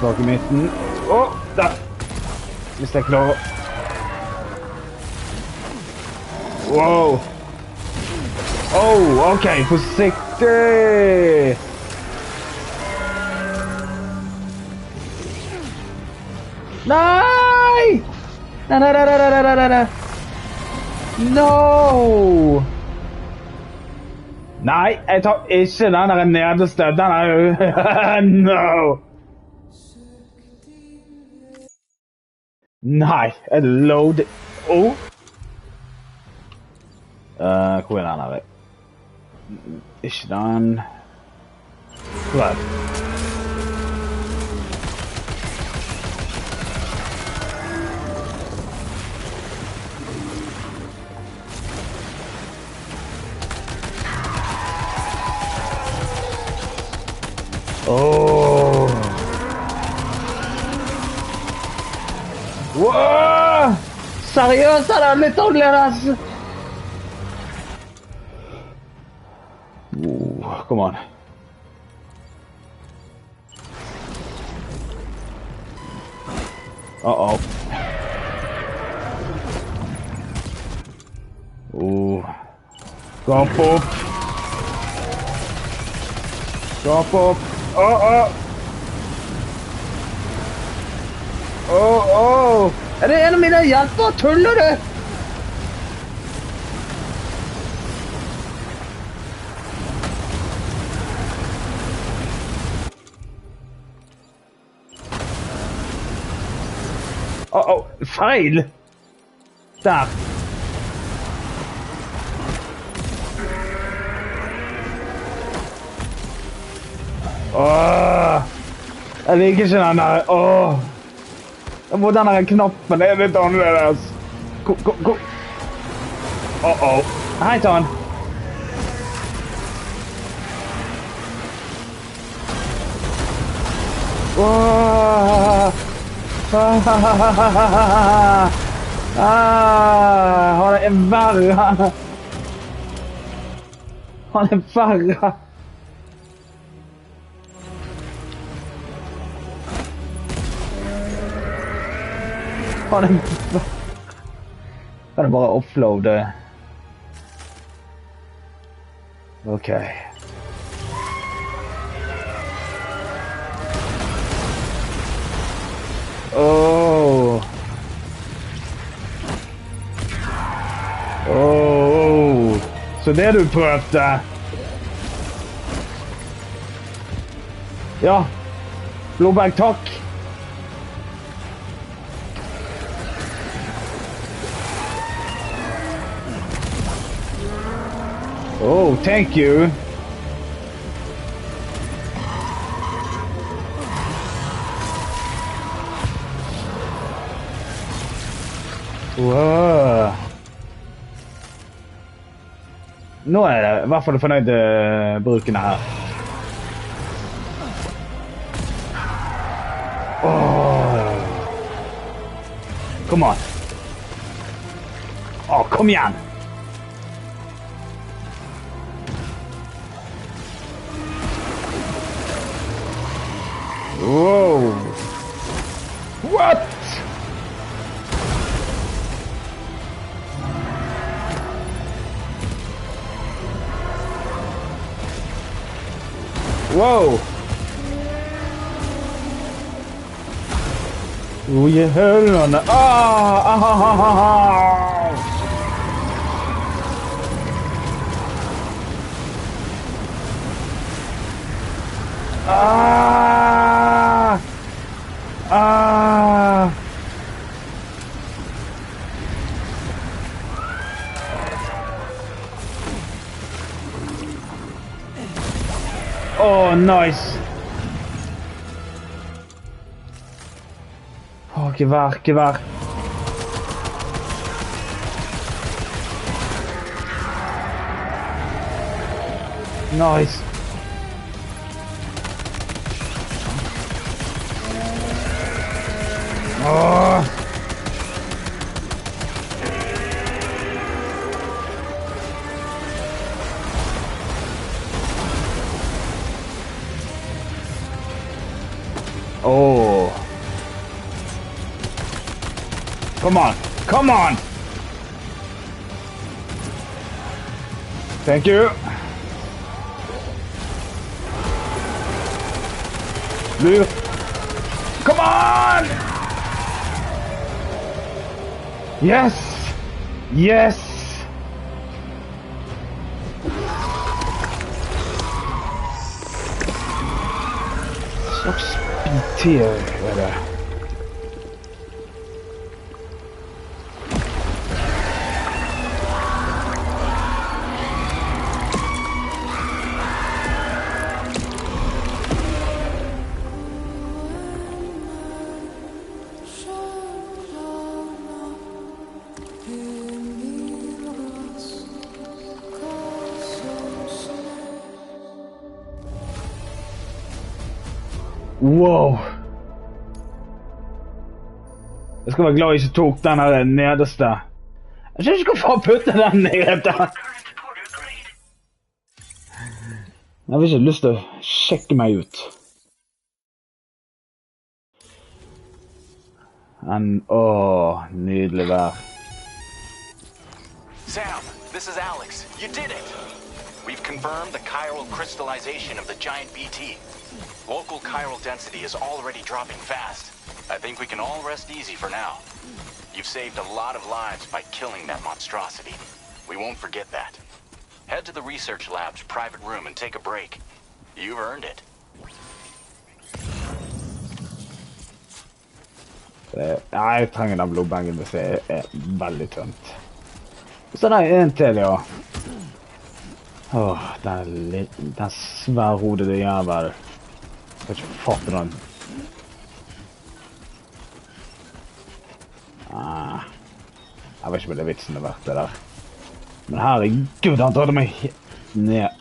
Svak i midten. Åh, der! Hvis jeg klarer. Wow! Oh, ok, forsiktig! Nei! Nei, nei, nei, nei, nei, nei, nei, nei. No! Nei, jeg tar ikke den der nederste. Den er jo... No! Nei, jeg loader... Oh! Hvor er den her? Ikke den... Hvor er den? Oh! Wow! Seriøst, er det litt annerledes? Come on. Uh-oh. Skap opp. Skap opp. Er det en av mine hjelper? Tuller du? Feil! Der. Jeg liker ikke den der. Hvor den der knappen er litt annerledes. Kom. Hei, Tan. Han er verre. Han er verre. Kan jeg bare offloade? Ok. Så det du prøvde? Ja. Blåbær, takk. Oh, thank you. Wow. Nå er det i hvert fall fornøyd bruken her. Kom an. Kom igjen. Whoa! What? Whoa! Oh, you hell on the... Oh, nice. Gevær. Nice. Come on! Thank you. Come on! Yes! Slags Spilte er det. Wow. Jeg skal være glad jeg ikke tok den her nederste. Jeg synes ikke hvorfor putte den nede. Jeg har ikke lyst til å sjekke meg ut. Nydelig vær. Sam, this is Alex. You did it! We've confirmed the chiral crystallization of the giant BT. Local chiral density is already dropping fast. I think we can all rest easy for now. You've saved a lot of lives by killing that monstrosity. We won't forget that. Head to the research lab's private room and take a break. You've earned it. Jeg trenger den blodbangen hvis det er veldig tømt. Så det er en til, ja. Åh, den sværhodede jævel. Jeg kan ikke fatte den. Jeg vet ikke om det er vitsen det har vært det der. Men herregud, han tar meg ned.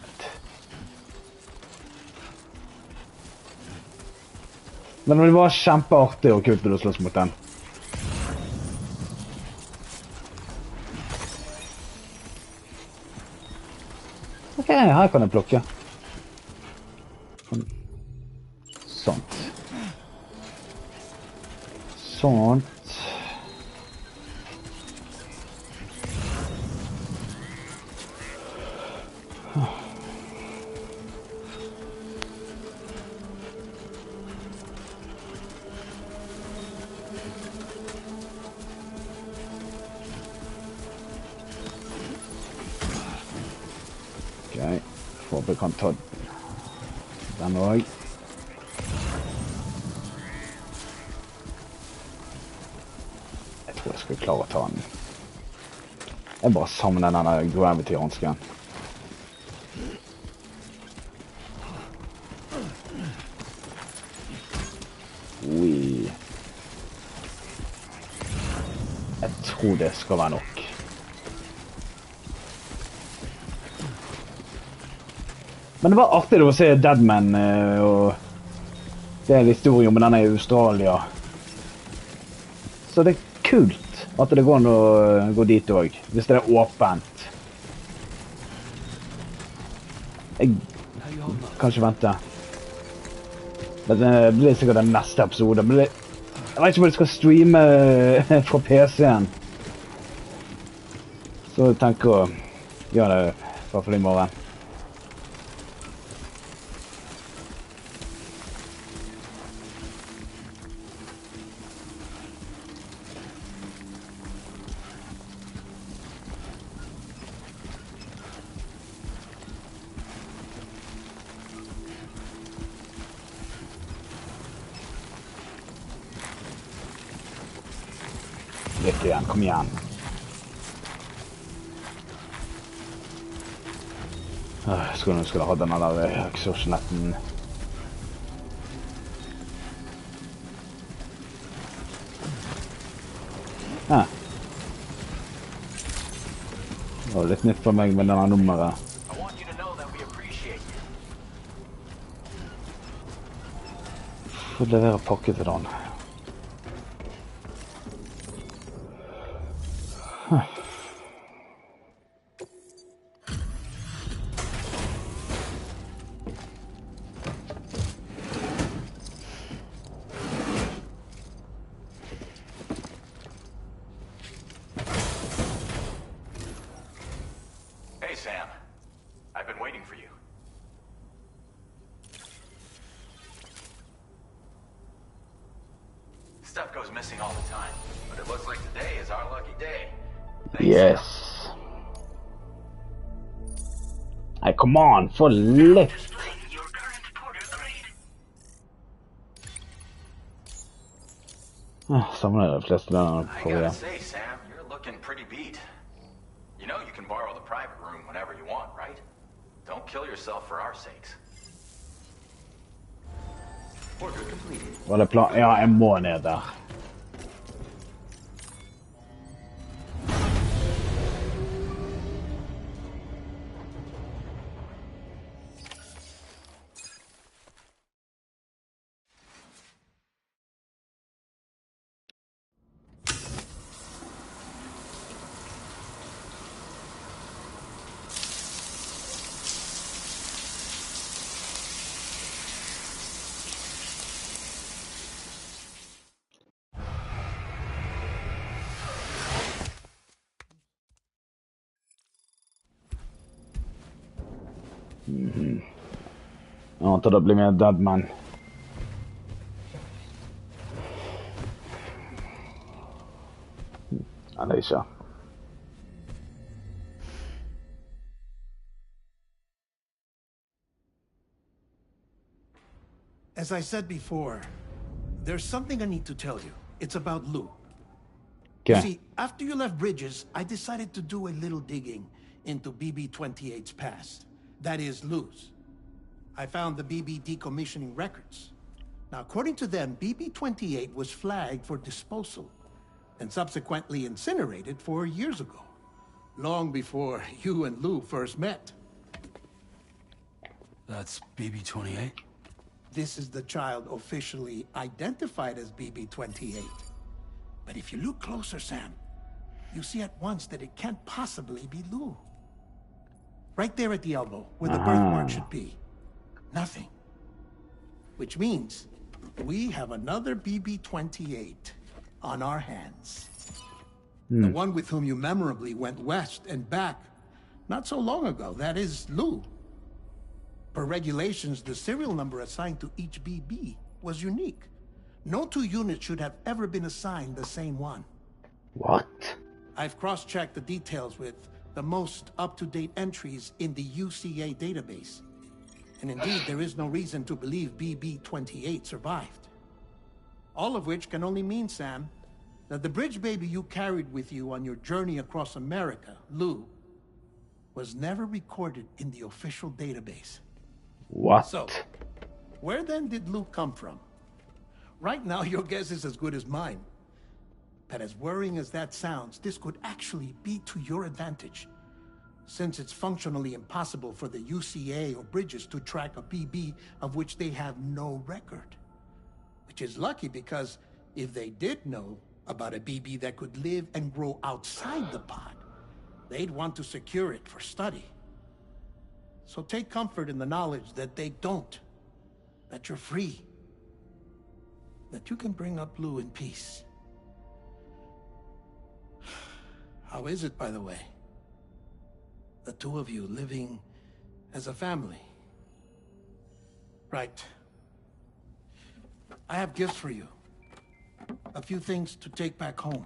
Men det var kjempeartig og kult å slåss mot den. Ok, her kan jeg plukke. Sånt. Sånt. Ok, håper jeg kan ta den også. Jeg tror jeg skal klare å ta den. Jeg bare savner denne gravity-hansken. Ui. Jeg tror det skal være nok. Men det var artig å se Deadman, og det er en historie om denne i Australia. Så det er kult at det går an å gå dit også, hvis det er åpent. Jeg kan ikke vente. Det blir sikkert den neste episode. Men jeg vet ikke om jeg skal streame fra PC-en. Så jeg tenker å gjøre det i hvert fall i morgen. Litt igjen, kom igjen. Jeg skulle ha denne der exhaust-netten. Det var litt nytt for meg med denne nummeret. Får levere pakke til den. Hey, Sam. I've been waiting for you. Stuff goes missing all the time, but it looks like today is our lucky day. Yes. Hey, come on, for lift. Savner de fleste der I gotta say, Sam, you're looking pretty beat. You know you can borrow the private room whenever you want, right? Don't kill yourself for our sakes. Order completed. Var det plan? Ja, jeg må ned der. Jag antar det blir mer Deadman. Alicia. As I said before, there's something I need to tell you. It's about Lou. Okay. You see, after you left Bridges, I decided to do a little digging into BB-28's past. That is, Lou's. I found the BB decommissioning records. Now, according to them, BB-28 was flagged for disposal and subsequently incinerated 4 years ago, long before you and Lou first met. That's BB-28? This is the child officially identified as BB-28. But if you look closer, Sam, you see at once that it can't possibly be Lou. Right there at the elbow, where the birthmark should be. Nothing. Which means we have another BB-28 on our hands. The one with whom you memorably went west and back not so long ago. That is Lou. Per regulations, the serial number assigned to each BB was unique. No two units should have ever been assigned the same one. What? I've cross-checked the details with the most up-to-date entries in the UCA database. And indeed, there is no reason to believe BB-28 survived. All of which can only mean, Sam, that the bridge baby you carried with you on your journey across America, Lou, was never recorded in the official database. What? So, where then did Lou come from? Right now, your guess is as good as mine. But as worrying as that sounds, this could actually be to your advantage, since it's functionally impossible for the UCA or Bridges to track a BB of which they have no record. Which is lucky, because if they did know about a BB that could live and grow outside the pod, they'd want to secure it for study. So take comfort in the knowledge that they don't, that you're free, that you can bring up Lou in peace. How is it, by the way? The two of you living as a family. Right. I have gifts for you. A few things to take back home.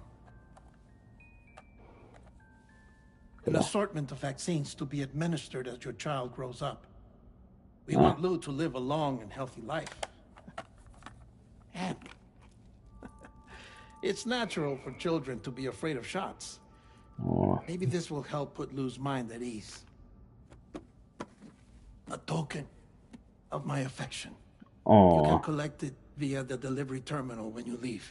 An assortment of vaccines to be administered as your child grows up. We want Lou to live a long and healthy life. And it's natural for children to be afraid of shots. Maybe this will help put Lou's mind at ease. A token of my affection. You can collect it via the delivery terminal when you leave.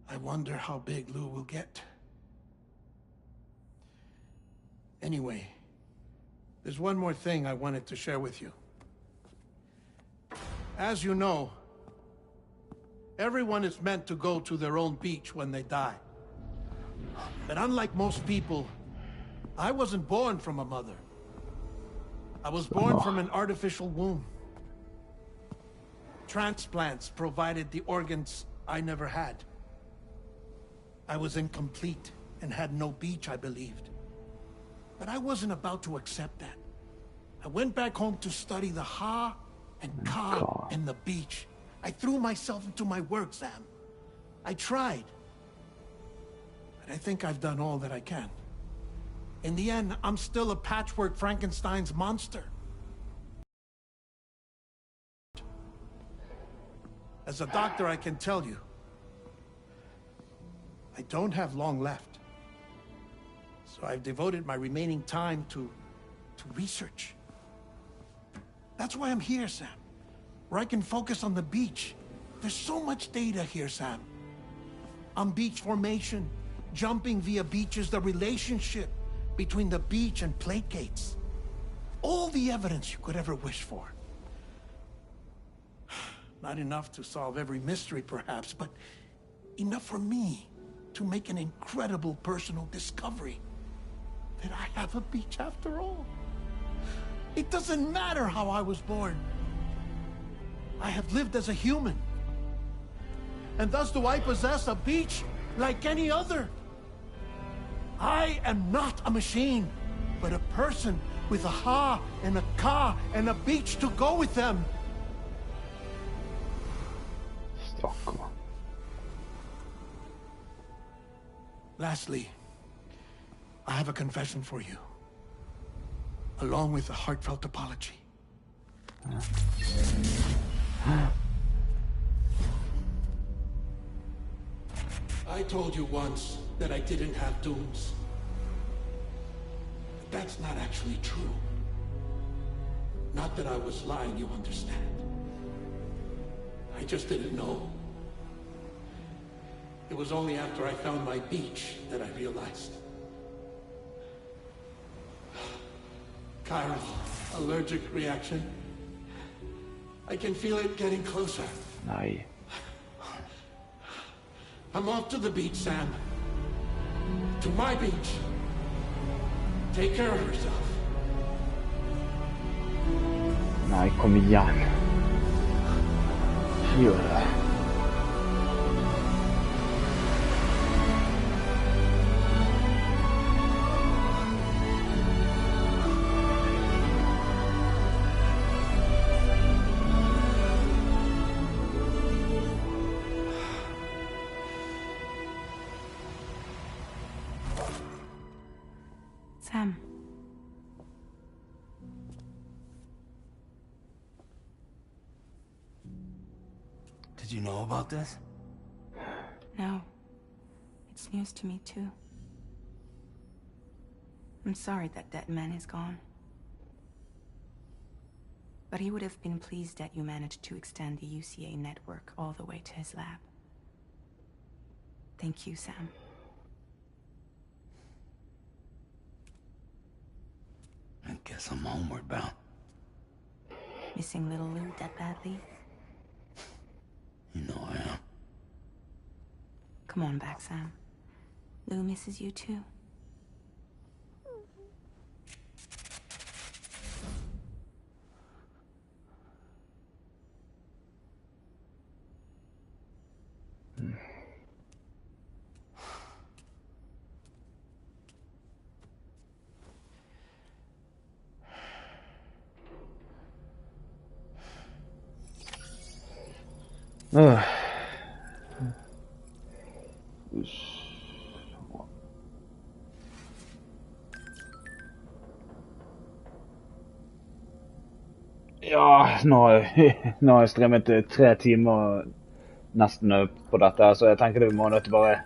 I wonder how big Lou will get. Anyway, there's one more thing I wanted to share with you. As you know, everyone is meant to go to their own beach when they die. But unlike most people, I wasn't born from a mother. I was born from an artificial womb. Transplants provided the organs I never had. I was incomplete and had no beach, I believed. But I wasn't about to accept that. I went back home to study the Ha and Ka and the beach. I threw myself into my work, Sam. I tried. But I think I've done all that I can. In the end, I'm still a patchwork Frankenstein's monster. As a doctor, I can tell you, I don't have long left. So I've devoted my remaining time to research. That's why I'm here, Sam. Where I can focus on the beach. There's so much data here, Sam. On beach formation, jumping via beaches, the relationship between the beach and plate gates. All the evidence you could ever wish for. Not enough to solve every mystery, perhaps, but enough for me to make an incredible personal discovery. That I have a beach after all. It doesn't matter how I was born. I have lived as a human. And thus do I possess a beach like any other. I am not a machine. but a person with a ha and a ka and a beach to go with them. Stakkar. Lastly, I have a confession for you, along with a heartfelt apology. I told you once that I didn't have dooms. But that's not actually true. Not that I was lying, you understand. I just didn't know. It was only after I found my beach that I realized. Chiral allergic reaction. I can feel it getting closer. Nej. I'm off to the beach, Sam. To my beach. Take care of yourself. Nej, kom igen. Gör det. Sam. Did you know about this? No. It's news to me, too. I'm sorry that that man is gone. But he would have been pleased that you managed to extend the UCA network all the way to his lab. Thank you, Sam. I guess I'm homeward bound. Missing little Lou that badly? You know I am. Come on back, Sam. Lou misses you too. Ja, nå har jeg streamet 3 timer nesten på dette, så jeg tenker det vi må nødt til bare...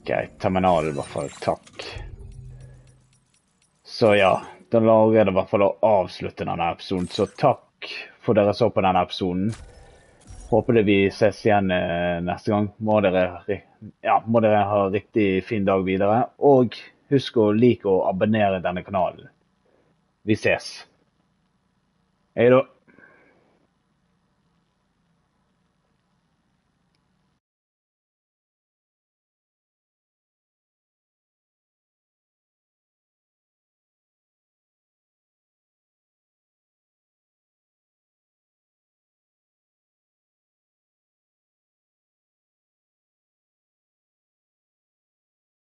Ok, terminal i hvert fall, takk. Så ja, da lager jeg det i hvert fall å avslutte denne episoden, så takk for dere så på denne episoden. Håper det vi ses igjen neste gang. Må dere ha riktig fin dag videre, og husk å like og abonnere denne kanalen. Vi ses. Hei da.